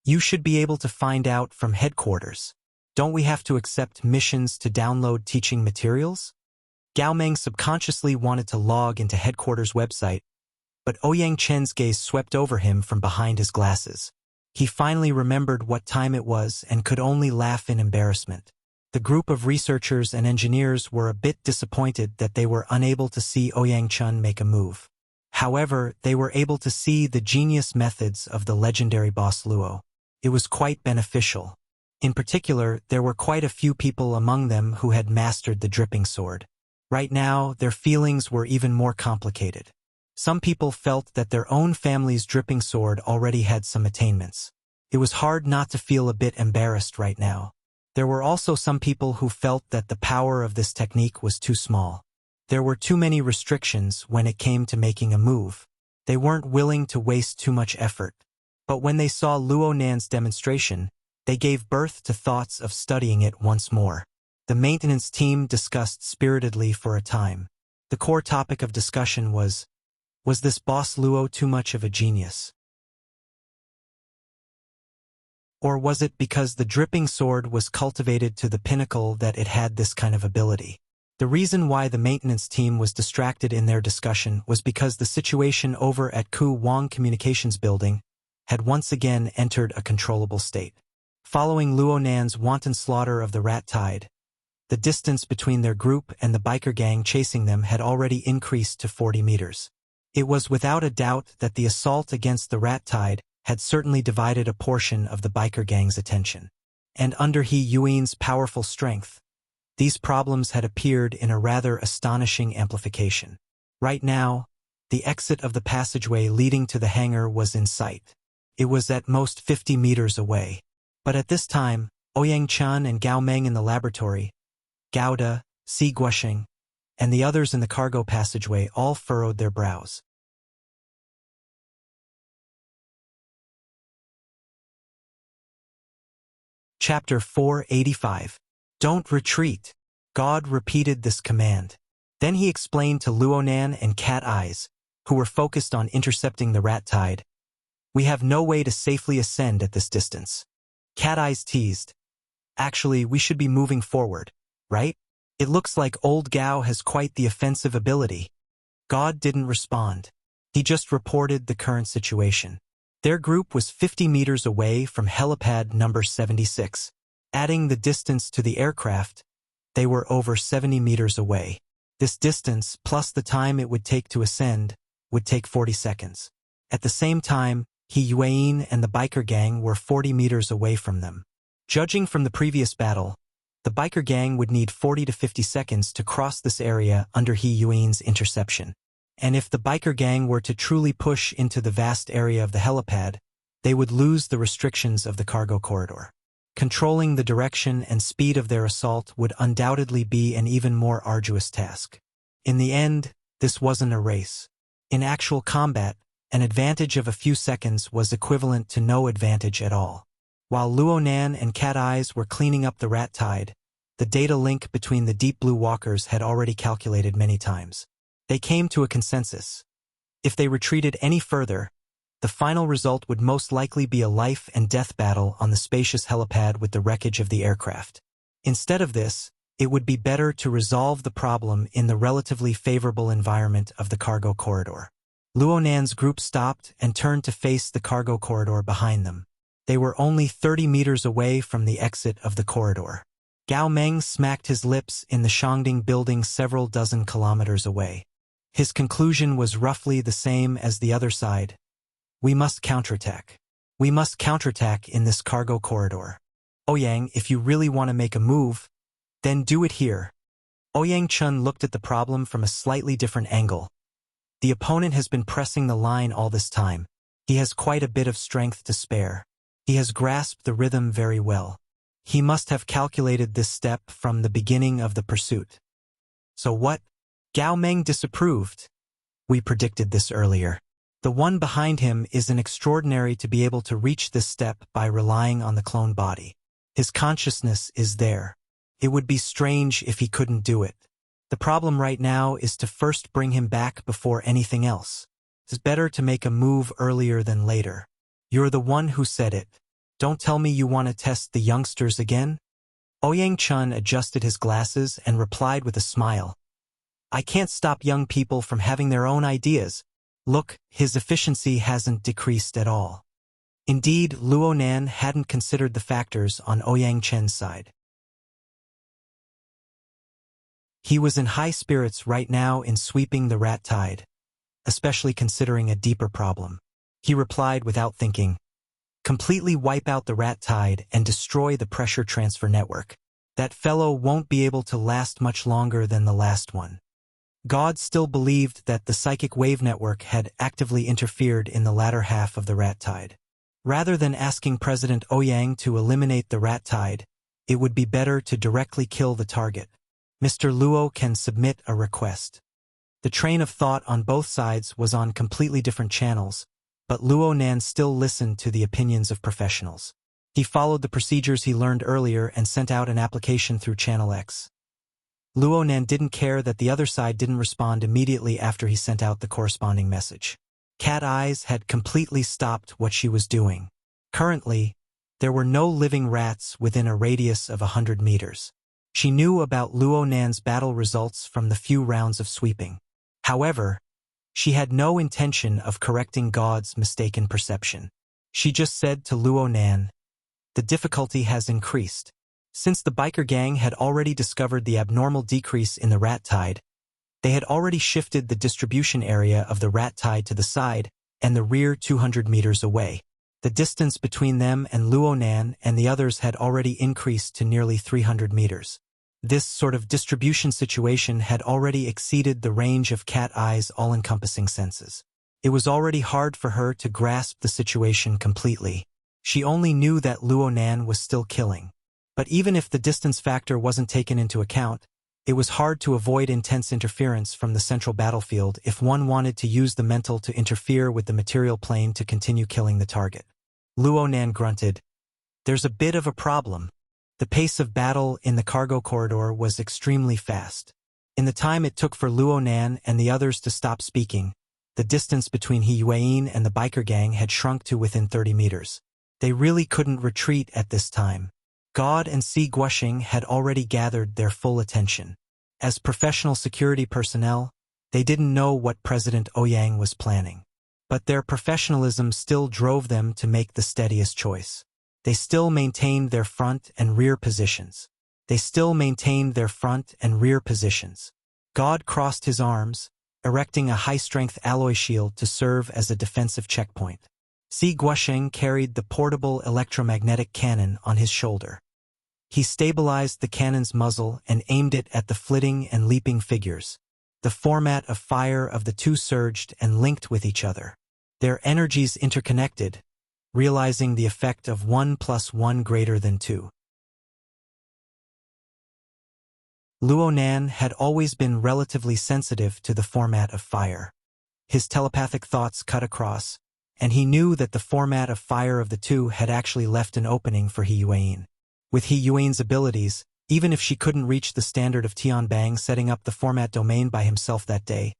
You should be able to find out from headquarters. Don't we have to accept missions to download teaching materials? Gao Meng subconsciously wanted to log into headquarters' website, but Ouyang Chen's gaze swept over him from behind his glasses. He finally remembered what time it was and could only laugh in embarrassment. The group of researchers and engineers were a bit disappointed that they were unable to see Ouyang Chen make a move. However, they were able to see the genius methods of the legendary boss Luo. It was quite beneficial. In particular, there were quite a few people among them who had mastered the dripping sword. Right now, their feelings were even more complicated. Some people felt that their own family's dripping sword already had some attainments. It was hard not to feel a bit embarrassed right now. There were also some people who felt that the power of this technique was too small. There were too many restrictions when it came to making a move. They weren't willing to waste too much effort. But when they saw Luo Nan's demonstration, they gave birth to thoughts of studying it once more. The maintenance team discussed spiritedly for a time. The core topic of discussion was this boss Luo too much of a genius? Or was it because the dripping sword was cultivated to the pinnacle that it had this kind of ability? The reason why the maintenance team was distracted in their discussion was because the situation over at Ku Wang Communications Building had once again entered a controllable state. Following Luo Nan's wanton slaughter of the rat tide, the distance between their group and the biker gang chasing them had already increased to 40 meters. It was without a doubt that the assault against the rat tide had certainly divided a portion of the biker gang's attention. And under He Yuan's powerful strength, these problems had appeared in a rather astonishing amplification. Right now, the exit of the passageway leading to the hangar was in sight. It was at most 50 meters away. But at this time, Ouyang Chen and Gao Meng in the laboratory, Gao De, Si Guosheng, and the others in the cargo passageway all furrowed their brows. Chapter 485. Don't retreat. God repeated this command. Then he explained to Luonan and Cat Eyes, who were focused on intercepting the rat tide, "We have no way to safely ascend at this distance." Cat Eyes teased, "Actually, we should be moving forward, right? It looks like old Gao has quite the offensive ability." God didn't respond. He just reported the current situation. Their group was 50 meters away from helipad number 76. Adding the distance to the aircraft, they were over 70 meters away. This distance, plus the time it would take to ascend, would take 40 seconds. At the same time, He Yuan and the biker gang were 40 meters away from them. Judging from the previous battle, the biker gang would need 40 to 50 seconds to cross this area under He Yuan's interception. And if the biker gang were to truly push into the vast area of the helipad, they would lose the restrictions of the cargo corridor. Controlling the direction and speed of their assault would undoubtedly be an even more arduous task. In the end, this wasn't a race. In actual combat, an advantage of a few seconds was equivalent to no advantage at all. While Luonan and Cat Eyes were cleaning up the rat tide, the data link between the Deep Blue Walkers had already calculated many times. They came to a consensus. If they retreated any further, the final result would most likely be a life-and-death battle on the spacious helipad with the wreckage of the aircraft. Instead of this, it would be better to resolve the problem in the relatively favorable environment of the cargo corridor. Luonan's group stopped and turned to face the cargo corridor behind them. They were only 30 meters away from the exit of the corridor. Gao Meng smacked his lips in the Shangding building several dozen kilometers away. His conclusion was roughly the same as the other side. We must counterattack. We must counterattack in this cargo corridor. Ouyang, if you really want to make a move, then do it here. Ouyang Chun looked at the problem from a slightly different angle. The opponent has been pressing the line all this time. He has quite a bit of strength to spare. He has grasped the rhythm very well. He must have calculated this step from the beginning of the pursuit. So what? Gao Meng disapproved. We predicted this earlier. The one behind him isn't extraordinary to be able to reach this step by relying on the clone body. His consciousness is there. It would be strange if he couldn't do it. The problem right now is to first bring him back before anything else. It's better to make a move earlier than later. You're the one who said it. Don't tell me you want to test the youngsters again? Ouyang Chun adjusted his glasses and replied with a smile. I can't stop young people from having their own ideas. Look, his efficiency hasn't decreased at all. Indeed, Luonan hadn't considered the factors on Ouyang Chen's side. He was in high spirits right now in sweeping the rat tide, especially considering a deeper problem. He replied without thinking, completely wipe out the rat tide and destroy the pressure transfer network. That fellow won't be able to last much longer than the last one. God still believed that the psychic wave network had actively interfered in the latter half of the rat tide. Rather than asking President Ouyang to eliminate the rat tide, it would be better to directly kill the target. Mr. Luo can submit a request. The train of thought on both sides was on completely different channels, but Luonan still listened to the opinions of professionals. He followed the procedures he learned earlier and sent out an application through Channel X. Luonan didn't care that the other side didn't respond immediately after he sent out the corresponding message. Cat Eyes had completely stopped what she was doing. Currently, there were no living rats within a radius of 100 meters. She knew about Luonan's battle results from the few rounds of sweeping. However, she had no intention of correcting God's mistaken perception. She just said to Luonan, the difficulty has increased. Since the biker gang had already discovered the abnormal decrease in the rat tide, they had already shifted the distribution area of the rat tide to the side and the rear 200 meters away. The distance between them and Luonan and the others had already increased to nearly 300 meters. This sort of distribution situation had already exceeded the range of Cat Eye's all-encompassing senses. It was already hard for her to grasp the situation completely. She only knew that Luonan was still killing. But even if the distance factor wasn't taken into account, It was hard to avoid intense interference from the central battlefield if one wanted to use the mental to interfere with the material plane to continue killing the target. Luo Nan grunted, "There's a bit of a problem." The pace of battle in the cargo corridor was extremely fast. In the time it took for Luo Nan and the others to stop speaking, the distance between He Yuan and the biker gang had shrunk to within 30 meters. They really couldn't retreat at this time. God and Si Guoxing had already gathered their full attention. As professional security personnel, they didn't know what President Ouyang was planning. But their professionalism still drove them to make the steadiest choice. They still maintained their front and rear positions. God crossed his arms, erecting a high-strength alloy shield to serve as a defensive checkpoint. Si Guoxing carried the portable electromagnetic cannon on his shoulder. He stabilized the cannon's muzzle and aimed it at the flitting and leaping figures. The format of fire of the two surged and linked with each other. Their energies interconnected, realizing the effect of 1 + 1 greater than 2. Luo Nan had always been relatively sensitive to the format of fire. His telepathic thoughts cut across, and he knew that the format of fire of the two had actually left an opening for He Yuan. With He Yuan's abilities, even if she couldn't reach the standard of Tianbang setting up the format domain by himself that day,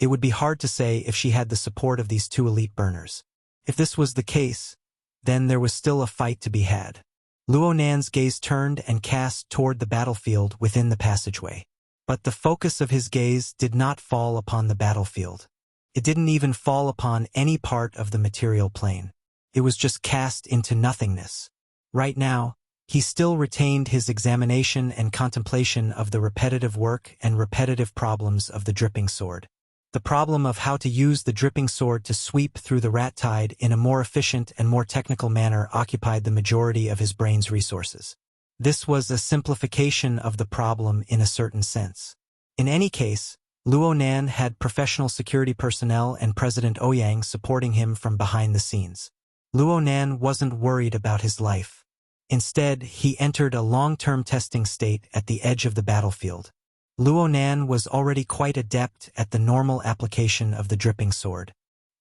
it would be hard to say if she had the support of these two elite burners. If this was the case, then there was still a fight to be had. Luo Nan's gaze turned and cast toward the battlefield within the passageway. But the focus of his gaze did not fall upon the battlefield. It didn't even fall upon any part of the material plane. It was just cast into nothingness. Right now, he still retained his examination and contemplation of the repetitive work and repetitive problems of the dripping sword. The problem of how to use the dripping sword to sweep through the rat tide in a more efficient and more technical manner occupied the majority of his brain's resources. This was a simplification of the problem in a certain sense. In any case, Luo Nan had professional security personnel and President Ouyang supporting him from behind the scenes. Luo Nan wasn't worried about his life. Instead, he entered a long-term testing state at the edge of the battlefield. Luo Nan was already quite adept at the normal application of the dripping sword.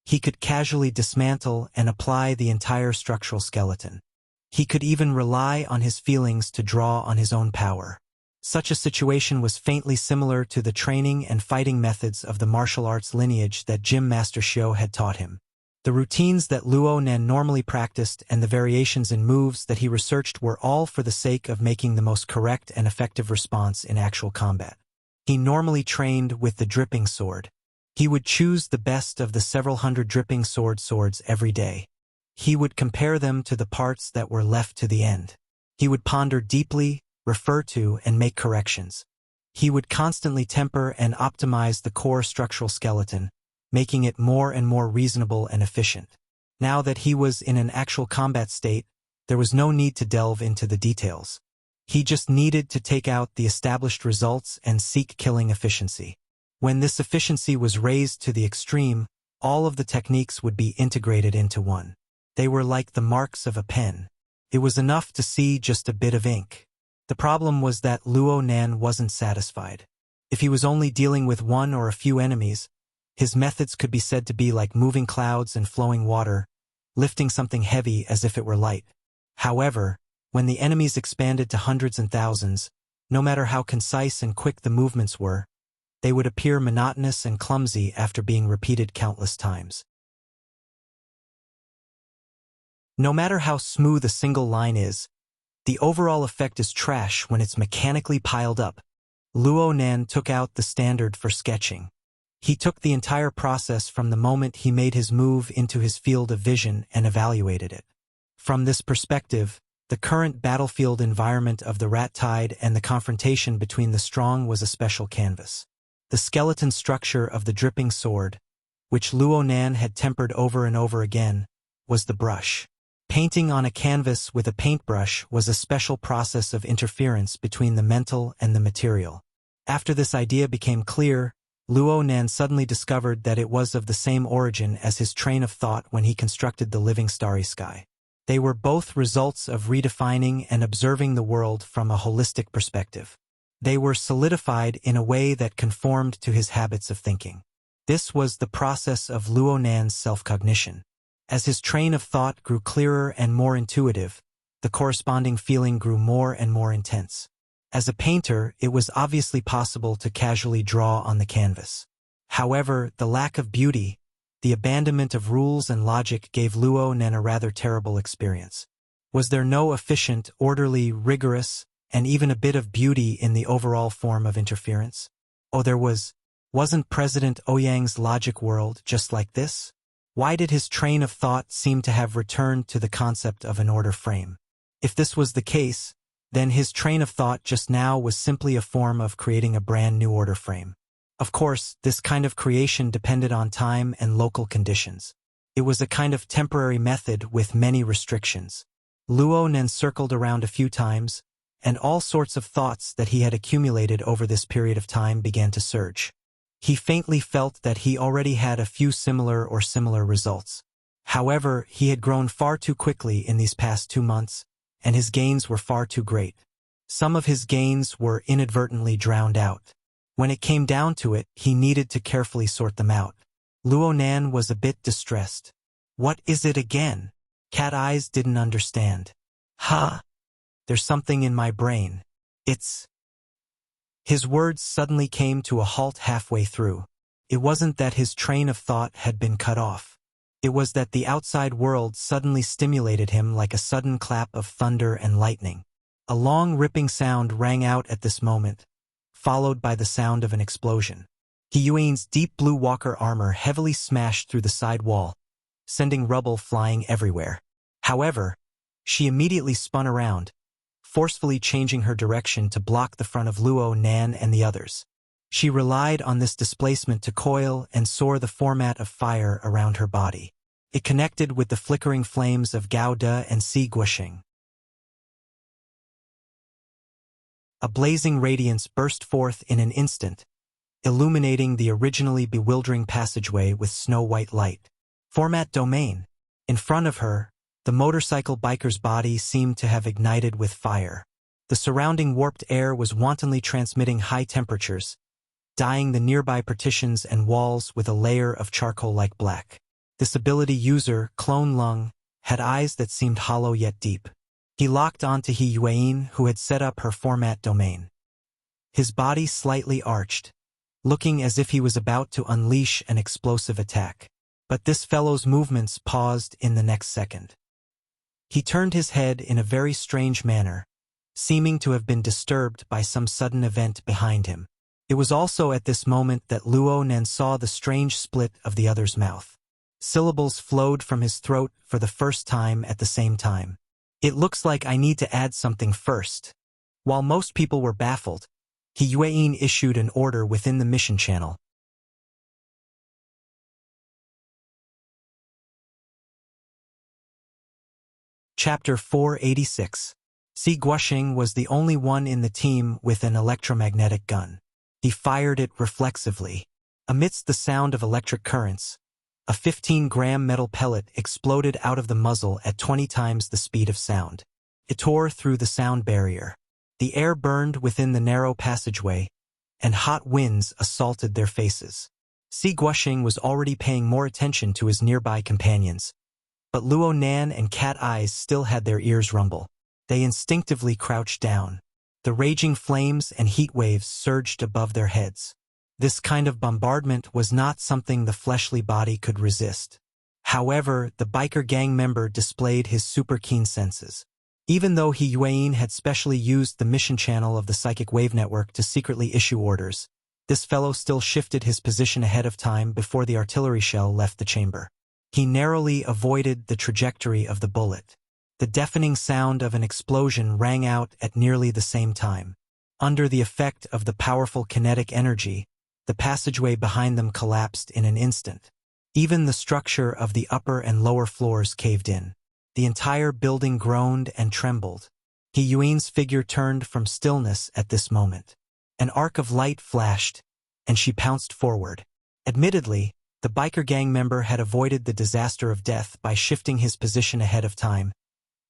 He could casually dismantle and apply the entire structural skeleton. He could even rely on his feelings to draw on his own power. Such a situation was faintly similar to the training and fighting methods of the martial arts lineage that Gym Master Xiu had taught him. The routines that Luo Nan normally practiced and the variations in moves that he researched were all for the sake of making the most correct and effective response in actual combat. He normally trained with the dripping sword. He would choose the best of the several hundred dripping swords every day. He would compare them to the parts that were left to the end. He would ponder deeply, refer to, and make corrections. He would constantly temper and optimize the core structural skeleton, making it more and more reasonable and efficient. Now that he was in an actual combat state, there was no need to delve into the details. He just needed to take out the established results and seek killing efficiency. When this efficiency was raised to the extreme, all of the techniques would be integrated into one. They were like the marks of a pen. It was enough to see just a bit of ink. The problem was that Luo Nan wasn't satisfied. If he was only dealing with one or a few enemies, his methods could be said to be like moving clouds and flowing water, lifting something heavy as if it were light. However, when the enemies expanded to hundreds and thousands, no matter how concise and quick the movements were, they would appear monotonous and clumsy after being repeated countless times. No matter how smooth a single line is, the overall effect is trash when it's mechanically piled up. Luo Nan took out the standard for sketching. He took the entire process from the moment he made his move into his field of vision and evaluated it. From this perspective, the current battlefield environment of the rat tide and the confrontation between the strong was a special canvas. The skeleton structure of the dripping sword, which Luo Nan had tempered over and over again, was the brush. Painting on a canvas with a paintbrush was a special process of interference between the mental and the material. After this idea became clear, Luo Nan suddenly discovered that it was of the same origin as his train of thought when he constructed the living starry sky. They were both results of redefining and observing the world from a holistic perspective. They were solidified in a way that conformed to his habits of thinking. This was the process of Luo Nan's self-cognition. As his train of thought grew clearer and more intuitive, the corresponding feeling grew more and more intense. As a painter, it was obviously possible to casually draw on the canvas. However, the lack of beauty, the abandonment of rules and logic gave Luo Nan a rather terrible experience. Was there no efficient, orderly, rigorous, and even a bit of beauty in the overall form of interference? Oh, there was. Wasn't President Ouyang's logic world just like this? Why did his train of thought seem to have returned to the concept of an order frame? If this was the case, then his train of thought just now was simply a form of creating a brand new order frame. Of course, this kind of creation depended on time and local conditions. It was a kind of temporary method with many restrictions. Luo Nan circled around a few times, and all sorts of thoughts that he had accumulated over this period of time began to surge. He faintly felt that he already had a few similar results. However, he had grown far too quickly in these past 2 months, and his gains were far too great. Some of his gains were inadvertently drowned out. When it came down to it, he needed to carefully sort them out. Luo Nan was a bit distressed. What is it again? Cat Eyes didn't understand. There's something in my brain. It's... His words suddenly came to a halt halfway through. It wasn't that his train of thought had been cut off. It was that the outside world suddenly stimulated him like a sudden clap of thunder and lightning. A long ripping sound rang out at this moment, followed by the sound of an explosion. Yuan's deep blue walker armor heavily smashed through the side wall, sending rubble flying everywhere. However, she immediately spun around, forcefully changing her direction to block the front of Luo Nan and the others. She relied on this displacement to coil and soar the format of fire around her body. It connected with the flickering flames of Gao De and Si Guoxing. A blazing radiance burst forth in an instant, illuminating the originally bewildering passageway with snow-white light. Format domain. In front of her, the motorcycle biker's body seemed to have ignited with fire. The surrounding warped air was wantonly transmitting high temperatures, dyeing the nearby partitions and walls with a layer of charcoal-like black. This ability user, Clone Lung, had eyes that seemed hollow yet deep. He locked onto Yuan, who had set up her format domain. His body slightly arched, looking as if he was about to unleash an explosive attack. But this fellow's movements paused in the next second. He turned his head in a very strange manner, seeming to have been disturbed by some sudden event behind him. It was also at this moment that Luo Nan saw the strange split of the other's mouth. Syllables flowed from his throat for the first time at the same time. It looks like I need to add something first. While most people were baffled, Yuan issued an order within the mission channel. Chapter 486. Si Guoxing was the only one in the team with an electromagnetic gun. He fired it reflexively. Amidst the sound of electric currents, a 15-gram metal pellet exploded out of the muzzle at 20 times the speed of sound. It tore through the sound barrier. The air burned within the narrow passageway, and hot winds assaulted their faces. Si Guoxing was already paying more attention to his nearby companions, but Luo Nan and Cat Eyes still had their ears rumble. They instinctively crouched down. The raging flames and heat waves surged above their heads. This kind of bombardment was not something the fleshly body could resist. However, the biker gang member displayed his super keen senses. Even though Yuan had specially used the mission channel of the psychic wave network to secretly issue orders, this fellow still shifted his position ahead of time before the artillery shell left the chamber. He narrowly avoided the trajectory of the bullet. The deafening sound of an explosion rang out at nearly the same time. Under the effect of the powerful kinetic energy, the passageway behind them collapsed in an instant. Even the structure of the upper and lower floors caved in. The entire building groaned and trembled. Yuan's figure turned from stillness at this moment. An arc of light flashed, and she pounced forward. Admittedly, the biker gang member had avoided the disaster of death by shifting his position ahead of time,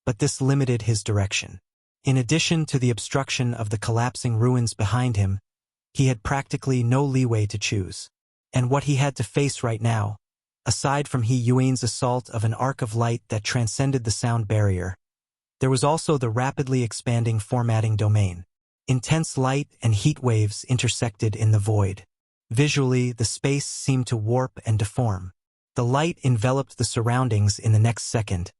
but this limited his direction. In addition to the obstruction of the collapsing ruins behind him, he had practically no leeway to choose. And what he had to face right now, aside from He Yuan's assault of an arc of light that transcended the sound barrier, there was also the rapidly expanding formatting domain. Intense light and heat waves intersected in the void. Visually, the space seemed to warp and deform. The light enveloped the surroundings in the next second,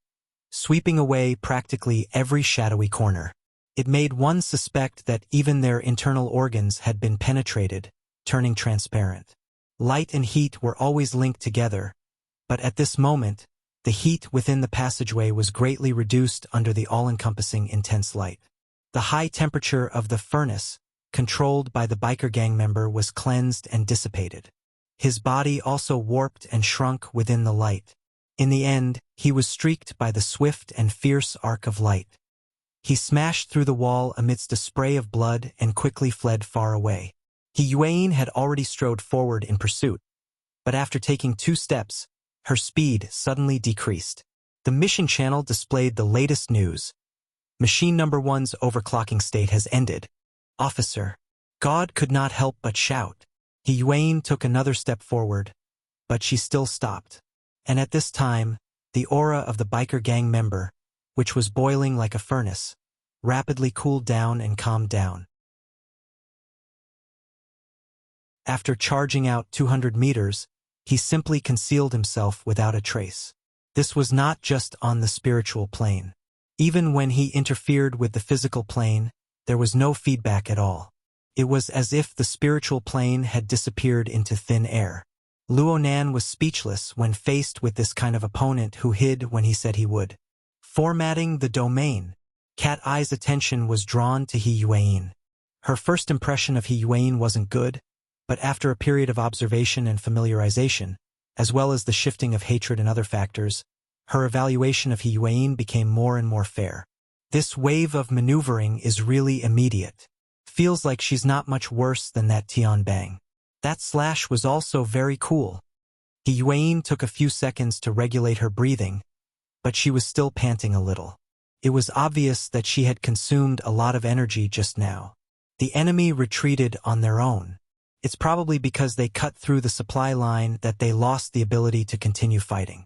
sweeping away practically every shadowy corner. It made one suspect that even their internal organs had been penetrated, turning transparent. Light and heat were always linked together, but at this moment, the heat within the passageway was greatly reduced under the all-encompassing intense light. The high temperature of the furnace, controlled by the biker gang member, was cleansed and dissipated. His body also warped and shrunk within the light. In the end, he was streaked by the swift and fierce arc of light. He smashed through the wall amidst a spray of blood and quickly fled far away. He Yuan had already strode forward in pursuit, but after taking 2 steps, her speed suddenly decreased. The mission channel displayed the latest news. Machine number 1's overclocking state has ended. Officer. God could not help but shout. He Yuan took another step forward, but she still stopped. And at this time, the aura of the biker gang member, which was boiling like a furnace, rapidly cooled down and calmed down. After charging out 200 meters, he simply concealed himself without a trace. This was not just on the spiritual plane. Even when he interfered with the physical plane, there was no feedback at all. It was as if the spiritual plane had disappeared into thin air. Luo Nan was speechless when faced with this kind of opponent who hid when he said he would. Formatting the domain. Cat Eye's attention was drawn to He Yuan. Her first impression of He Yuan wasn't good, but after a period of observation and familiarization, as well as the shifting of hatred and other factors, her evaluation of He Yuan became more and more fair. This wave of maneuvering is really immediate. Feels like she's not much worse than that Tian Bang. That slash was also very cool. He Yuan took a few seconds to regulate her breathing, but she was still panting a little. It was obvious that she had consumed a lot of energy just now. The enemy retreated on their own. It's probably because they cut through the supply line that they lost the ability to continue fighting.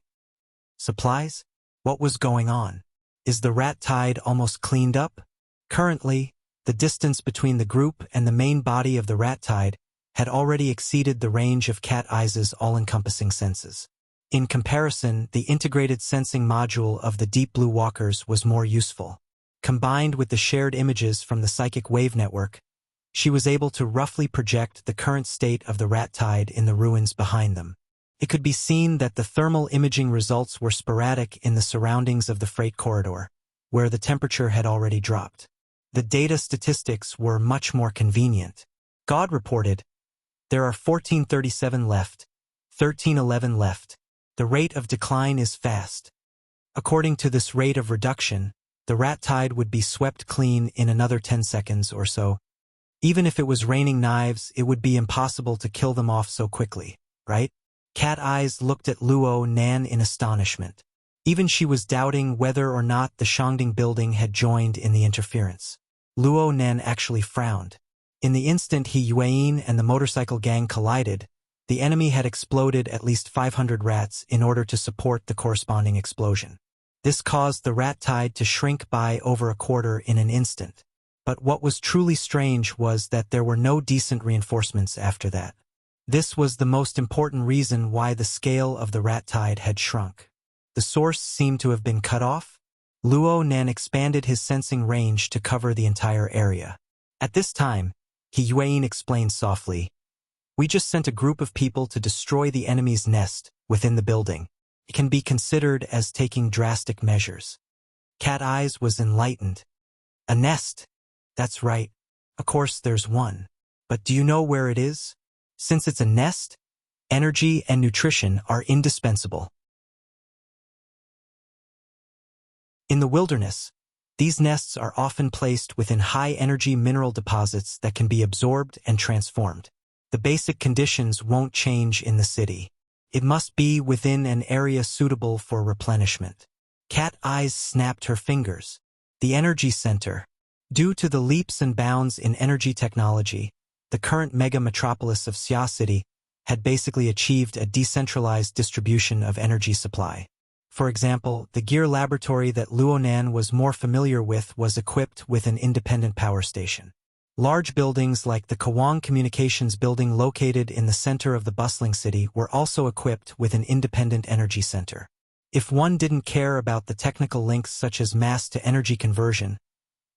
Supplies? What was going on? Is the rat tide almost cleaned up? Currently, the distance between the group and the main body of the rat tide had already exceeded the range of Cat Eye's all-encompassing senses. In comparison, the integrated sensing module of the Deep Blue Walkers was more useful. Combined with the shared images from the psychic wave network, she was able to roughly project the current state of the rat tide in the ruins behind them. It could be seen that the thermal imaging results were sporadic in the surroundings of the freight corridor, where the temperature had already dropped. The data statistics were much more convenient. God reported, "There are 1437 left, 1311 left. The rate of decline is fast." According to this rate of reduction, the rat tide would be swept clean in another 10 seconds or so. Even if it was raining knives, it would be impossible to kill them off so quickly, right? Cat Eyes looked at Luo Nan in astonishment. Even she was doubting whether or not the Shangding building had joined in the interference. Luo Nan actually frowned. In the instant He Yuan and the motorcycle gang collided, the enemy had exploded at least 500 rats in order to support the corresponding explosion. This caused the rat tide to shrink by over a quarter in an instant. But what was truly strange was that there were no decent reinforcements after that. This was the most important reason why the scale of the rat tide had shrunk. The source seemed to have been cut off. Luo Nan expanded his sensing range to cover the entire area. At this time, He Yuan explained softly, "We just sent a group of people to destroy the enemy's nest within the building. It can be considered as taking drastic measures." Cat Eyes was enlightened. "A nest? That's right. Of course there's one. But do you know where it is? Since it's a nest, energy and nutrition are indispensable. In the wilderness, these nests are often placed within high-energy mineral deposits that can be absorbed and transformed. The basic conditions won't change in the city. It must be within an area suitable for replenishment." Cat Eyes snapped her fingers. The energy center. Due to the leaps and bounds in energy technology, the current mega metropolis of Xia City had basically achieved a decentralized distribution of energy supply. For example, the gear laboratory that Luonan was more familiar with was equipped with an independent power station. Large buildings like the Kawang Communications Building located in the center of the bustling city were also equipped with an independent energy center. If one didn't care about the technical links such as mass-to-energy conversion,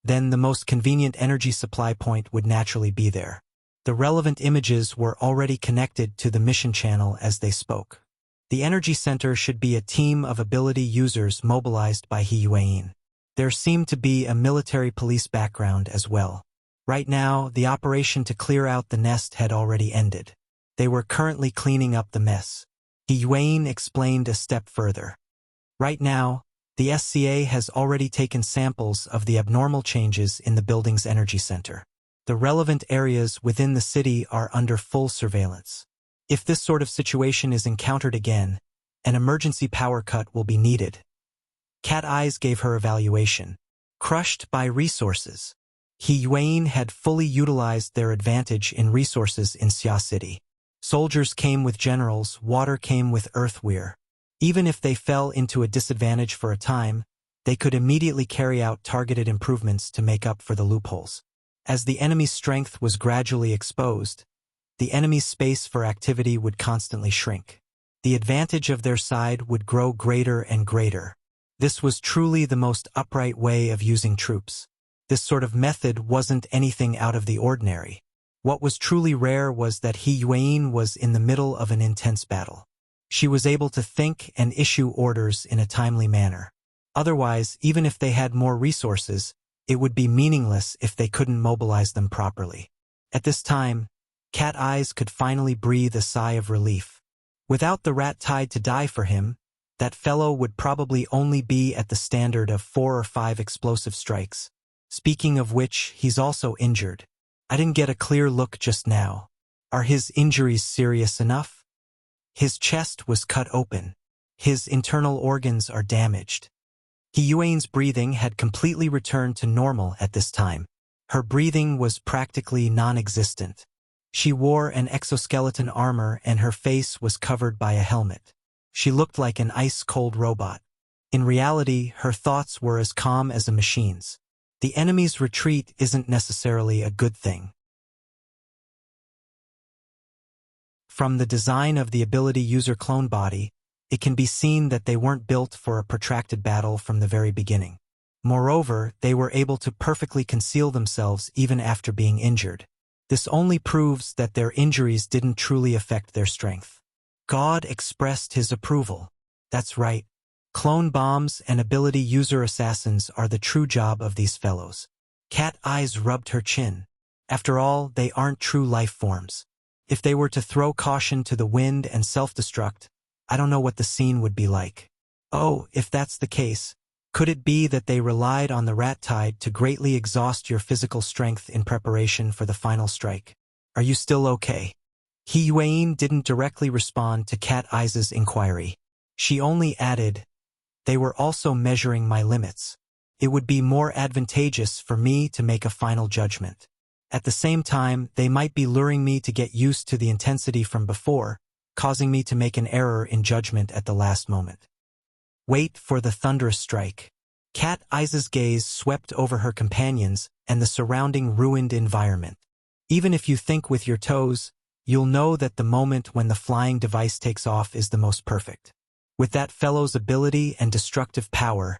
then the most convenient energy supply point would naturally be there. The relevant images were already connected to the mission channel as they spoke. The energy center should be a team of ability users mobilized by He Yuan. There seemed to be a military police background as well. Right now, the operation to clear out the nest had already ended. They were currently cleaning up the mess. He Yuan explained a step further. Right now, the SCA has already taken samples of the abnormal changes in the building's energy center. The relevant areas within the city are under full surveillance. If this sort of situation is encountered again, an emergency power cut will be needed. Cat Eyes gave her evaluation. Crushed by resources. He Yuan had fully utilized their advantage in resources in Xia City. Soldiers came with generals, water came with earthwear. Even if they fell into a disadvantage for a time, they could immediately carry out targeted improvements to make up for the loopholes. As the enemy's strength was gradually exposed, the enemy's space for activity would constantly shrink. The advantage of their side would grow greater and greater. This was truly the most upright way of using troops. This sort of method wasn't anything out of the ordinary. What was truly rare was that He Yuan was in the middle of an intense battle. She was able to think and issue orders in a timely manner. Otherwise, even if they had more resources, it would be meaningless if they couldn't mobilize them properly. At this time, Cat Eyes could finally breathe a sigh of relief. Without the rat tied to die for him, that fellow would probably only be at the standard of 4 or 5 explosive strikes. Speaking of which, he's also injured. I didn't get a clear look just now. Are his injuries serious enough? His chest was cut open. His internal organs are damaged. He Yuan's breathing had completely returned to normal at this time. Her breathing was practically non-existent. She wore an exoskeleton armor and her face was covered by a helmet. She looked like an ice-cold robot. In reality, her thoughts were as calm as a machine's. The enemy's retreat isn't necessarily a good thing. From the design of the ability user clone body, it can be seen that they weren't built for a protracted battle from the very beginning. Moreover, they were able to perfectly conceal themselves even after being injured. This only proves that their injuries didn't truly affect their strength. God expressed his approval. That's right. Clone bombs and ability user assassins are the true job of these fellows. Cat Eyes rubbed her chin. After all, they aren't true life forms. If they were to throw caution to the wind and self-destruct, I don't know what the scene would be like. Oh, if that's the case, could it be that they relied on the rat tide to greatly exhaust your physical strength in preparation for the final strike? Are you still okay? He Yuan didn't directly respond to Cat Eyes' inquiry. She only added, they were also measuring my limits. It would be more advantageous for me to make a final judgment. At the same time, they might be luring me to get used to the intensity from before, causing me to make an error in judgment at the last moment. Wait for the thunderous strike. Cat Eyes' gaze swept over her companions and the surrounding ruined environment. Even if you think with your toes, you'll know that the moment when the flying device takes off is the most perfect. With that fellow's ability and destructive power,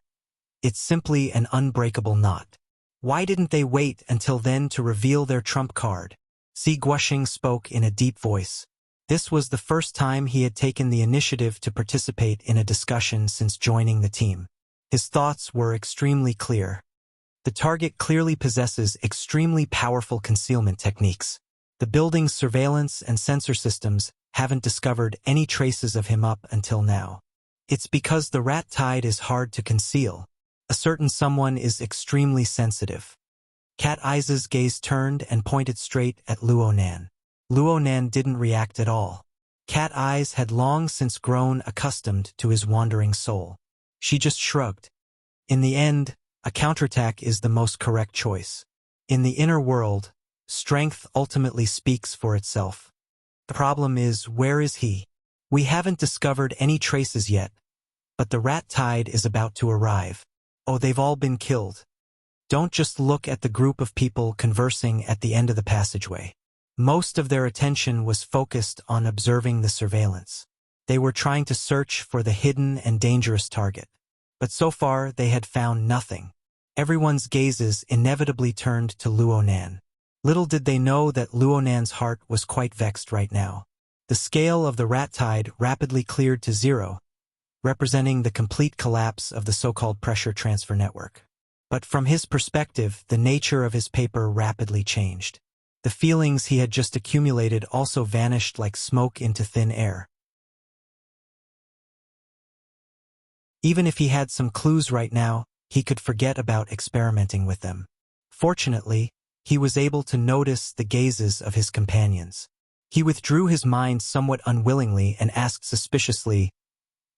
it's simply an unbreakable knot. Why didn't they wait until then to reveal their trump card? Si Guoxing spoke in a deep voice. This was the first time he had taken the initiative to participate in a discussion since joining the team. His thoughts were extremely clear. The target clearly possesses extremely powerful concealment techniques. The building's surveillance and sensor systems haven't discovered any traces of him up until now. It's because the rat tide is hard to conceal. A certain someone is extremely sensitive. Cat Eyes' gaze turned and pointed straight at Luonan. Luonan didn't react at all. Cat Eyes had long since grown accustomed to his wandering soul. She just shrugged. In the end, A counterattack is the most correct choice. In the inner world, strength ultimately speaks for itself. The problem is, where is he? We haven't discovered any traces yet, but the rat tide is about to arrive. Oh, they've all been killed. Don't just look at the group of people conversing at the end of the passageway. Most of their attention was focused on observing the surveillance. They were trying to search for the hidden and dangerous target. But so far, they had found nothing. Everyone's gazes inevitably turned to Luo Nan. Little did they know that Luo Nan's heart was quite vexed right now. The scale of the rat tide rapidly cleared to 0, representing the complete collapse of the so-called pressure transfer network. But from his perspective, the nature of his paper rapidly changed. The feelings he had just accumulated also vanished like smoke into thin air. Even if he had some clues right now, he could forget about experimenting with them. Fortunately, he was able to notice the gazes of his companions. He withdrew his mind somewhat unwillingly and asked suspiciously,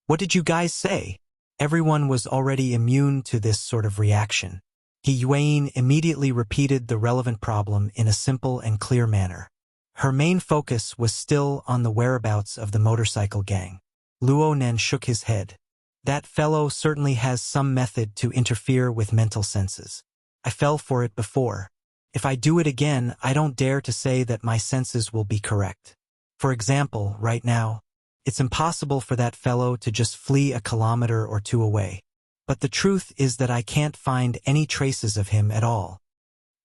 "What did you guys say?" Everyone was already immune to this sort of reaction. Yuan immediately repeated the relevant problem in a simple and clear manner. Her main focus was still on the whereabouts of the motorcycle gang. Luo Nan shook his head. That fellow certainly has some method to interfere with mental senses. I fell for it before. If I do it again, I don't dare to say that my senses will be correct. For example, right now, it's impossible for that fellow to just flee a kilometer or two away. But the truth is that I can't find any traces of him at all.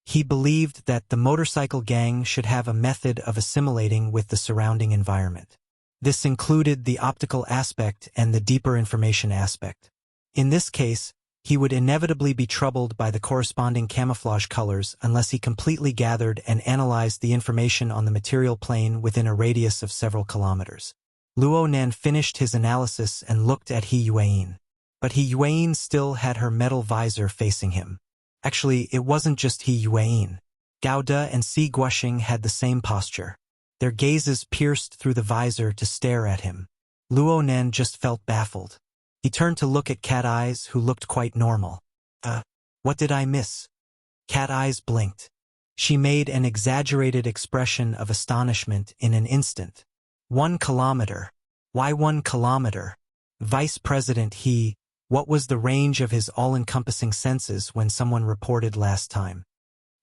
He believed that the motorcycle gang should have a method of assimilating with the surrounding environment. This included the optical aspect and the deeper information aspect. In this case, he would inevitably be troubled by the corresponding camouflage colors unless he completely gathered and analyzed the information on the material plane within a radius of several kilometers. Luo Nan finished his analysis and looked at Yuan. But Yuan still had her metal visor facing him. Actually, it wasn't just Yuan. Gao De and Si Guoxing had the same posture. Their gazes pierced through the visor to stare at him. Luo Nan just felt baffled. He turned to look at Cat Eyes, who looked quite normal. What did I miss? Cat Eyes blinked. She made an exaggerated expression of astonishment in an instant. 1 kilometer. Why 1 kilometer? Vice President what was the range of his all-encompassing senses when someone reported last time?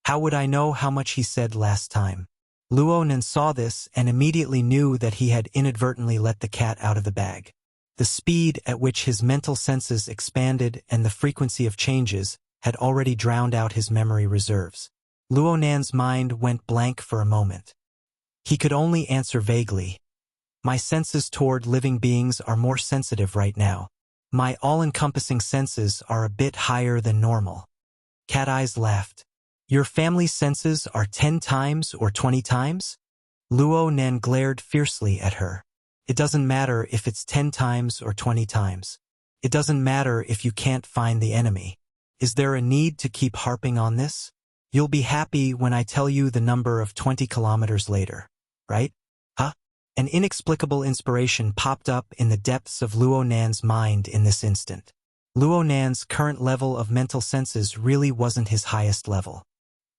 How would I know how much he said last time? Luo Nan saw this and immediately knew that he had inadvertently let the cat out of the bag. The speed at which his mental senses expanded and the frequency of changes had already drowned out his memory reserves. Luo Nan's mind went blank for a moment. He could only answer vaguely. My senses toward living beings are more sensitive right now. My all-encompassing senses are a bit higher than normal. Cat Eyes laughed. Your family's senses are 10 times or 20 times? Luo Nan glared fiercely at her. It doesn't matter if it's 10 times or 20 times. It doesn't matter if you can't find the enemy. Is there a need to keep harping on this? You'll be happy when I tell you the number of 20 kilometers later, right? Huh? An inexplicable inspiration popped up in the depths of Luo Nan's mind in this instant. Luo Nan's current level of mental senses really wasn't his highest level.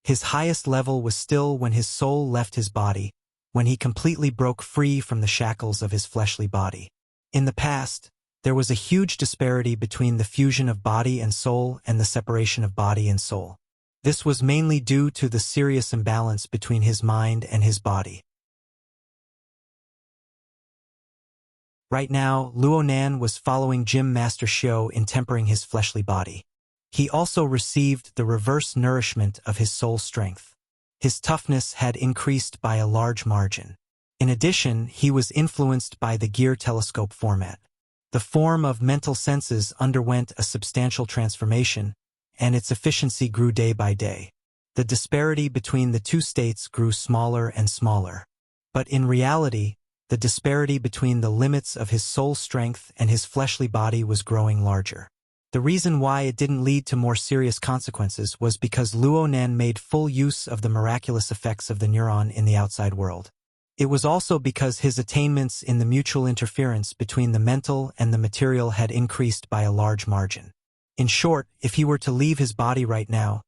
His highest level was still when his soul left his body, when he completely broke free from the shackles of his fleshly body. In the past, there was a huge disparity between the fusion of body and soul and the separation of body and soul. This was mainly due to the serious imbalance between his mind and his body. Right now, Luo Nan was following Gym Master Xiao in tempering his fleshly body. He also received the reverse nourishment of his soul strength. His toughness had increased by a large margin. In addition, he was influenced by the gear telescope format. The form of mental senses underwent a substantial transformation, and its efficiency grew day by day. The disparity between the two states grew smaller and smaller. But in reality, the disparity between the limits of his soul strength and his fleshly body was growing larger. The reason why it didn't lead to more serious consequences was because Luo Nan made full use of the miraculous effects of the neuron in the outside world. It was also because his attainments in the mutual interference between the mental and the material had increased by a large margin. In short, if he were to leave his body right now,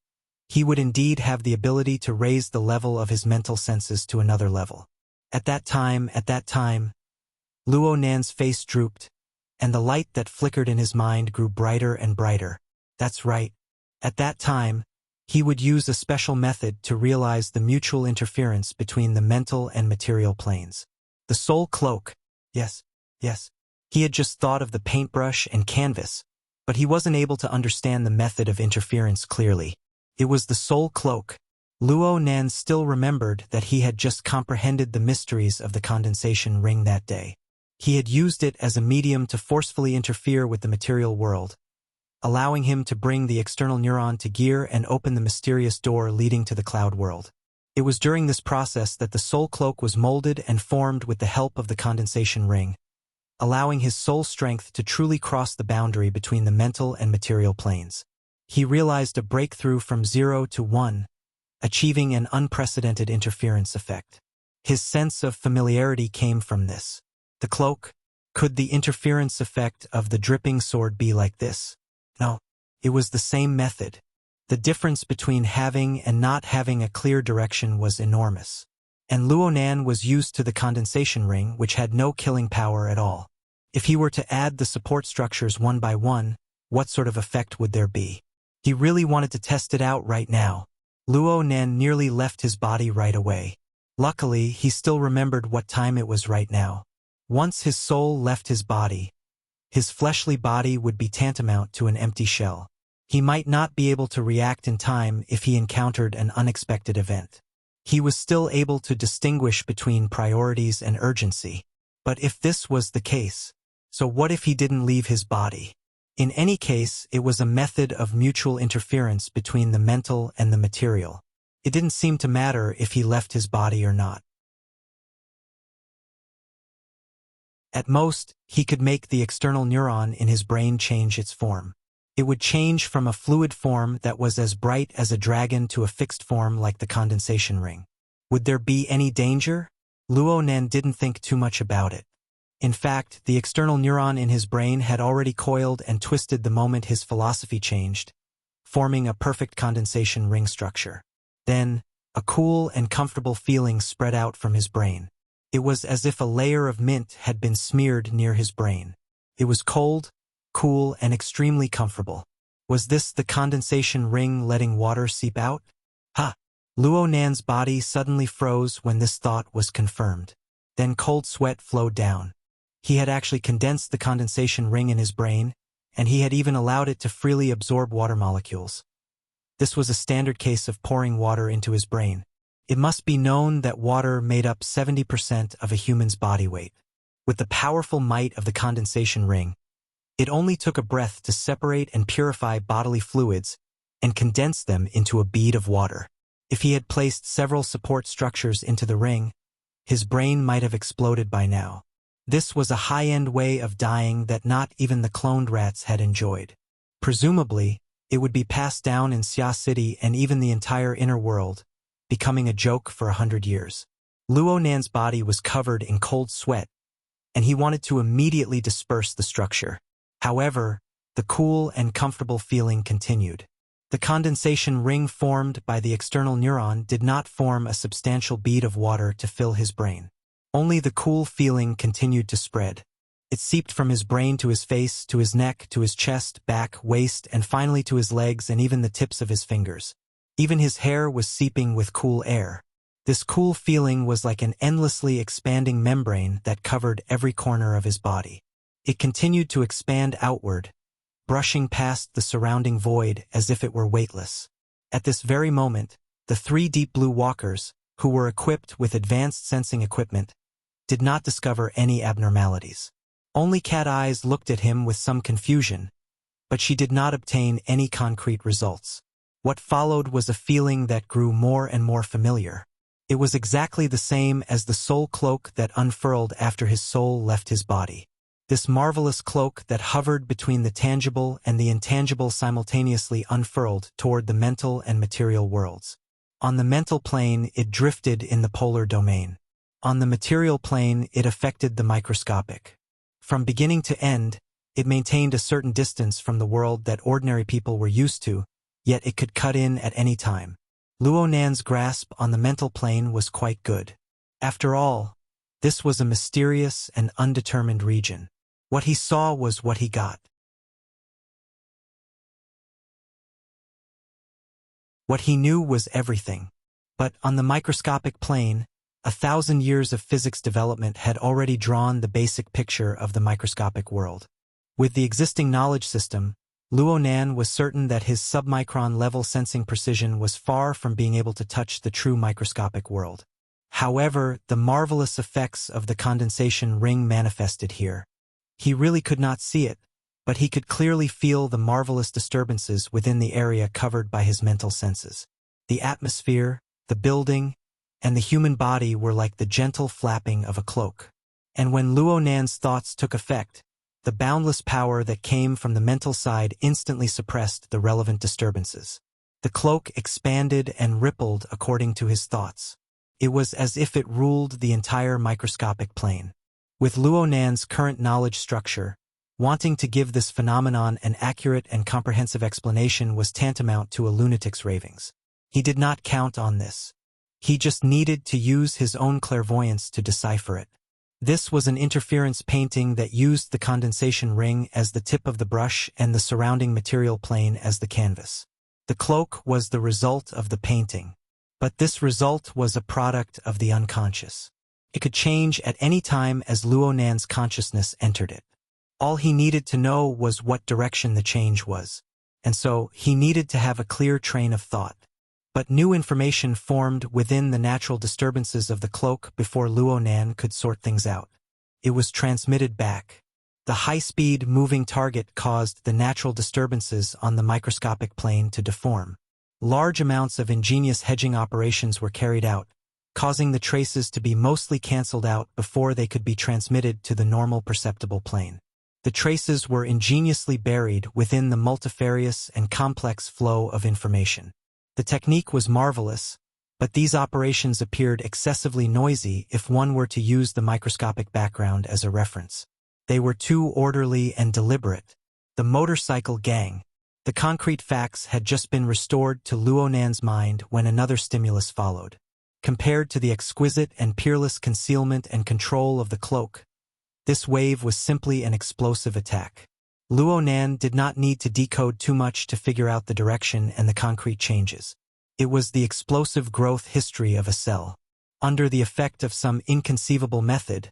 he would indeed have the ability to raise the level of his mental senses to another level. At that time, Luo Nan's face drooped, and the light that flickered in his mind grew brighter and brighter. That's right. At that time, he would use a special method to realize the mutual interference between the mental and material planes. The soul cloak. Yes. He had just thought of the paintbrush and canvas, but he wasn't able to understand the method of interference clearly. It was the soul cloak. Luo Nan still remembered that he had just comprehended the mysteries of the condensation ring that day. He had used it as a medium to forcefully interfere with the material world, allowing him to bring the external neuron to gear and open the mysterious door leading to the cloud world. It was during this process that the soul cloak was molded and formed with the help of the condensation ring, allowing his soul strength to truly cross the boundary between the mental and material planes. He realized a breakthrough from 0 to 1, achieving an unprecedented interference effect. His sense of familiarity came from this. The cloak? Could the interference effect of the dripping sword be like this? No, it was the same method. The difference between having and not having a clear direction was enormous. And Luo Nan was used to the condensation ring, which had no killing power at all. If he were to add the support structures one by one, what sort of effect would there be? He really wanted to test it out right now. Luo Nan nearly left his body right away. Luckily, he still remembered what time it was right now. Once his soul left his body, his fleshly body would be tantamount to an empty shell. He might not be able to react in time if he encountered an unexpected event. He was still able to distinguish between priorities and urgency. But if this was the case, so what if he didn't leave his body? In any case, it was a method of mutual interference between the mental and the material. It didn't seem to matter if he left his body or not. At most, he could make the external neuron in his brain change its form. It would change from a fluid form that was as bright as a dragon to a fixed form like the condensation ring. Would there be any danger? Luo Nan didn't think too much about it. In fact, the external neuron in his brain had already coiled and twisted the moment his philosophy changed, forming a perfect condensation ring structure. Then, a cool and comfortable feeling spread out from his brain. It was as if a layer of mint had been smeared near his brain. It was cold, cool, and extremely comfortable. Was this the condensation ring letting water seep out? Ha! Luo Nan's body suddenly froze when this thought was confirmed. Then cold sweat flowed down. He had actually condensed the condensation ring in his brain, and he had even allowed it to freely absorb water molecules. This was a standard case of pouring water into his brain. It must be known that water made up 70% of a human's body weight. With the powerful might of the condensation ring, it only took a breath to separate and purify bodily fluids and condense them into a bead of water. If he had placed several support structures into the ring, his brain might have exploded by now. This was a high-end way of dying that not even the cloned rats had enjoyed. Presumably, it would be passed down in Xia City and even the entire inner world, becoming a joke for 100 years. Luo Nan's body was covered in cold sweat, and he wanted to immediately disperse the structure. However, the cool and comfortable feeling continued. The condensation ring formed by the external neuron did not form a substantial bead of water to fill his brain. Only the cool feeling continued to spread. It seeped from his brain to his face, to his neck, to his chest, back, waist, and finally to his legs and even the tips of his fingers. Even his hair was seeping with cool air. This cool feeling was like an endlessly expanding membrane that covered every corner of his body. It continued to expand outward, brushing past the surrounding void as if it were weightless. At this very moment, the 3 deep blue walkers, who were equipped with advanced sensing equipment, did not discover any abnormalities. Only Cat Eyes looked at him with some confusion, but she did not obtain any concrete results. What followed was a feeling that grew more and more familiar. It was exactly the same as the soul cloak that unfurled after his soul left his body. This marvelous cloak that hovered between the tangible and the intangible simultaneously unfurled toward the mental and material worlds. On the mental plane, it drifted in the polar domain. On the material plane, it affected the microscopic. From beginning to end, It maintained a certain distance from the world that ordinary people were used to, yet it could cut in at any time. Luo Nan's grasp on the mental plane was quite good. After all, this was a mysterious and undetermined region. What he saw was what he got. What he knew was everything. But on the microscopic plane, 1,000 years of physics development had already drawn the basic picture of the microscopic world. With the existing knowledge system, Luo Nan was certain that his submicron level sensing precision was far from being able to touch the true microscopic world. However, the marvelous effects of the condensation ring manifested here. He really could not see it, but he could clearly feel the marvelous disturbances within the area covered by his mental senses. The atmosphere, the building, and the human body were like the gentle flapping of a cloak. And when Luo Nan's thoughts took effect, the boundless power that came from the mental side instantly suppressed the relevant disturbances. The cloak expanded and rippled according to his thoughts. It was as if it ruled the entire microscopic plane. With Luo Nan's current knowledge structure, wanting to give this phenomenon an accurate and comprehensive explanation was tantamount to a lunatic's ravings. He did not count on this. He just needed to use his own clairvoyance to decipher it. This was an interference painting that used the condensation ring as the tip of the brush and the surrounding material plane as the canvas. The cloak was the result of the painting. But this result was a product of the unconscious. It could change at any time as Luo Nan's consciousness entered it. All he needed to know was what direction the change was, and so he needed to have a clear train of thought. But new information formed within the natural disturbances of the cloak before Luo Nan could sort things out. It was transmitted back. The high-speed moving target caused the natural disturbances on the microscopic plane to deform. Large amounts of ingenious hedging operations were carried out, causing the traces to be mostly cancelled out before they could be transmitted to the normal perceptible plane. The traces were ingeniously buried within the multifarious and complex flow of information. The technique was marvelous, but these operations appeared excessively noisy if one were to use the microscopic background as a reference. They were too orderly and deliberate. The motorcycle gang. The concrete facts had just been restored to Luo Nan's mind when another stimulus followed. Compared to the exquisite and peerless concealment and control of the cloak, this wave was simply an explosive attack. Luo Nan did not need to decode too much to figure out the direction and the concrete changes. It was the explosive growth history of a cell. Under the effect of some inconceivable method,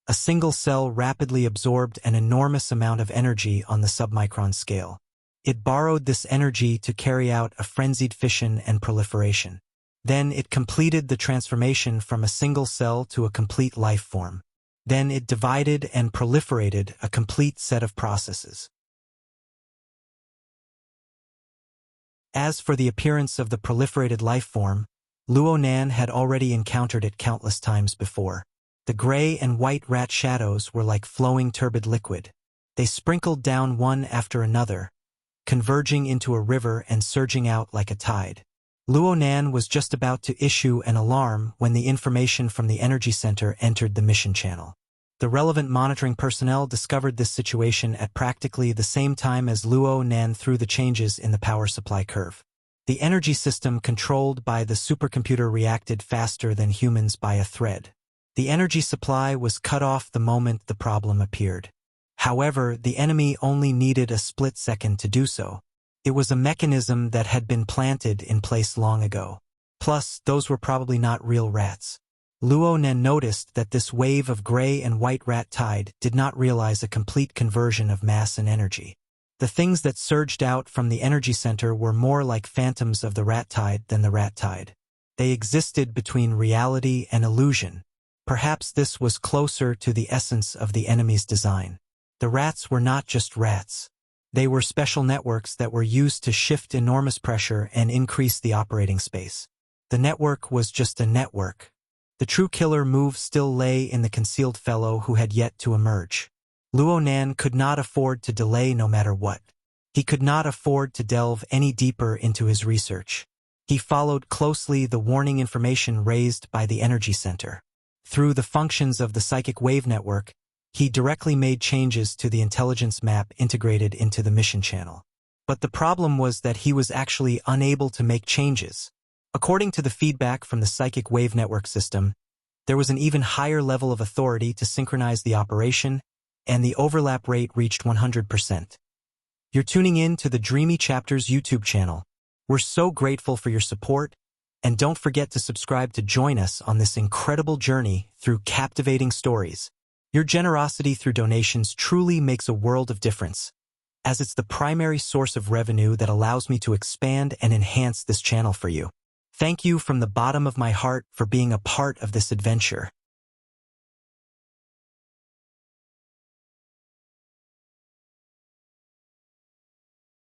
a single cell rapidly absorbed an enormous amount of energy on the submicron scale. It borrowed this energy to carry out a frenzied fission and proliferation. Then it completed the transformation from a single cell to a complete life form. Then it divided and proliferated a complete set of processes. As for the appearance of the proliferated life form, Luo Nan had already encountered it countless times before. The gray and white rat shadows were like flowing turbid liquid. They sprinkled down one after another, converging into a river and surging out like a tide. Luo Nan was just about to issue an alarm when the information from the energy center entered the mission channel. The relevant monitoring personnel discovered this situation at practically the same time as Luo Nan threw the changes in the power supply curve. The energy system controlled by the supercomputer reacted faster than humans by a thread. The energy supply was cut off the moment the problem appeared. However, the enemy only needed a split second to do so. It was a mechanism that had been planted in place long ago. Plus, those were probably not real rats. Luo Nan noticed that this wave of gray and white rat tide did not realize a complete conversion of mass and energy. The things that surged out from the energy center were more like phantoms of the rat tide than the rat tide. They existed between reality and illusion. Perhaps this was closer to the essence of the enemy's design. The rats were not just rats. They were special networks that were used to shift enormous pressure and increase the operating space. The network was just a network. The true killer move still lay in the concealed fellow who had yet to emerge. Luo Nan could not afford to delay no matter what. He could not afford to delve any deeper into his research. He followed closely the warning information raised by the energy center. Through the functions of the psychic wave network, He directly made changes to the intelligence map integrated into the mission channel. But the problem was that he was actually unable to make changes. According to the feedback from the psychic wave network system, there was an even higher level of authority to synchronize the operation, and the overlap rate reached 100%. You're tuning in to the Dreamy Chapters YouTube channel. We're so grateful for your support, and don't forget to subscribe to join us on this incredible journey through captivating stories. Your generosity through donations truly makes a world of difference, as it's the primary source of revenue that allows me to expand and enhance this channel for you. Thank you from the bottom of my heart for being a part of this adventure.